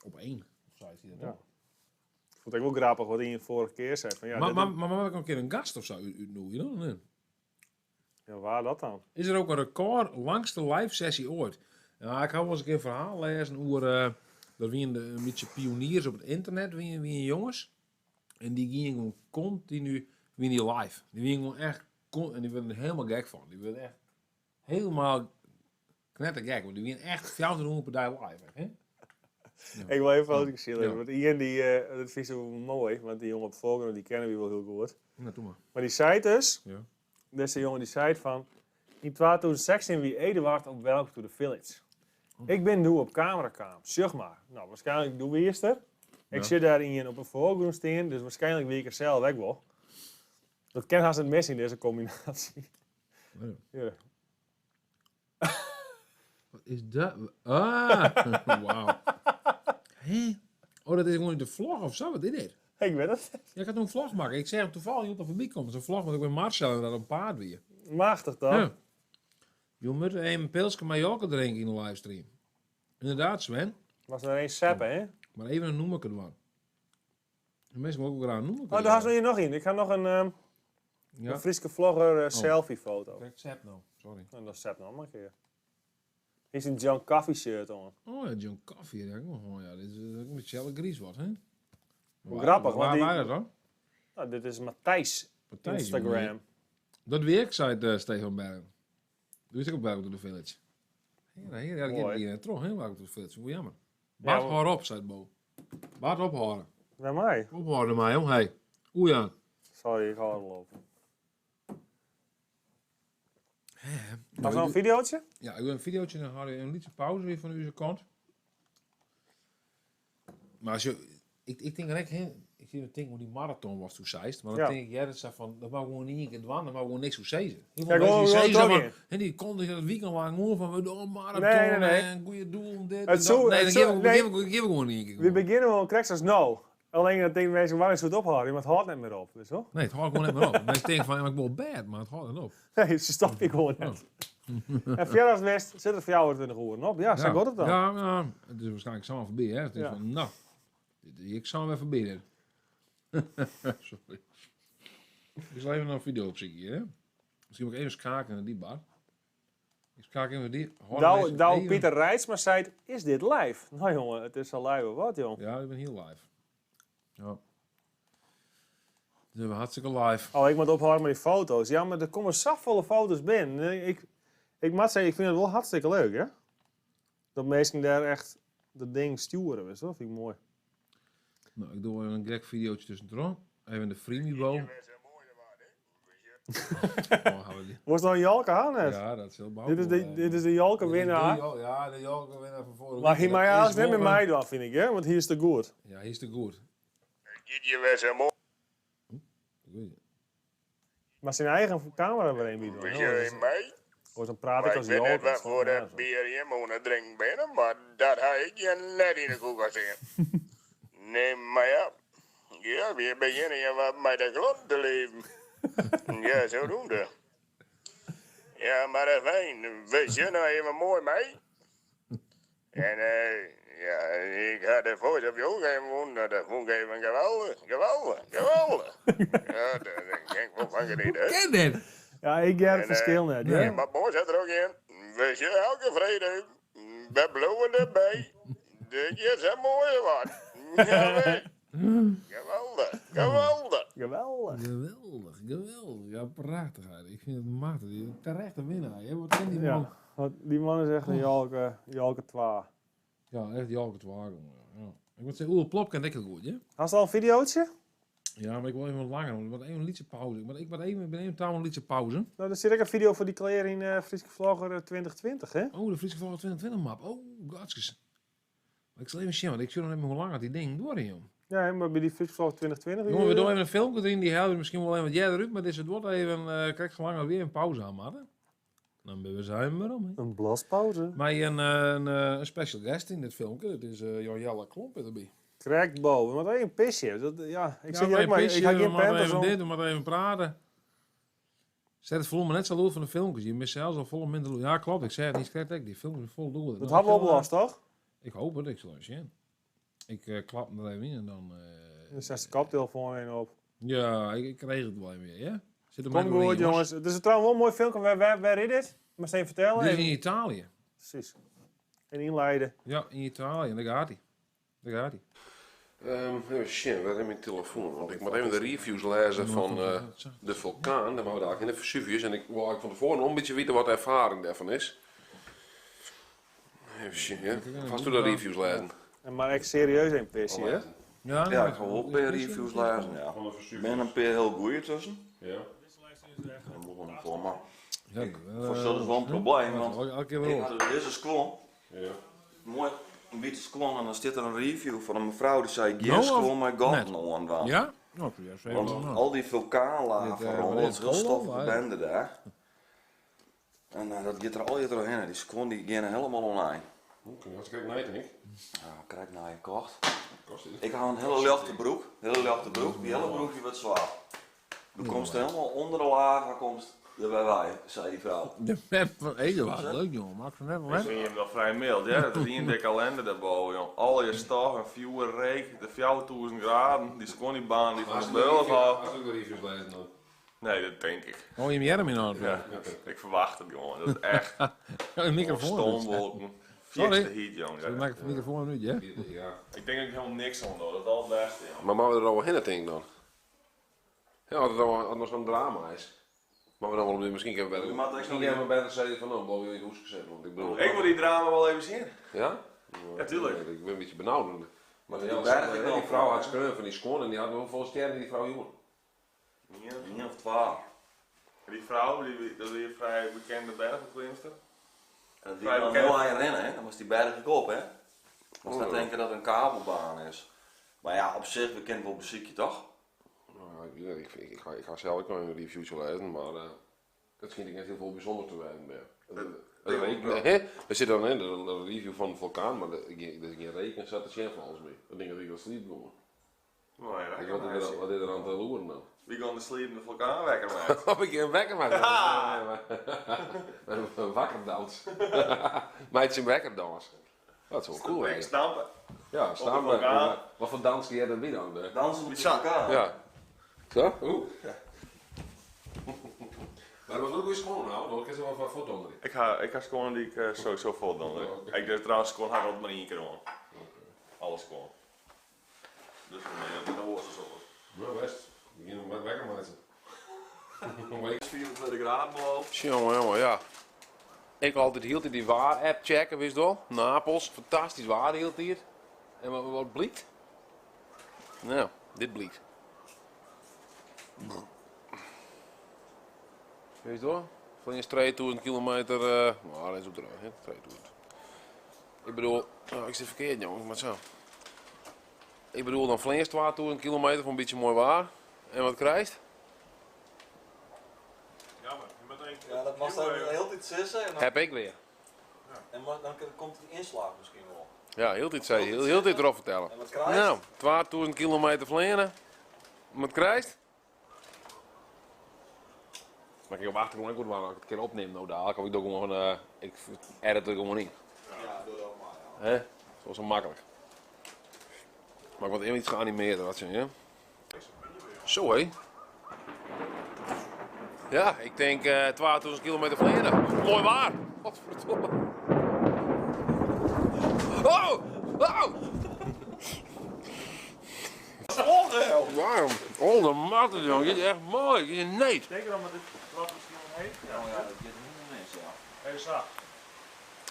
op één. Of zei hij dat? Ja. Ik vond het ook wel grappig wat hij de vorige keer zei. Van, ja, Maar mag ik een keer een gast of zo uitnodigen dan? Nee. ja, waar dat dan? Is er ook een record langste live sessie ooit? Ja, ik had wel eens een keer een verhaal lezen over dat wie een beetje pioniers op het internet, wie jongens. En die gingen gewoon continu wie die live. Die gingen gewoon echt en die werden er helemaal gek van. Die werden echt helemaal knettergek. Want die gingen echt 400 per dag live. Hè? Ik wil even foto's zien. Ja. Want Ian, dat vind ik zo mooi. Want die jongen op Volgen, die kennen we wel heel goed. Nou, doe maar. Maar die zei dus, Ja. deze jongen die zei van, in 2016 wie Eduard op Welcome to the Village. Ik ben nu op camera kwam, zeg maar. Nou, waarschijnlijk doe we eerst er. Ik Ja. zit daar in op een voorgrond staan, dus waarschijnlijk wie ik er zelf weg wil. Dat kan haast het mis in deze combinatie. Ja. Ja. Wat is dat? Ah, wauw. Hé? Oh, dat is gewoon de vlog of zo? Wat is dit? Ik weet het. Ja, ik had een vlog maken. Ik zeg hem toevallig iemand er voorbij komt. Zo'n vlog met ik met Marcel en dat een paard weer. Machtig toch? Ja. Je moet een pilsje Mallorca drinken in de livestream. Inderdaad, Sven. Was er een seppen, hè? Maar even een noem ik het wel. De mensen mogen ook graag noemen. Oh, daar is er hier nog in. Ik ga nog een Friese vlogger selfie-foto. Kijk, Sepp nou. Sorry. En dat zet nog maar een keer. Hier is een John Coffee shirt aan. Oh ja, John Coffee. Oh ja, dit is ook met Shell Gries wat, hè? Grappig, want Waar die... waren dat dan? Nou, dit is Matthijs. Instagram. Dat werkt, zei Stefan Bergen. Doe je ook Welcome to the Village? Ja, dat gaat hier terug, hè? Welcome to the Village. Hoe jammer. Bart, Ja, hoor op, zei Bo. Bart, ophouden. Naar mij? Ophouden mij, jong. Hey. Oeh ja. Sorry, ik ga er lopen. Was nog een videootje? Ja, ik wil een videootje en dan hadden we een liedje pauze weer van uw kant. Maar als je... Ik denk direct, hè, ik zie dat ding hoe die marathon was toen zeist, maar dan denk ik, dat zei van, dat wou gewoon niet een keer dwan, dat wou gewoon niks hoe zezen. En die kon dus dat weekend lang gewoon van, we doen een marathon en goede doel, dit en dat. Nee, dan geven we gewoon niet een keer. We beginnen wel krijgt als nou. Alleen dat ding mensen waar is het ophouden, maar het houdt niet meer op, dus hoor. Nee, het houdt gewoon niet meer op. Dan denk ik van, ik wil bad, maar het houdt niet op. Nee, ze stop ik gewoon net. En verjaardagswest zit er voor jou 20 uur op. Ja, zo gaat het dan. Ja, het is waarschijnlijk samen voorbij, hè. Het is van, nou, ik zal hem even binnen. Sorry. Ik zal even een video opzoeken hier, hè. Misschien moet ik even schaken naar die bar. Ik schaak even die. Douw Pieter Rijtsma zei, is dit live? Nou jongen, het is al live of wat, jong? Ja, ik ben heel live. Ja. Dus we hartstikke live. Oh, ik moet ophouden met die foto's. Ja, maar er komen zoveel foto's binnen. Ik moet zeggen, ik vind het wel hartstikke leuk, hè? Dat mensen daar echt dat ding sturen, weet je wel? Vind ik mooi. Nou, ik doe even een gek videootje tussendoor. Even de freemibo. Was dat een Jalke aan? Ja, dat is heel bouw. Dit is de Jalke winnaar. Ja, de Jalke winnaar van vorige week. Maar hij mij eigenlijk net met mij dan, vind ik, hè? Want hier is de goed. Ja, hier is de goed. Je was een mooi. Maar zijn eigen camera weer een video. je mij? Dan praat ik Maar als ik weet Jalke. net wat voor dat bier je moet drinken binnen, maar dat ga ik je net in de koelkast zien. Nee, maar ja. Ja, we beginnen je wat met de grond te leven. Ja, zodoende. Ja, maar dat is fijn. We zijn nou even mooi mee. En ja, ik had de voice op je ook even dat vond ik even geweldig. Ja, dat denk ik wel van genieten. Ken dit? Ja, ik heb het verschil net. Ja, maar boos zit er ook in. We zijn elke vrede. We bloeien erbij. Dit is een mooie wat. Ja, geweldig. Ja, prachtig. Ik vind het machtig. Terecht een winnaar. Hè? Wat ken die man? Ja, die man is echt een Jalke 2. Ja, echt Jalke 2. Ja. Ik moet zeggen, Oele Plop kent ik het goed, hè? Hast je al een videootje? Ja, maar ik wil even wat langer. Ik moet even een liedje pauze. Ik ben even taal een liedje pauze. Nou, dan zit ik een video voor die kleren in Friese Vlogger 2020, hè? Oh, de Friese Vlogger 2020 map. Oh, gatskes. Ik zal even zien, want ik zie nog even hoe lang het die ding door, joh. Ja, maar bij die Friese Vlogger 2020... Jongen, we doen even een filmpje erin, die helpt misschien wel even wat jij eruit, maar dit is het wordt even, kijk zo lang weer een pauze aan, maar dan ben we zijn we om. Een blaspauze. Maar een special guest in dit filmpje, dat is Jelle Klomp erbij. Correct, Bo. Want een pisje. Dat, ja, ik zeg maar je maar, ik ga geen maar pen even dit, maar even praten. Zet het vol maar net zo uit van de filmpjes. Je mist zelfs al vol minder. Ja, klopt. Ik zei het niet correct. Die filmpjes is vol doel. Dat hebben we opgelost, toch? Ik hoop het. Ik zal eens zien. Ik klap hem er even in en dan... Dan zet de koptelefoon in op. Ja, ik kreeg het wel even weer, ja? Zit er Kom goed, jongens. Het is trouwens wel een mooi filmpje. Waar is dit? Maar even vertellen. Dit is in Italië. Precies. En inleiden. Ja, in Italië. Daar gaat hij. Even zien, waar heb ik mijn telefoon? Want ik moet even de reviews lezen van de vulkaan. Dan waren we daar in de Vesuvius. En ik wou van tevoren nog een beetje weten wat de ervaring daarvan is. Even zien, hè? Vast door de reviews lezen. Maar echt serieus een pisje, hè? Ja, ik ga wel een paar reviews lezen. Ja. Er zijn een paar heel goeie tussen. Ja. Voor dat is wel een probleem, want ik had deze sklon. Ja. Mooi, een witte sklon en dan zit er een review van een mevrouw die zei, geen sklon met gaten aan. Ja? Want al die vulkaanlagen van rond, dat is heel stoffige bende daar. En dat gaat er al je doorheen, die sklon die gaan helemaal online. Oké, wat krijg ik nou niet? Ja, krijg naar je kocht. Ik had een hele lichte broek, die hele broek die wordt zwaar. Dan komt helemaal onder de laag, dan komt Dat bij wij, zei die vrouw. De map van Eduard, leuk jongen, maak er net wel Ik vind hem wel vrij mild, ja. Dat is hier in de kalender daarboven, joh. Al je stof, een vuur, reek, de 4000 graden, die sconiebaan die van de beul had. Als ik de reviews lezen dan. Nee, dat denk ik. Oh, je hebt Jeremy aan het Ja, ik verwacht het, jongen. Dat is echt een microfoon. stoomwolken. Sorry. Fikste heat, jongen. Zo maak ik de microfoon nu, ja? Ja. Ik denk dat ik helemaal niks aan doe, dat is al het beste, jongen. Maar mogen we er al heen denk dan? Ja, als het nog zo'n drama is. Maar we dan wel misschien hebben we Maar dat is misschien nog hebben we beter zeggen van nou, boven je in het hoes gezet. Want ik bedoel. Ik wil die drama wel even zien. Ja? Ja, tuurlijk. Ik ben een beetje benauwd. Maar Die ja, bergen die wel. vrouw had schreeuwen van die schoon en die had wel vol sterren die vrouw jongen. Niet of 12. Die vrouw, dat is een vrij bekende bergbeklimster. En dat Vrij die bekend. heel aan rennen, hè? Dan was die berg op, hè? Als Oh, dat ja. denken dat het een kabelbaan is. Maar ja, op zich, we kennen wel muziekje toch? Nou, ik ga zelf ook nog een reviewtje lezen, maar dat schiet ik echt heel veel bijzonder te wijden. Er zit dan in een review van de vulkaan, maar er is geen reken, zat er geen van alles mee. Dat ding dat ik wel sliep komen. Nou ja, Ik wat is er aan te loeren dan? Wie kan de sliepende vulkaan wekker maken? Of ik een wekker maken? Een wakkerdans. Meidje een wekkerdans. Dat is wel cool Ik eigenlijk. stampen. Ja, Op de staan vulkaan. we. Wat voor dans kun jij er binnen aan? Dansen met de vulkaan. Ja. Zo? Oeh. Maar dat was ook weer schoon nou, dan kan ze wel wat foto onder. Ik ga gewoon die ik sowieso vol dan. Ik durf trouwens gewoon hard op maar één keer gewoon. Alles gewoon. Dus dat hoort ze zo. Nou best, we beginnen met wekker maken. 24 graden beloofd. Jongen, ja. Ik altijd hield die waar-app checken, wist je wel? Napels, fantastisch waar hield hier. En wat blikt? Nou, dit blikt. Weet je wel? Van je 3000 kilometer, nou, dat is op de rug, hè? 3000. Ik bedoel, ik zit verkeerd jongen, maar zo. Ik bedoel dan Vleens 2000 kilometer van een beetje mooi waar. En wat krijgt? Ja, dat mag dan de hele tijd zissen en dan, Heb ik weer. dan komt die inslag misschien wel. Ja, heel dit zei je, heel dit erop vertellen. En wat krijg je? Nou, 2000 kilometer vliegen. Wat krijgt? Maar ik heb op achtergrond ook goed waar ik het een keer opneem nou daar. Kan ik doe gewoon, ik edit er gewoon in. Ja, doe dat maar. Ja. Hè? Zo is het makkelijk. Maar ik word even iets geanimeerd, wat zeg je? Zo hé. Ja, ik denk 2000 kilometer vliegen. Mooi waar. Godverdomme. Oh! Oh! Waarom? Oh, de matten, jongen. Dit is echt mooi. Dit is een neet. Denk je dan met dit wat misschien nog heet? Ja, maar ja, dat gaat helemaal mis, ja. Hey, zacht.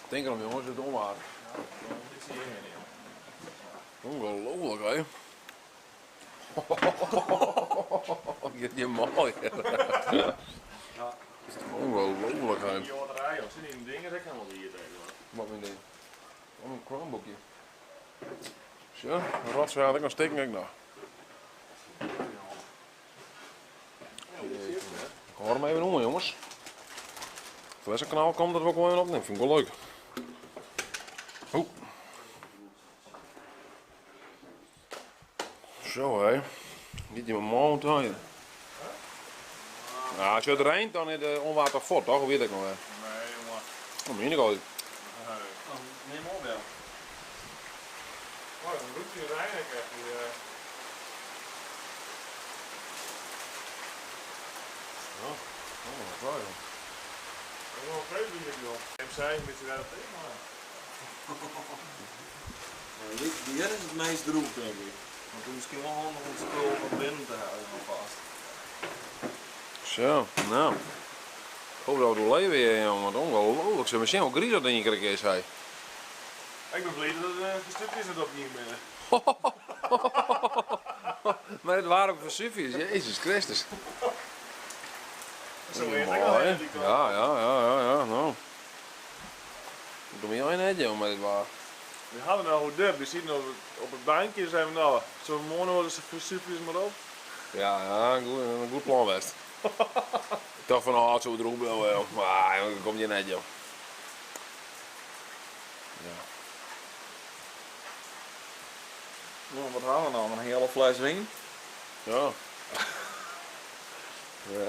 Denk erom, jongens. Het is onwaar. Dit zie je niet, joh. Ongelooflijk, hè? Je mooi. Ongelooflijk, hè? Die orderij, joh. Zit niet in dingen, dat kan wel hier tegen. Wat mijn ding? Oh, een Chromebookje. Zo, een rotswaard, ik kan steken ik nog. Ik hoor hem even om, jongens. Als er een kanaal komt, dat we ook wel even opnemen. Vind ik wel leuk. Oeh. Zo, hé. Niet in mijn mond hier. Ja, als je het regent, dan is het onwater fort, toch? Hoe weet ik nog wel. Nee, jongen. Dat meen ik al. Neem op, ja. Oh, dan roept hij Rijn echt. Oh, wat Dat is wel een vreemd ding, joh. Neem zij een beetje daar tegen, maar. Die hier is het meest droeg, denk ik. Want het is misschien wel handig om het spul van binnen te houden alvast. Zo, nou. Hoe dat we leven hier, jongen. Wat ongelooflijk. Ze misschien ook gries dat in je is hij. Ik ben blij dat het gestuurd is dat niet meer. Maar het waren ook Vesuvius, Jezus Christus. Zo heet Mooi, ik al hè? helemaal die kant. Ja, nou. Ik doe me jou net, jongen, maar dit waar. We hadden nou goed dub. We zien op het bankje zijn we nou. Zo mooi worden ze Vesuvius maar op. Ja, een goed plan best. Ik dacht van, oh, het zo droog blijven, joh. Maar jongen, kom je net, joh. Ja. Nou, wat hadden we nou? Een hele fles wijn? Ja.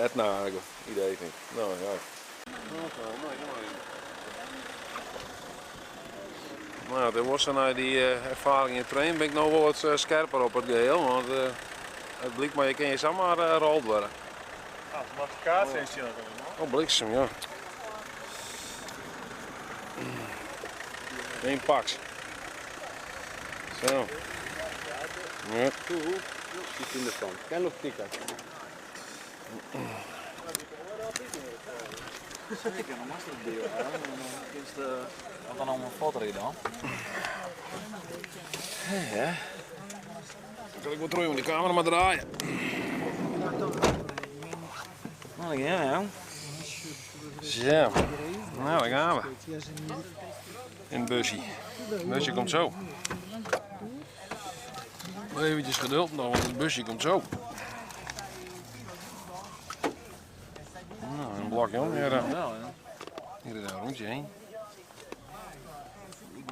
Etna eigenlijk, idee vind ik. Nou ja. Mooi. Nou, er was na die ervaring in het trainen ben ik nog wel wat scherper op het geheel, want het blijkt maar je kan je zomaar rold worden. Ah, wat kaart is je dan? Oh, bliksem, ja. Eén paks. Zo. Ja. Zit in de stand. Kan nog tikken. Zeker, dan was het deel. Wat dan allemaal foto dan? Ja. Dan kan ik wel terug met de camera maar draaien. Nou ja. Zo. Nou, daar gaan we. In het busje. Het busje komt zo. Eventjes geduld nog, want het busje komt zo. Nou, een blokje om. Hier is een rondje heen.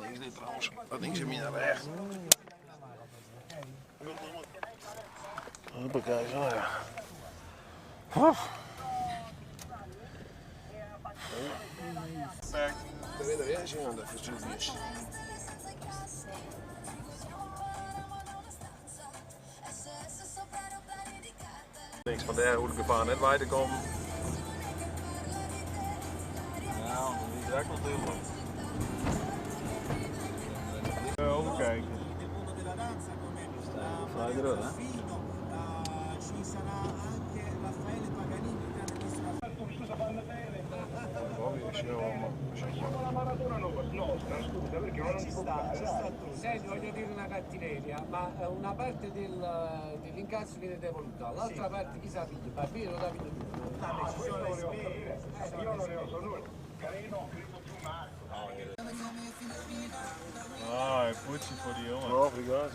Niks dit trouwens. Dat ding zit meer naar rechts. Hoppakee, zo ja. Er is er eens aan de Vesuvius. Niks van daar hoe de gevaar net weiter komen. Nou, die raakt nog heel lang. Overkijken. Vrij groot, hè? Senti, voglio dire una cattiveria, ma una parte dell'incasso viene devoluta, l'altra parte chi sa figli, bambino lo da figlio tu. Io non ne so nulla. Carino, Ah, een poetje voor die jongen. Oh, ja.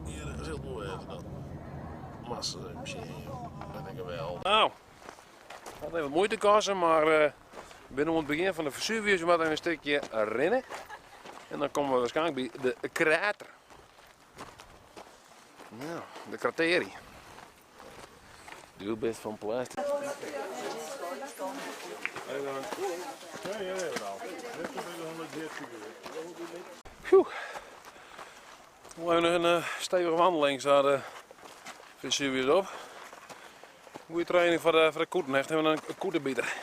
Hier is heel mooi dat. Massa misschien, dat denk ik wel. Nou, het had even moeite kosten, maar binnen het begin van de Vesuvius moeten we een stukje rennen. En dan komen we waarschijnlijk bij de krater. Nou, de kraterie. Doe best van plastic. Phew. We hebben nog een stevige wandeling naar de Vesuvius op. Goede training voor de koeten. Echt hebben we een koetenbieder.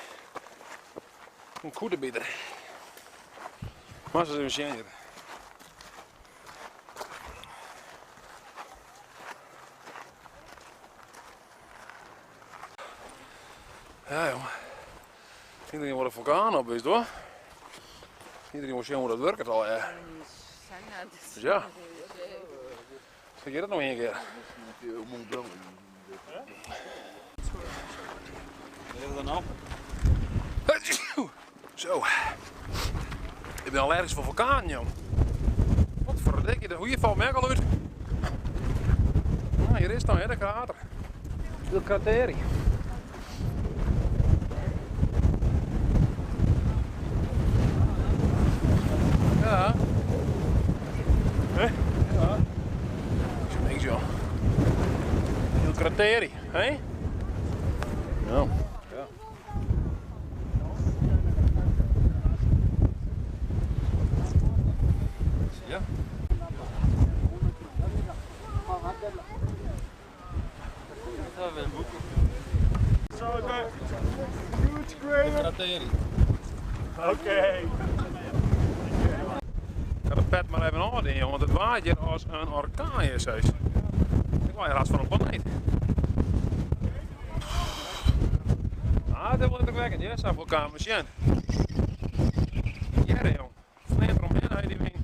Een koetenbieder. Maar ze zijn hier. Ja jongen. Iedereen wordt een vulkaan op is hoor. Iedereen moet zien hoe dat werkt al. Dus ja. Zeg je dat nog een keer? Zo. Ik ben allergisch voor vulkaan, jong. Wat verdikke je, hoe je valt me al uit. Nou, hier is het dan, hè, de krater. De kraterie. Ja. Hè? Ja. Is niks, joh. De kraterie, hè? Ja. Ja. Ja. Zo, de huge crater. Oké. Ik ga de pet maar even aan, jongen, want het waait hier als een orkaan hier, zeg. Ik waai raad van een planeet. Ah, dat is wel indrukwekkend, ja, zo'n vulkaanmachine. Ja, jong. Vleent eromheen, hij die wing.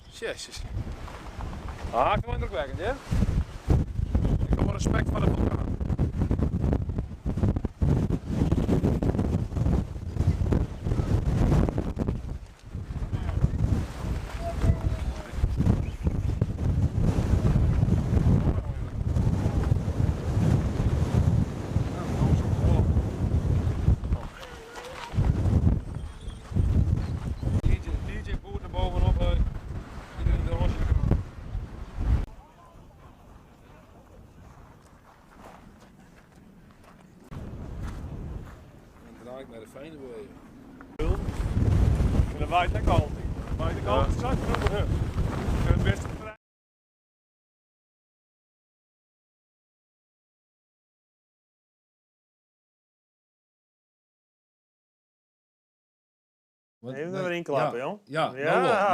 Jezus. Ah, dat is wel indrukwekkend, ja. Ik heb wel respect voor de vulkaan. DJ boert er bovenop. Iedereen de rosje. naar de fijne bewegen. En dan waait lekker al. Waait ik al straks voor de hut. Het beste prijs. Even er weer in klappen, joh. Ja, ja.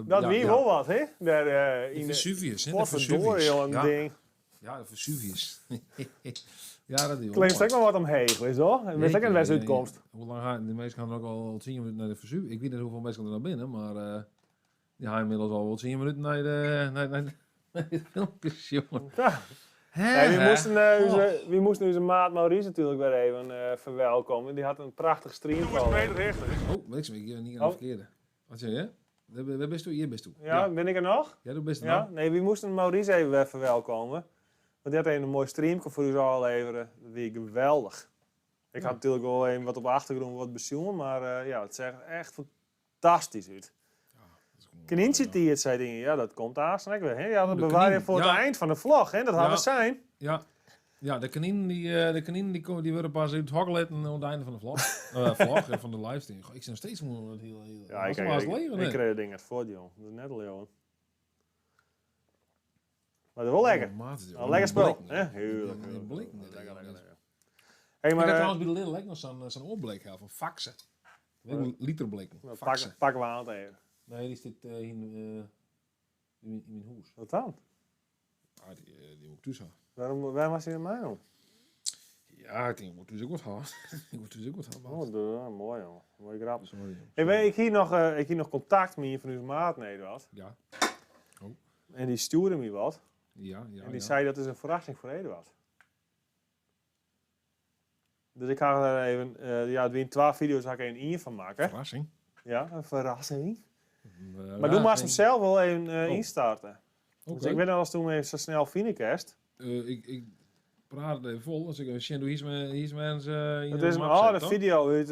Dat wie wel wat, hè? Daar in de Vesuvius, hè? Potverdorie, joh, een ding. Ja, de Vesuvius. Ja, dat is Claimt ook wel wat omheen, weet je wel? En weet ook een wedstrijduitkomst. Hoe lang gaan de meesten gaan er ook al 10 minuten naar de Vesuvius? Ik weet niet hoeveel mensen er naar binnen, maar die gaan inmiddels al wel 10 minuten naar de filmpjes, jongen. Ja. We moesten onze maat Maurice natuurlijk weer even verwelkomen. Die had een prachtig stream. Doe eens mee rechter. Oh, weet ik niet aan de verkeerde. Wat zeg je? Waar bist u? Hier bist u. Ja, ben ik er nog? Ja, du bist er ja? nog. Nee, we moesten Maurice even verwelkomen. Want die had even een mooi streamje voor u al leveren. Dat vind ik geweldig. Ik had natuurlijk wel even wat op de achtergrond wat bezoeken, maar ja, het zag er echt fantastisch uit. Knintiet, zei dingen. Ja, dat komt daar straks weer. Hè? Ja, dat bewaar je voor het eind van de vlog. Hè? Dat hadden we zijn. Ja, de kaninen die worden pas uit het hok letten aan het einde van de vlog. Van de livestream. Ik zie nog steeds moe dat heel. Ja, ik kreeg dingen voor, joh. Dat is net al, joh. Maar dat is wel lekker. Lekker spel. Heerlijk. Hey, maar ik heb trouwens bij de Lidl nog zo'n oorbleek van Faxe. Literbleken. Pakken we aan het even. Nee, die zit in mijn huis. Wat dan? Ah, die moet ik thuis Waarom was hij in mij dan? Ja, ik denk, ik moet dus ook wat gaan. Mooi, joh. Mooi grap. Ik hier nog contact met een van uw maat was. Ja. Oh. En die stuurde me wat. Ja. En die zei dat is een verrassing voor Eduard. Dus ik ga er even, het weer 12 video's ga ik er een van maken. Verrassing? Ja, een verrassing. Maar doe maar hem zelf wel even instarten. Okay. Dus ik weet nog als toen even zo snel Finecast. Ik praat het even vol. Als ik een doe, hier is mensen het is een oude video uit,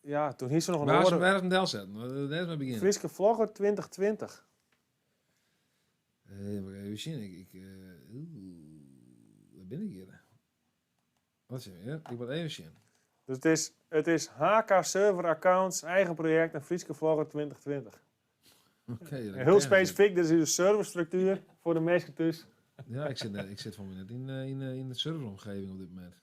ja, toen hier ze nog een woorden. Waar is een deel zetten? Dat is mijn begin. Friske Vlogger 2020. Even zien, waar ben ik hier? Wat zeg je? Ik moet even zien. Dus het is HK Server Accounts, eigen project en Friske Vlogger 2020. Okay, heel specifiek, dit is de serverstructuur voor de mensen thuis. Ja, ik zit van net in de serveromgeving op dit moment.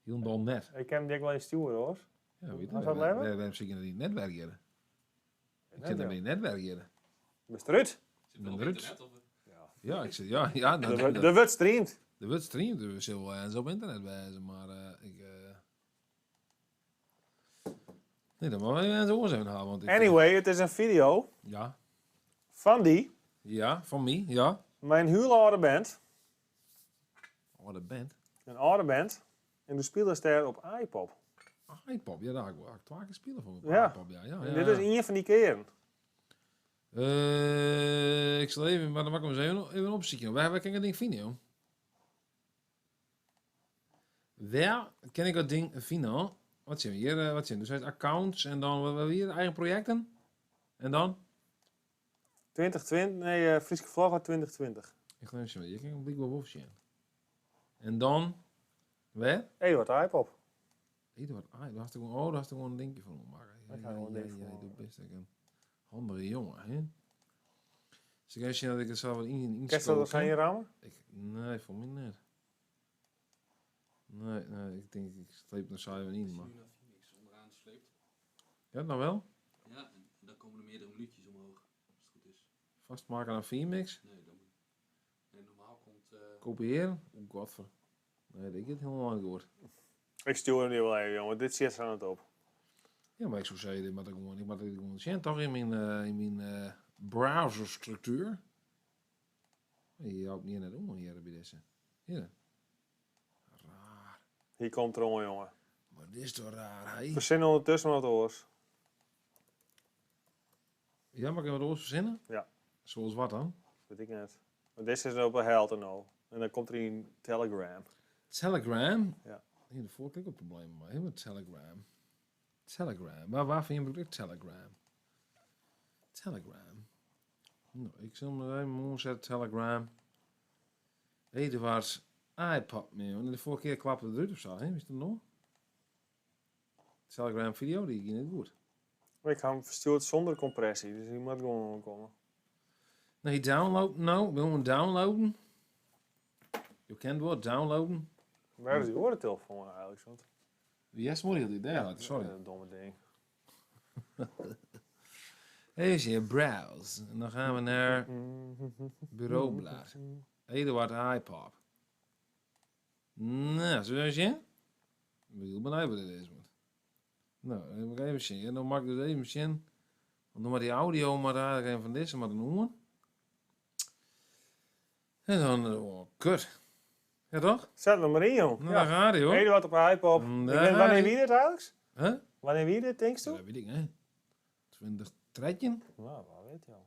Heel net. Ik ken hem wel in sturen, hoor. Ja, weet je. Waarom zit je in het netwerk hier? Ik zit in het netwerk hier. Best eruit? Ik ben eruit. Ja, ik zit, ja. De wordt streamt. De wordt streamt, dus we zullen wel eens op internet wijzen, maar nee, dat moet we eens oorzaken halen. Want anyway, het is een video. Ja. Van die. Ja, van mij, ja. Mijn hele oude band. Oude band? Een oude band. En de speelde ster op iPop. iPop, ja, daar heb ik 2 keer spelen van. Ja. iPop, ja. En dit is een van die keren. Ik zal even, maar dan mag ik hem eens even opzoeken. Waar kan ik dat ding vinden, joh? Waar kan ik dat ding vinden? Wat zien we hier? Wat zien we? Dus accounts en dan wat weer? Eigen projecten? En dan? 2020, nee, Friske Vlogger 2020. Ik ga even zien. Je kan een blik boven zien. En dan? Waar? Eduard iPop. Eduard iPop. Daar had je gewoon een dingje van maken. Jij doet best een handige jongen, hè? Dus ik ga zien dat ik het zelf wat in Kijk je dat gaan je ramen? Nee, voor mij niet. Nee, ik denk ik sleep er saai in, maar... onderaan sleept. Ja, nou wel? Ja, en dan komen er meerdere minuutjes omhoog, als het goed is. Vastmaken aan VMix? Nee, normaal komt... Kopiëren? Oh, godver. Nee, dat heb ik helemaal niet gehoord. Ik stuur hem nu wel even, jongen. Dit zit aan het op. Ja, maar ik zou zeggen, ik moet het gewoon zien, toch in mijn browserstructuur. Je houdt niet net om hier bij deze. Hier. Raar. Hier komt er om, jongen. Maar dit is toch raar, hè? Verzinnen ondertussen wat oors. Ja, mag ik wat oors verzinnen? Ja. Zoals wat dan? Weet ik net. Maar dit is op een held nou. En dan komt er een Telegram. Telegram? Ja. Hier, de voorklik op problemen, maar helemaal Telegram. Telegram. Waar vind je bedoeld Telegram? Telegram. Nou, ik zal hem even zetten, Telegram. Eduard iPod meer. Want de vorige keer klapte het eruit of zo, hè? Is dat nog? Telegram video, die ging niet goed. Ik ga hem verstuurd zonder compressie, dus die moet gewoon komen. Nee, download nou. Wil hem downloaden? Je kent wat, downloaden. Waar is die oortelefoon eigenlijk? Want... Wie is mooi die daar? Sorry. Een domme ding. Even je browse. En dan gaan we naar bureaublad. Eduard iPop. Nou, zullen we zien? Ik ben heel benieuwd wat dit is. Nou, dan moet ik even zien. En dan mag ik dus even zien. Want dan moet die audio maar daar even van deze maar doen. En dan, oh, kut. Ja toch? Zet hem maar in, joh. Nou, daar gaat hij, hoor. Eduard op iPop. Wanneer wie dit eigenlijk? Huh? Wanneer wie dit, denkst Ja, u? dat weet ik niet. 2013? Nou, dat weet je al.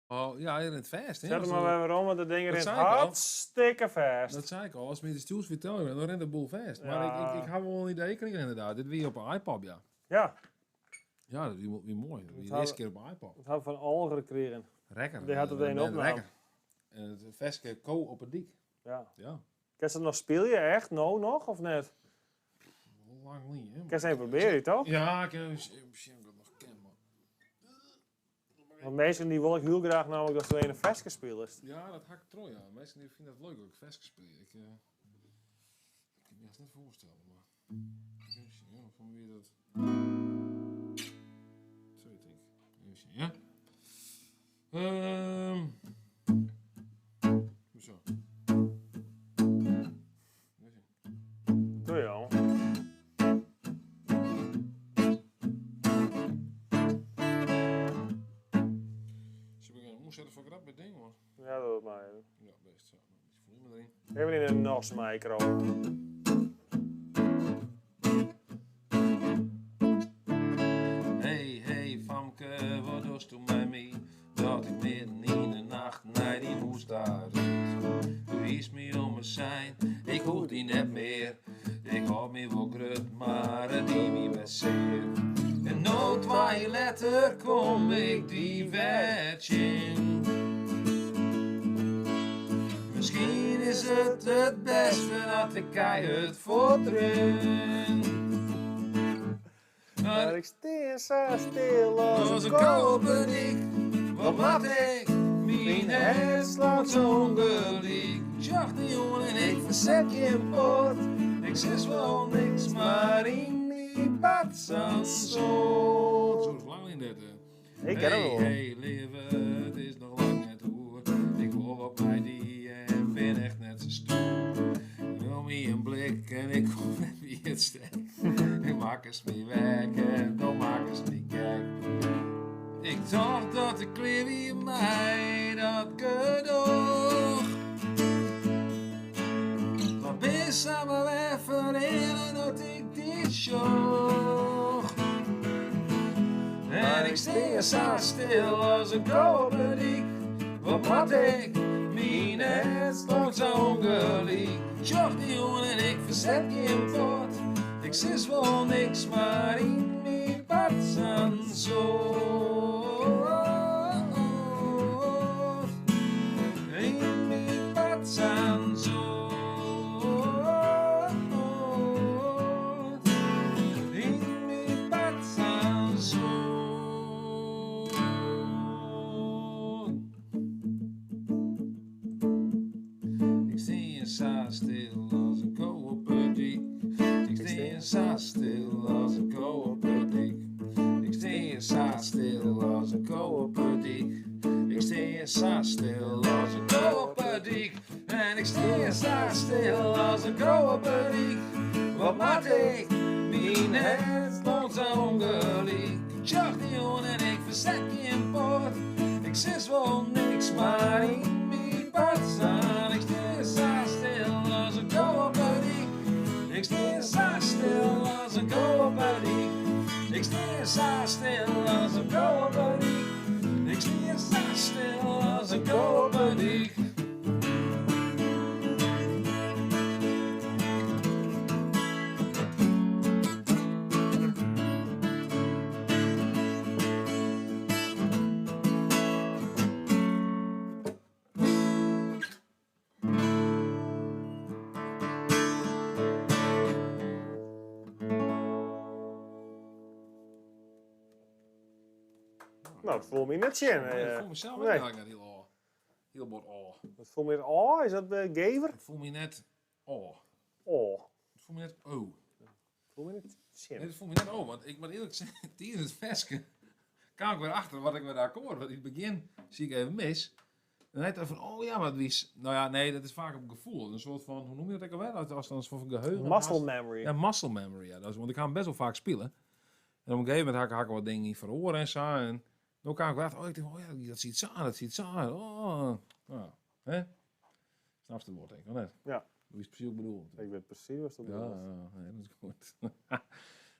Oh, ja, in het vast. Zet hem maar weer om, want dat ding Dat rent zei ik al. hartstikke vast. Dat zei ik al. Als me de stoels vertellen, dan rent de boel vast. Ja. Maar ik heb wel een idee gekregen inderdaad. Dit weer op een iPod, ja. Ja. Ja, dat is weer mooi. Dat is de hadden- eerste keer op een iPod. Dat hebben we van Alger gekregen. Rekker. Die had het een opname. Rekker. En het vestje ko op het dik. Ja. Ja. Kan je dat nog spelen? Echt? Nou nog of net? Lang niet, hè. Kan je eens proberen, toch? Ja, ik heb misschien dat nog ken, man. Want mensen die wil ik heel graag namelijk dat ze een vestje spelen. Ja, dat hak ik trouw, ja. Mensen die vinden het leuk dat ik vestje speel. Ik kan me dat niet voorstellen, maar... Even zien, ja, van wie dat... Zo, ik denk. Even zien, ja. Zo. Doe je al. Moest je ervoor grap bij ding, hoor. Ja, dat maar even. Ja, best zo. Voel je me erin. Even in een NOS-micro. Hey, hey, Famke, wat doet u mij mee? Dat ik midden in de nacht naar die moest daar. U is me om me zijn, ik hoef die net meer. Ik hou me wel grut, maar het die me best zeer. En nooit waar je letter kom ik die wet in. Misschien is het beste dat ik het voortren. Maar ik sta stil als een kopernik. Wat maak ik? Mijn hart slaat zo'n gelijk. Jacht die jongen en ik verzet je een poort. Ik zeg wel niks, maar in die bad zijn zo. Zo is lang in dit. Ik ken hem wel. Hey, leven, het is nog lang net hoe. Ik hoor op mij die en ben echt net zo stoer. Ik wil me een blik en ik kom met wie het steekt. Ik maak eens mee weg en dan maak eens niet gek. Ik dacht dat ik leer wie mij dat cadeau. Maar ben samen weer verleden dat ik dit zocht. En ik steer zo stil als een koperdiek. Wat moet ik? Mijn hart stond zo ongelijk. Tjoch die jongen en ik verzet geen woord. Ik zie wel niks, maar in mijn bad aan zo. In mijn bad aan zo. In mijn bad aan zo. Ik zie zo stil als een koperdiek. Ik zie zo stil als een koperdiek. Ik zie zo stil als een koperdiek. Ik zie zo stil als een koperdiek. En ik zie zo stil als een koperdiek. Wat maak ik? Mijn hart stond zo ongelijk. Tjoch die jongen en ik verzet geen poort. Ik zie wel niks, maar in mijn bad staan. Ik zie zo stil als een koperdiek. Ik sta zo stil als een koperdiek. Ik sta zo stil als een koperdiek. Ik sta zo stil als een koperdiek. Nou, dat voel me net zien. Ik voel mezelf ook nee. eigenlijk net heel bot Dat voel me net oh, is dat gever? Het voelt me net Oh. Het voelt me net oh. Voel me net zien. Nee, dat voelt me net oh, want ik moet eerlijk zeggen, tijdens het versken kwam ik weer achter wat ik weer akkoord. Want in het begin zie ik even mis. En hij dacht van, oh ja, wat wie. Nou ja, nee, dat is vaak op gevoel. Een soort van, hoe noem je dat ook alweer? Als dan een soort van geheugen. Muscle memory. Ja, muscle memory. Ja. Dat is, want ik ga hem best wel vaak spelen. En op een gegeven moment had ik wat dingen niet verhoren en zo. En dan kwam ik weer achter, oh, ik denk, oh ja, dat ziet zo aan, dat ziet zo aan. Oh, nou, hè? Snap je het woord, denk ik wel net? Ja. Hoe is het precies bedoeld? Ik weet precies wat dat Ja, bedoelt. ja, nee, dat is goed.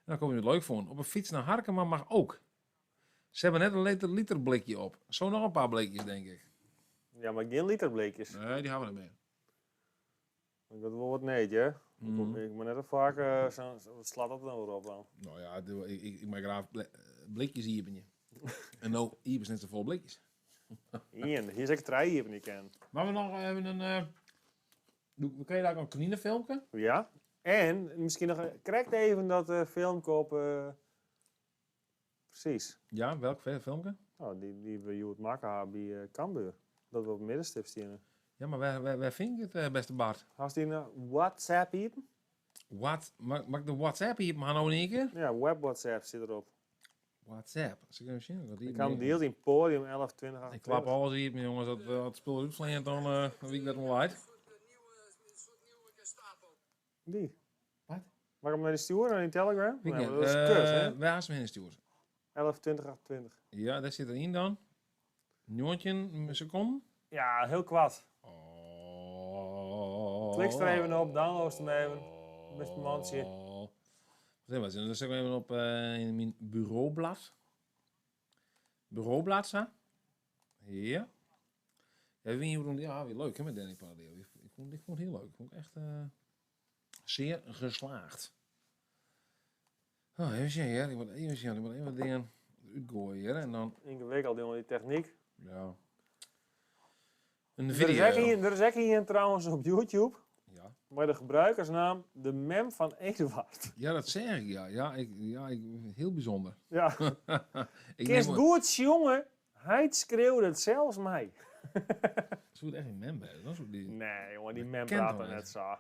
Dan kom je het leuk voor. Op een fiets naar Harkema mag ook. Ze hebben net een liter blikje op. Zo nog een paar blikjes, denk ik. Ja, maar geen literbleekjes. Nee, die hebben we niet meer. Ik weet wel wat nee, hè? Mhm. Ik moet net een vaak, wat slaat dat dan weer op dan? Nou ja, ik maak graag blikjes hier ben je. En nou, hier is net zo vol blikjes. Hier is ik 3 hier niet ken. Maar we nog even een... Kun je daar ook een kaninefilmpje? Ja. En misschien nog, krijg even dat filmpje op, precies. Ja, welk filmpje? Nou, die we het maken hebben bij Cambuur. Dat we op middenstip staan. Ja, maar waar vind ik het, beste Bart? Hast die een WhatsApp hier? Wat? Mag ik de WhatsApp hier maar nou in één keer? Ja, web WhatsApp zit erop. WhatsApp. Ze kunnen zien. Ik kan hem deelt in podium 11, 20, 28. Ik klap alles hier, mijn jongens. Dat het spul uitvleent, dan wie ik dat nog uit. Die. Wat? Mag ik hem naar die sturen, naar die Telegram? Nee, maar dat is kut, hè? waar is mijn instuur? 11, 20, 28. Ja, daar zit erin dan. Nieuwtje, seconde. Ja, heel kwaad. Oh. Klik er even op, download hem even. Beste mansje. Dan zet ik even op in mijn bureaublad. Bureaublad, zo. Hier. Ja, weer leuk hè, met Danny Paradeel. Ik vond het heel leuk. Ik vond het echt zeer geslaagd. Oh, even zien, ja. Ik moet even wat dingen uitgooien en dan... Ingewikkeld, jongen, die techniek. Ja. Een video. Er is ook hier trouwens op YouTube. Ja. Maar de gebruikersnaam de mem van Eduard. Ja, dat zeg ik, ja. Ja, heel bijzonder. Ja. Ik Kist neem- goed, jongen. Hij schreeuwde het zelfs mij. Zo echt een mem bij. Dat is ook die... Nee, jongen, die mem Kent praat hem er net niet. zo. Ik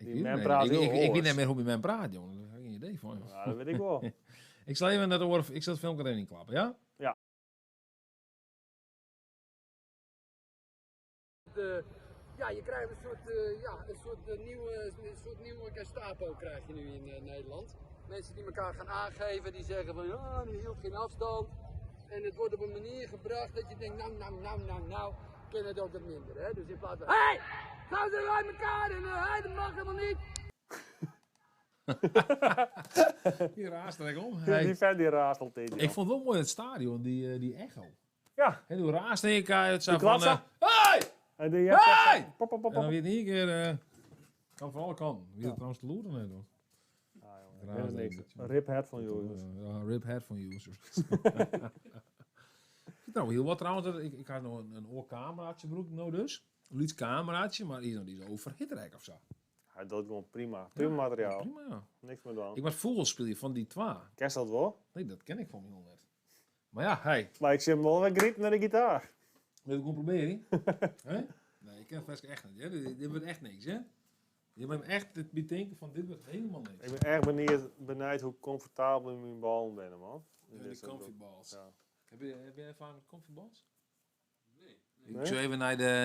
Die weet mem het praat niet. heel Ik weet hoors. niet meer hoe die man praat, jongen. Daar heb ik geen idee van. Joh. Ja, dat weet ik wel. Ik zal even naar de oren... Ik zal het filmpje erin klappen, ja? Ja. Ja, je krijgt een soort nieuwe Gestapo krijg je nu in Nederland. Mensen die elkaar gaan aangeven, die zeggen van ja, die hield geen afstand. En het wordt op een manier gebracht dat je denkt, nou, ken het ook wat minder. Hè? Dus in plaats van, hey, gaan ze uit elkaar en dat mag helemaal niet. Die raast er om. Die Hey. vent die raaselt in. Ik vond het wel mooi in het stadion, die echo. Ja. En toen raast in elkaar. Het Die zo van... klatsen. Hey! En die Hey! pop, pop, pop, En dan pop. weer niet een keer... kan van alle kanten. Wie het trouwens te loeren net hoor. Ik weet het niks. Een riphead van users. Ja, riphead van users. Nou, heel wat trouwens. Ik had nog een oorcameraatje broek nou dus. Een liets cameraatje, maar die is overhitrijk of zo. Hij doet gewoon prima. Prima materiaal. Prima, ja. Niks meer dan. Ik was vogelspelen van die twa. Ken je dat wel? Nee, dat ken ik van heel net. Maar ja, hey. Maar ik zie hem wel weer griepen naar de gitaar. Wil ik gewoon proberen? Hè? Nee, ik ken het vast echt niet. Hè? Dit wordt echt niks, hè? Je bent echt het bedenken van dit wordt helemaal niks. Ik ben erg benieuwd hoe comfortabel ik mijn ballen ben, man. Ja, die comfy balls. Ja. Heb je ervaring met comfy balls? Nee. Ik Nee? zou even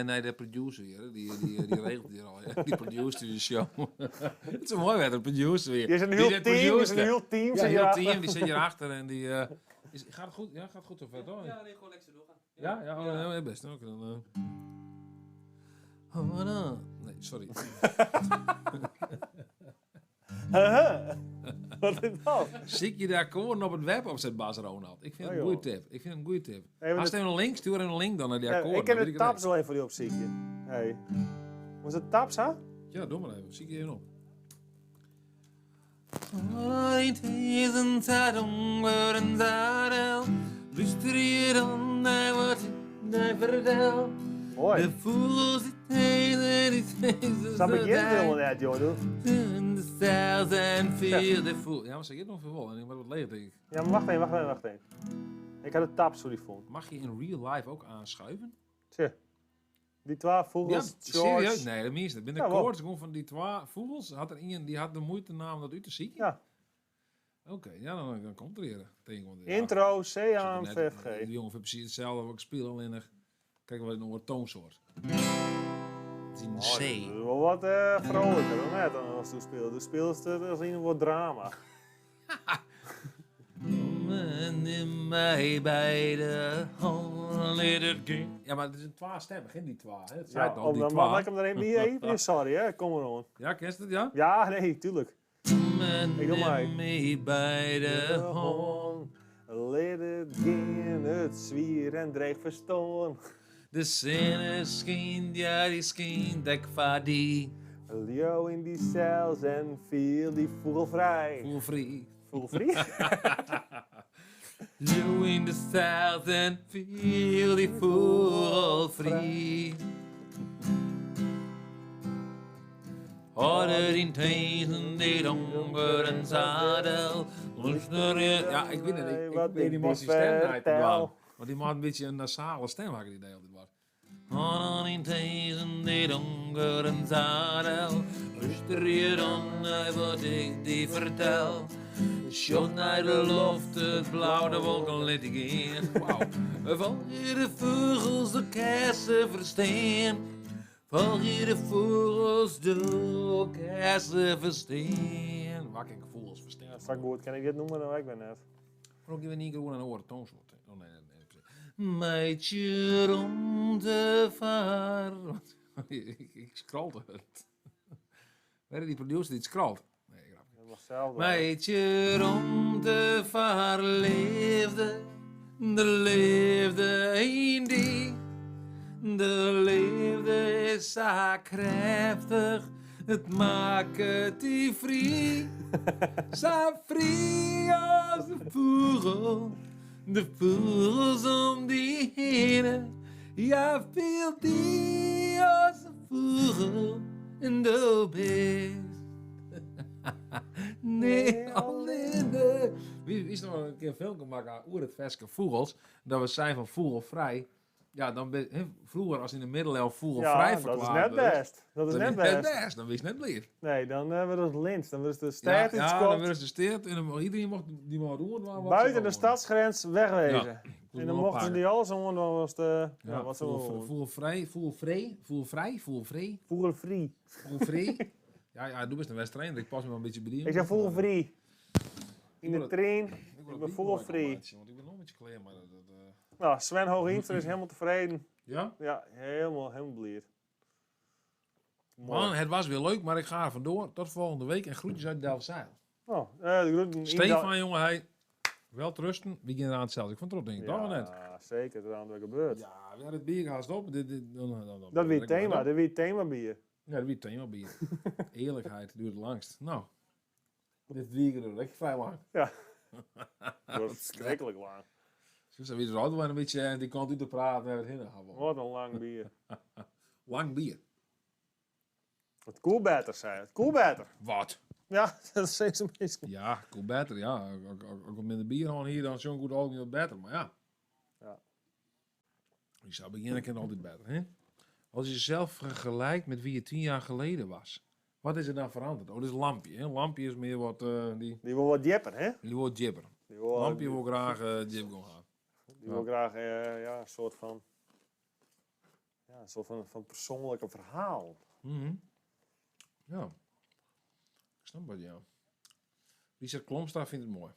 naar de producer weer. Die regelt hier al. Ja. Die producer de show. Het is een mooi werd, een producer weer. Je is een heel team. Ja, zit een je heel achter. team. Die zit hierachter en die... gaat het goed? Ja, gaat het goed of wat? Hoor? Ja, nee, gewoon lekker doorgaan. Ja, ja, ja, best. Oké, dan... Oh, no. Nee, sorry. Wat is dat? Zie je daar gewoon op het web opzet, Bas Ronald? Ik vind het een goede tip. Ik vind het een goede tip. Als je even een link, stuur even een link dan naar die akkoorden. Ik ken de tabs wel even voor die opziekje. Hey. Was het tabs, hè? Ja, doe maar even. Zie je even op. Luister je dan naar wat ik vertel? Mooi. De vogels die hele die feesten. Snap ik je helemaal net, joh. De stijl zijn veel de vogels. Ja, maar zeg je het nog veel wel? En ik word wat leeg, denk ik. Ja, maar wacht even. Ik had de tabs voor die vond. Mag je in real life ook aanschuiven? Zie. Die 12 vogels, Ja, George. serieus? Nee, dat meest niet. Binnen Ja, wel. koorts gewoon van die 2 vogels had er een die had de moeite naam dat u te zien. Ja. Oké, ja, dan komt er weer. Intro, C aan De 5G. jongen vindt precies hetzelfde wat ik speel, alleen nog kijk wat een toonsoort. Het is een Oh, C. dat is wel wat vrolijker dan net als toen speelde. Toen speelde het als een wat drama. In mij bij de ja, maar het is een 2 stemmen, geen die 2. Het Ja, al die dan 2. mag ik hem er even. Sorry, hè. Kom maar on. Ja, ken je het, ja? Ja, nee, tuurlijk. Ik doe maar. Mee bij de hond. Let it gaan, het zwier en dreig verstoren. De zin schijnt, ja die schijnt, ik va die. Leo in die cels en viel die vogelvrij. Vogelvrij. Vogelvrij? Leo in de cels en viel die vogelvrij. Hadden in tegen die donkere zadel. Ja, ik weet het. Ik weet die moest die stem uit te doen. Want die moet een beetje een nasale stem maken die altijd was. Hadden in tegen die donkere zadel. Luister je dan naar wat ik die vertel. Shot naar de lucht, het blauw, de wolken liet ik in. Wauw. Val je de vogels de kersen verstaan. Val je de vogels de kersen verstaan. Waar kan ik vogels verstaan? Ja, straks goed, kan ik dit noemen? Nou, ik ben net. Maar ook je niet gewoon een oren toonsoort. Oh nee, nee. Meidje rond de vaar. Ik scrolte het. Weet je die producer die het scrolt? Nee, grapje. Dat was zelf. Meidje rond de vaar leefde. De leefde een die. De liefde is zo krachtig, het maakt het die vrij. Zo vrij als de vogel, de vogels om die heen. Ja, veel die als de vogel in de beest. Nee, alleen de... Wie is nog een keer een film gemaakt over het veske vogels, dat we zijn van vogelvrij. Ja, dan vroeger als in de middeleeuwen vogelvrij verklaard. Dat is net best. Dat is net best. Dan wist net bleef. Nee, dan werd het lint. Dan was de staat in ja, dan werd de steert en iedereen mocht die maar doen. Buiten de stadsgrens wegwezen. Ja. En dan mochten ze die alles aan, dan was de... Ja, wat zo vogelvrij. Vogelvrij. Ja, doe best een wedstrijd. Ik pas me wel een beetje bedienen. Ik zeg vogelvrij. In de trein. Ik ben vogelvrij. Want ik ben nog een beetje klein, maar Nou, Sven Hooghiemster is helemaal tevreden. Ja? Ja, helemaal blij. Man, het was weer leuk, maar ik ga er vandoor. Tot volgende week en groetjes uit Delfzijl. Oh, de groeten. Stefan, jongen, hij. Wel trusten. Wie ging er aan hetzelfde? Ik vond het denk ik toch wel net. Ja, zeker. Dat is gebeurd. Ja, we hadden het bier gehaald op. Dat wie het thema. Dat wie het thema bier. Ja, dat wie het thema bier. Eerlijkheid duurt het langst. Nou, dit weekend duurt echt vrij lang. Ja. Dat wordt verschrikkelijk lang. Dus wie er altijd wel een beetje die kant uit te praten en het heen gaan. Wat een lang bier. Lang bier. Het koel beter, zei het. Koel beter. Wat? Ja, dat is steeds een beetje. Ja, cool beter, ja. Als ik minder bier gewoon hier, dan zo'n goed ook niet wat beter. Maar ja. Ja. Ik zou beginnen, kan altijd beter, hè? Als je jezelf vergelijkt met wie je 10 jaar geleden was. Wat is er dan veranderd? Oh, dat is Lampje, hè? Lampje is meer wat... die wil wat jipper, hè? Die wil jibber. Lampje wil graag jib gaan. Die wil graag ja, een soort van... Ja, een soort van persoonlijke verhaal. Ja. Ik snap wat, ja. Richard Klomstra vindt het mooi.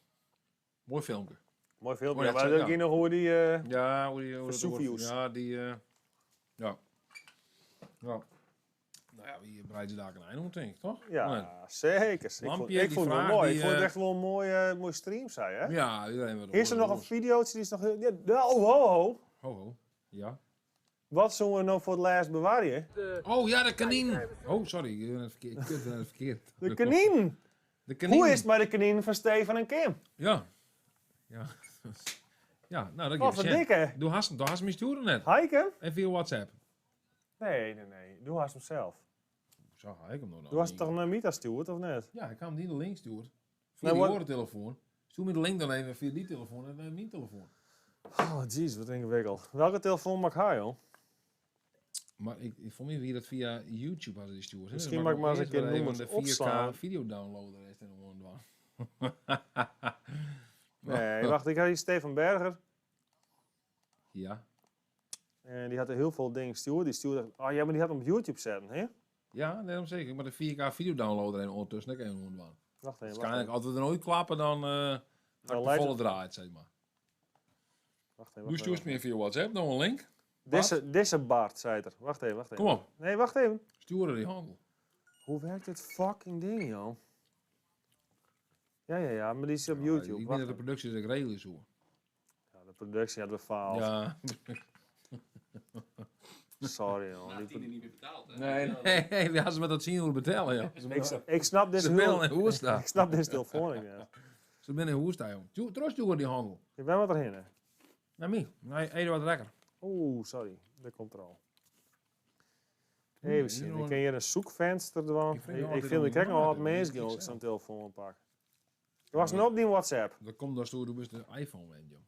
Mooi filmpje. Mooi filmpje. Oh, ja, maar dan ja. nog hoe die... ja, hoe die... Vesuvius. Ja, die... ja. Ja. Nou ja, wie breidt je daar een einde om, denk ik, toch? Ja, Nee. zeker. Lampje, ik vond het wel vraag, mooi. die, ik vond het echt wel een mooi stream, zei hè? Ja, iedereen wil Is er nog een videootje die is nog... Ja, oh, ho. Ho. Ja. Wat zullen we nog voor het laatst bewaren? Oh ja, de kanien. Oh, sorry. Ik ben het verkeerd. De kanien. De kanien. Hoe is het met de kanien van Stefan en Kim? Ja. Ja. Ja, nou dat Wat voor dikke. Doe hast me sturen net. Hiken? En via WhatsApp. Nee. Doe haast hem zelf. Zo ga ik hem nog. Doe haast toch naar Mita stuurt, of net? Ja, ik kan hem die de link sturen. Via Nou, die wat- orentelefoon. Stuur me de link dan even via die telefoon en mijn telefoon. Oh, jeez, wat ingewikkeld. Welke telefoon mag hij, joh? Maar ik vond me weer dat via YouTube hadden die stuurt. Misschien mag ik maar eens een keer noemen de 4K opslaan. video downloader is er nog gewoon. Nee, wacht, ik had hier Stefan Berger. Ja. En die had er heel veel dingen gestuurd. Die stuurde... Oh ja, maar die had hem op YouTube zetten, hè? Ja, daarom zeker. Maar de 4K video downloader en ondertussen, dat kan je gewoon doen. Wacht even. Waarschijnlijk, als we er nooit klappen, dan Dan de lijkt volle het- draait, zeg maar. Wacht even. Doe stuurt me via WhatsApp, dan een link. Deze Bart, zei er. Wacht even. Kom op. Nee, wacht even. Sturen die handel. Hoe werkt dit fucking ding, joh? Ja, maar die is op Ja, YouTube. Ik Wacht denk dat de productie is redelijk is hoor. Ja, de productie had we faald. Ja. Sorry, joh. Die niet meer betaald, hè? Nee, we hadden ze met dat zien hoe betalen, ja. Ik snap dit Ze bellen en hoe is dat? Ik snap dit telefoon niet meer. Ze binnen hoe is dat, joh. Troost door die handel. Je bent wat erheen, hè? Naar mij. Nee, eet wat lekker. Oeh, sorry. Dat komt er al. Even zien. Ik ken hier een zoekvenster doen. Ik vind ik krijg nog wat mensen die zo'n telefoon pakken. Er was nog op die WhatsApp. Dat komt dus door de iPhone in, joh.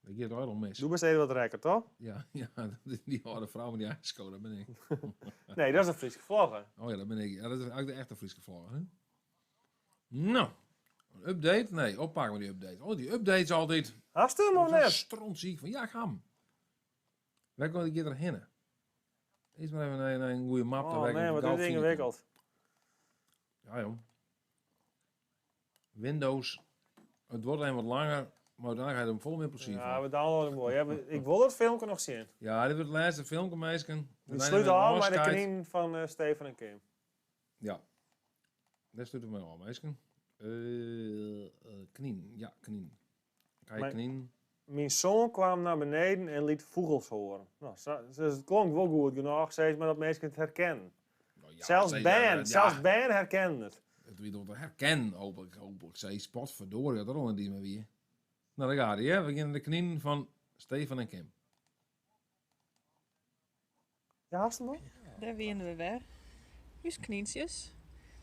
Dat gaat er al mis. Doe best even wat rekker, toch? Ja, die oude vrouw met die ijsko, dat ben ik. Nee, dat is een Friese vlogger. Oh ja, dat ben ik. Ja, dat is eigenlijk de echte Friese vlogger, hè? Nou, een update? Nee, oppakken we die update. Oh, die update is altijd... Hast u hem of net? Strontziek van, ja, ik ga hem. Wij kunnen een keer erheen. Eerst maar even naar een goede map. Oh man, wat is dit ingewikkeld. Ja, joh. Windows. Het wordt even wat langer, maar uiteindelijk ga je er vol meer plezier Ja, van. we downloaden mooi. Ja, ik wil het filmpje nog zien. Ja, dit wordt het laatste filmpje, meisken. Die sluit al bij de kanien van Stefan en Kim. Ja. Dat sluit me al, meisken. Knien. Ja, knien. Ga je Mijn- knien? Mijn zoon kwam naar beneden en liet vogels horen. Nou, het klonk wel goed genoeg, zei ze, maar dat mensen het herkennen. Nou, ja, zelfs zei- Ben herkende het. Het wie dat herkennen, hopelijk. Zei spot verdorie, dat er al die maar weer. Nou, daar gaat hij, hè. We beginnen de knien van Stefan en Kim. Ja, hast hem nog? Daar winnen we weer. Huus knientjes.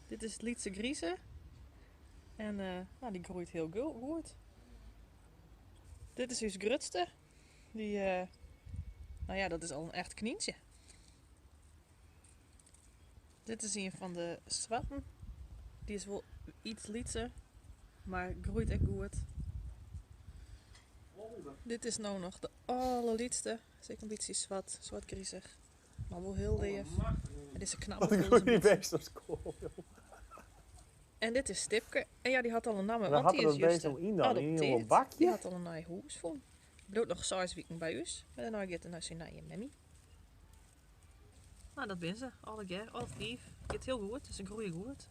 Dit is Lietse Griezen. En nou, die groeit heel goed. Dit is Huus Grutste. Die, nou ja, dat is al een echt knientje. Dit is een van de zwatten. Die is wel iets lietser, maar groeit echt goed. Dit is nou nog de allerlietste. Zeker een beetje zwart griezig. Maar wel heel leef. Het is een knappe Wat groeit die beest op school, joh. En dit is Stipke. En ja, die had al een naam, Waar want had die er is dat juist beest nou in dan? In een geadopteerd. heel bakje? Die had al een nieuw huis voor. Bloot nog 6 weken bij ons. En dan gaat hij naar zijn nieuwe mammy. Nou, dat ben ze. Alle keer, alle 5. Het heel goed, dus ze groeien goed.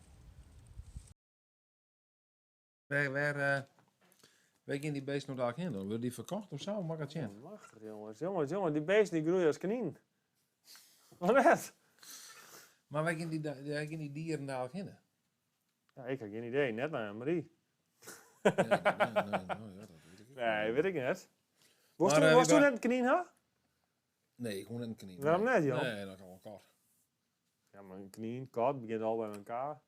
Waar gaan die beesten nog daar heen? Worden die verkocht of zo? Mag dat zien? Machtig, jongens. Die beesten die groeien als kanien. Wat net? Maar waar gaan die dieren daar heen? Ja, ik heb geen idee. Net naar Marie. Nee, dat weet ik niet. Nee, weet ik niet. Was Maar, toen wie net een kanien, hè? Nee, gewoon een kanien. Waarom net, joh? Nee, dat kan wel kort. Ja, maar een kanien, kat, begint al bij elkaar.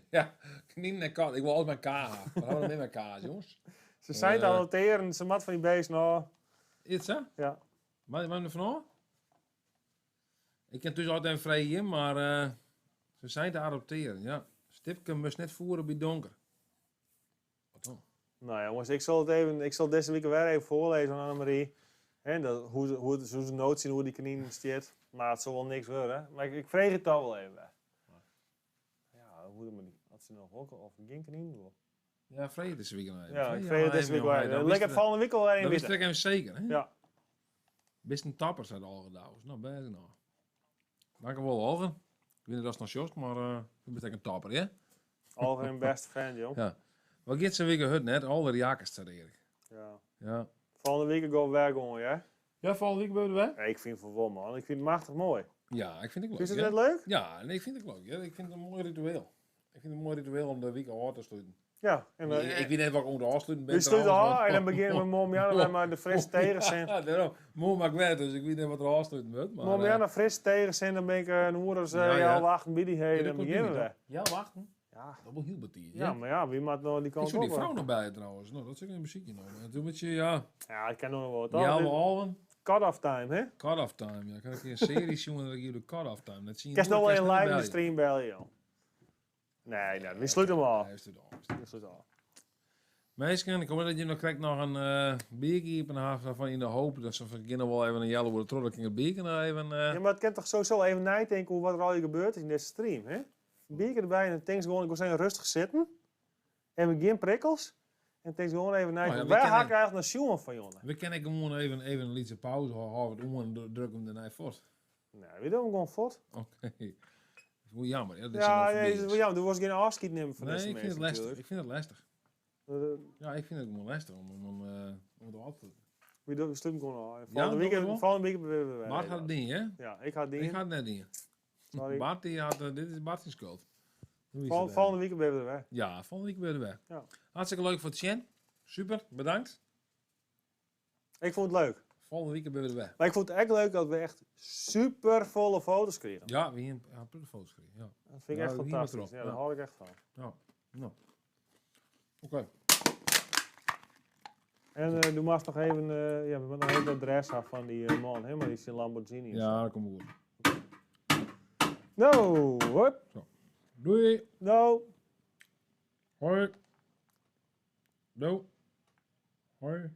Ja, kanien en kat. Ik wil altijd mijn kaas. We houden met mijn kaas, jongens. Ze zijn te annoteren, ze mat van die beest nou. Is het? Ja. Wat er vanaf? Ik ken dus altijd een vrij in, maar ze zijn te adopteren, ja. Stipke moest net voeren bij donker. Wat dan? Nou jongens, ik zal deze week weer even voorlezen aan Annemarie. En hoe ze nood zien, hoe die kanien stiert. Maar het zal wel niks worden. Maar ik vreeg het toch wel even. Ja, hoe moet die? Had ze nog ook of geen kanien wil? Ja, vrede deze week nog even. Ja, ik vreeg het deze week wel even. Lekker volgende week al weer een Dat witte. wist ik even zeker, hè? Ja. Best een tapper, zei de al gedaan. Nou, best nou. Dank je wel, Algen. Ik weet niet dat is nog Joost, maar je bent echt een tapper, hè? Algen een beste fan, joh. Ja. Wat gaat ze weer hut net? Al de jakers, zei Erik. Ja. Ja. Volgende week gaan we weer gewoon, ja? Ja, volgende week ben je erbij? Ja, ik vind het wel, man. Ik vind het machtig mooi. Ja, ik vind het leuk. Vind je hè? het net leuk? Ja, nee, ik vind het leuk. Ja. Ik vind het een mooi ritueel. Ik vind het een mooi ritueel om de week al te sluiten. Ja. En, Ik weet niet wat ik om te afsluiten ben. we sluiten trouwens, al en dan beginnen we morgen maar de fris tegen zijn. Ja, daarom. Mooi maakt weg, dus ik weet niet wat er afsluiten wordt. Maar, Morgen fris tegen zijn, dan ben ik een uur of Ja, ja. ja, wachten bij die heen dat en dan komt beginnen niet, we. hoor. Ja, wachten. Ja. Dat wil heel betiert. Ja, maar ja, wie maakt nou die Ik kant zou die op? vrouw nog bij trouwens. Nou, dat is ook een muziekje nog. En toen moet je, ja. Ja, ik ken nog wel wat. Ja, we allen. Cut-off time, hè? Cut-off time. Ja, ik had een keer een serie zien dat ik hier de cut-off time. Dat zie je Ik heb nog wel nooit, een kan je live in de snel stream bellen, joh. Nee, we sluiten hem al. bellen. Hij is er al. We sluiten al. Meisjes, ik hoop dat je nog krijgt nog een biertje op een haven van in de hoop dat ze beginnen wel even een jelle worden terug. Dat ik een biertje nog even. Ja, maar het kan toch sowieso even nadenken hoe wat er al hier gebeurd is in deze stream, hè? Een biertje erbij en dan denk gewoon, ik wil zijn rustig zitten. En we geen prikkels. En denk gewoon even nadenken. ja, we Waar kennen- haak ik eigenlijk naar Sjoen van, jongen? We kunnen gewoon even een liedje pauze houden het om en druk hem daarna voort. Nee, we doen hem gewoon voort. Oké. Dat is wel jammer. Ja, Ja, nee, dat is wel jammer. Er was geen afschiet nemen van nee, deze ik vind het mensen lastig. Ik vind het lastig. natuurlijk. Ja, ik vind het gewoon lastig om het af te doen. We sluiten hem gewoon al. Ja, Volgende doen we wel. week weer. Bart gaat het ding, hè? Ja, ik ga het Ik ding. ga het net dingen. Sorry. Bart, die had, dit is Bart's schuld. Hoe is het, Volgende week weer weer. Ja, volgende week ben je er weer. Ja. Hartstikke leuk voor het zien. Super, bedankt. Ik vond het leuk. Volgende week ben je er weer. Maar ik vond het echt leuk dat we echt super volle foto's kregen. Ja, we hebben een foto's gekregen. Ja. Dat vind ik Ja, echt we hier fantastisch. met Ja, erop. daar hou ik echt van. Ja, nou. Oké. En doe maar nog even, ja, we moeten nog even het adres af van die man, hè, maar die is in Lamborghini. Ja, dat komt goed. No, hop. Doei. No. Hoi. Doei. Hoi.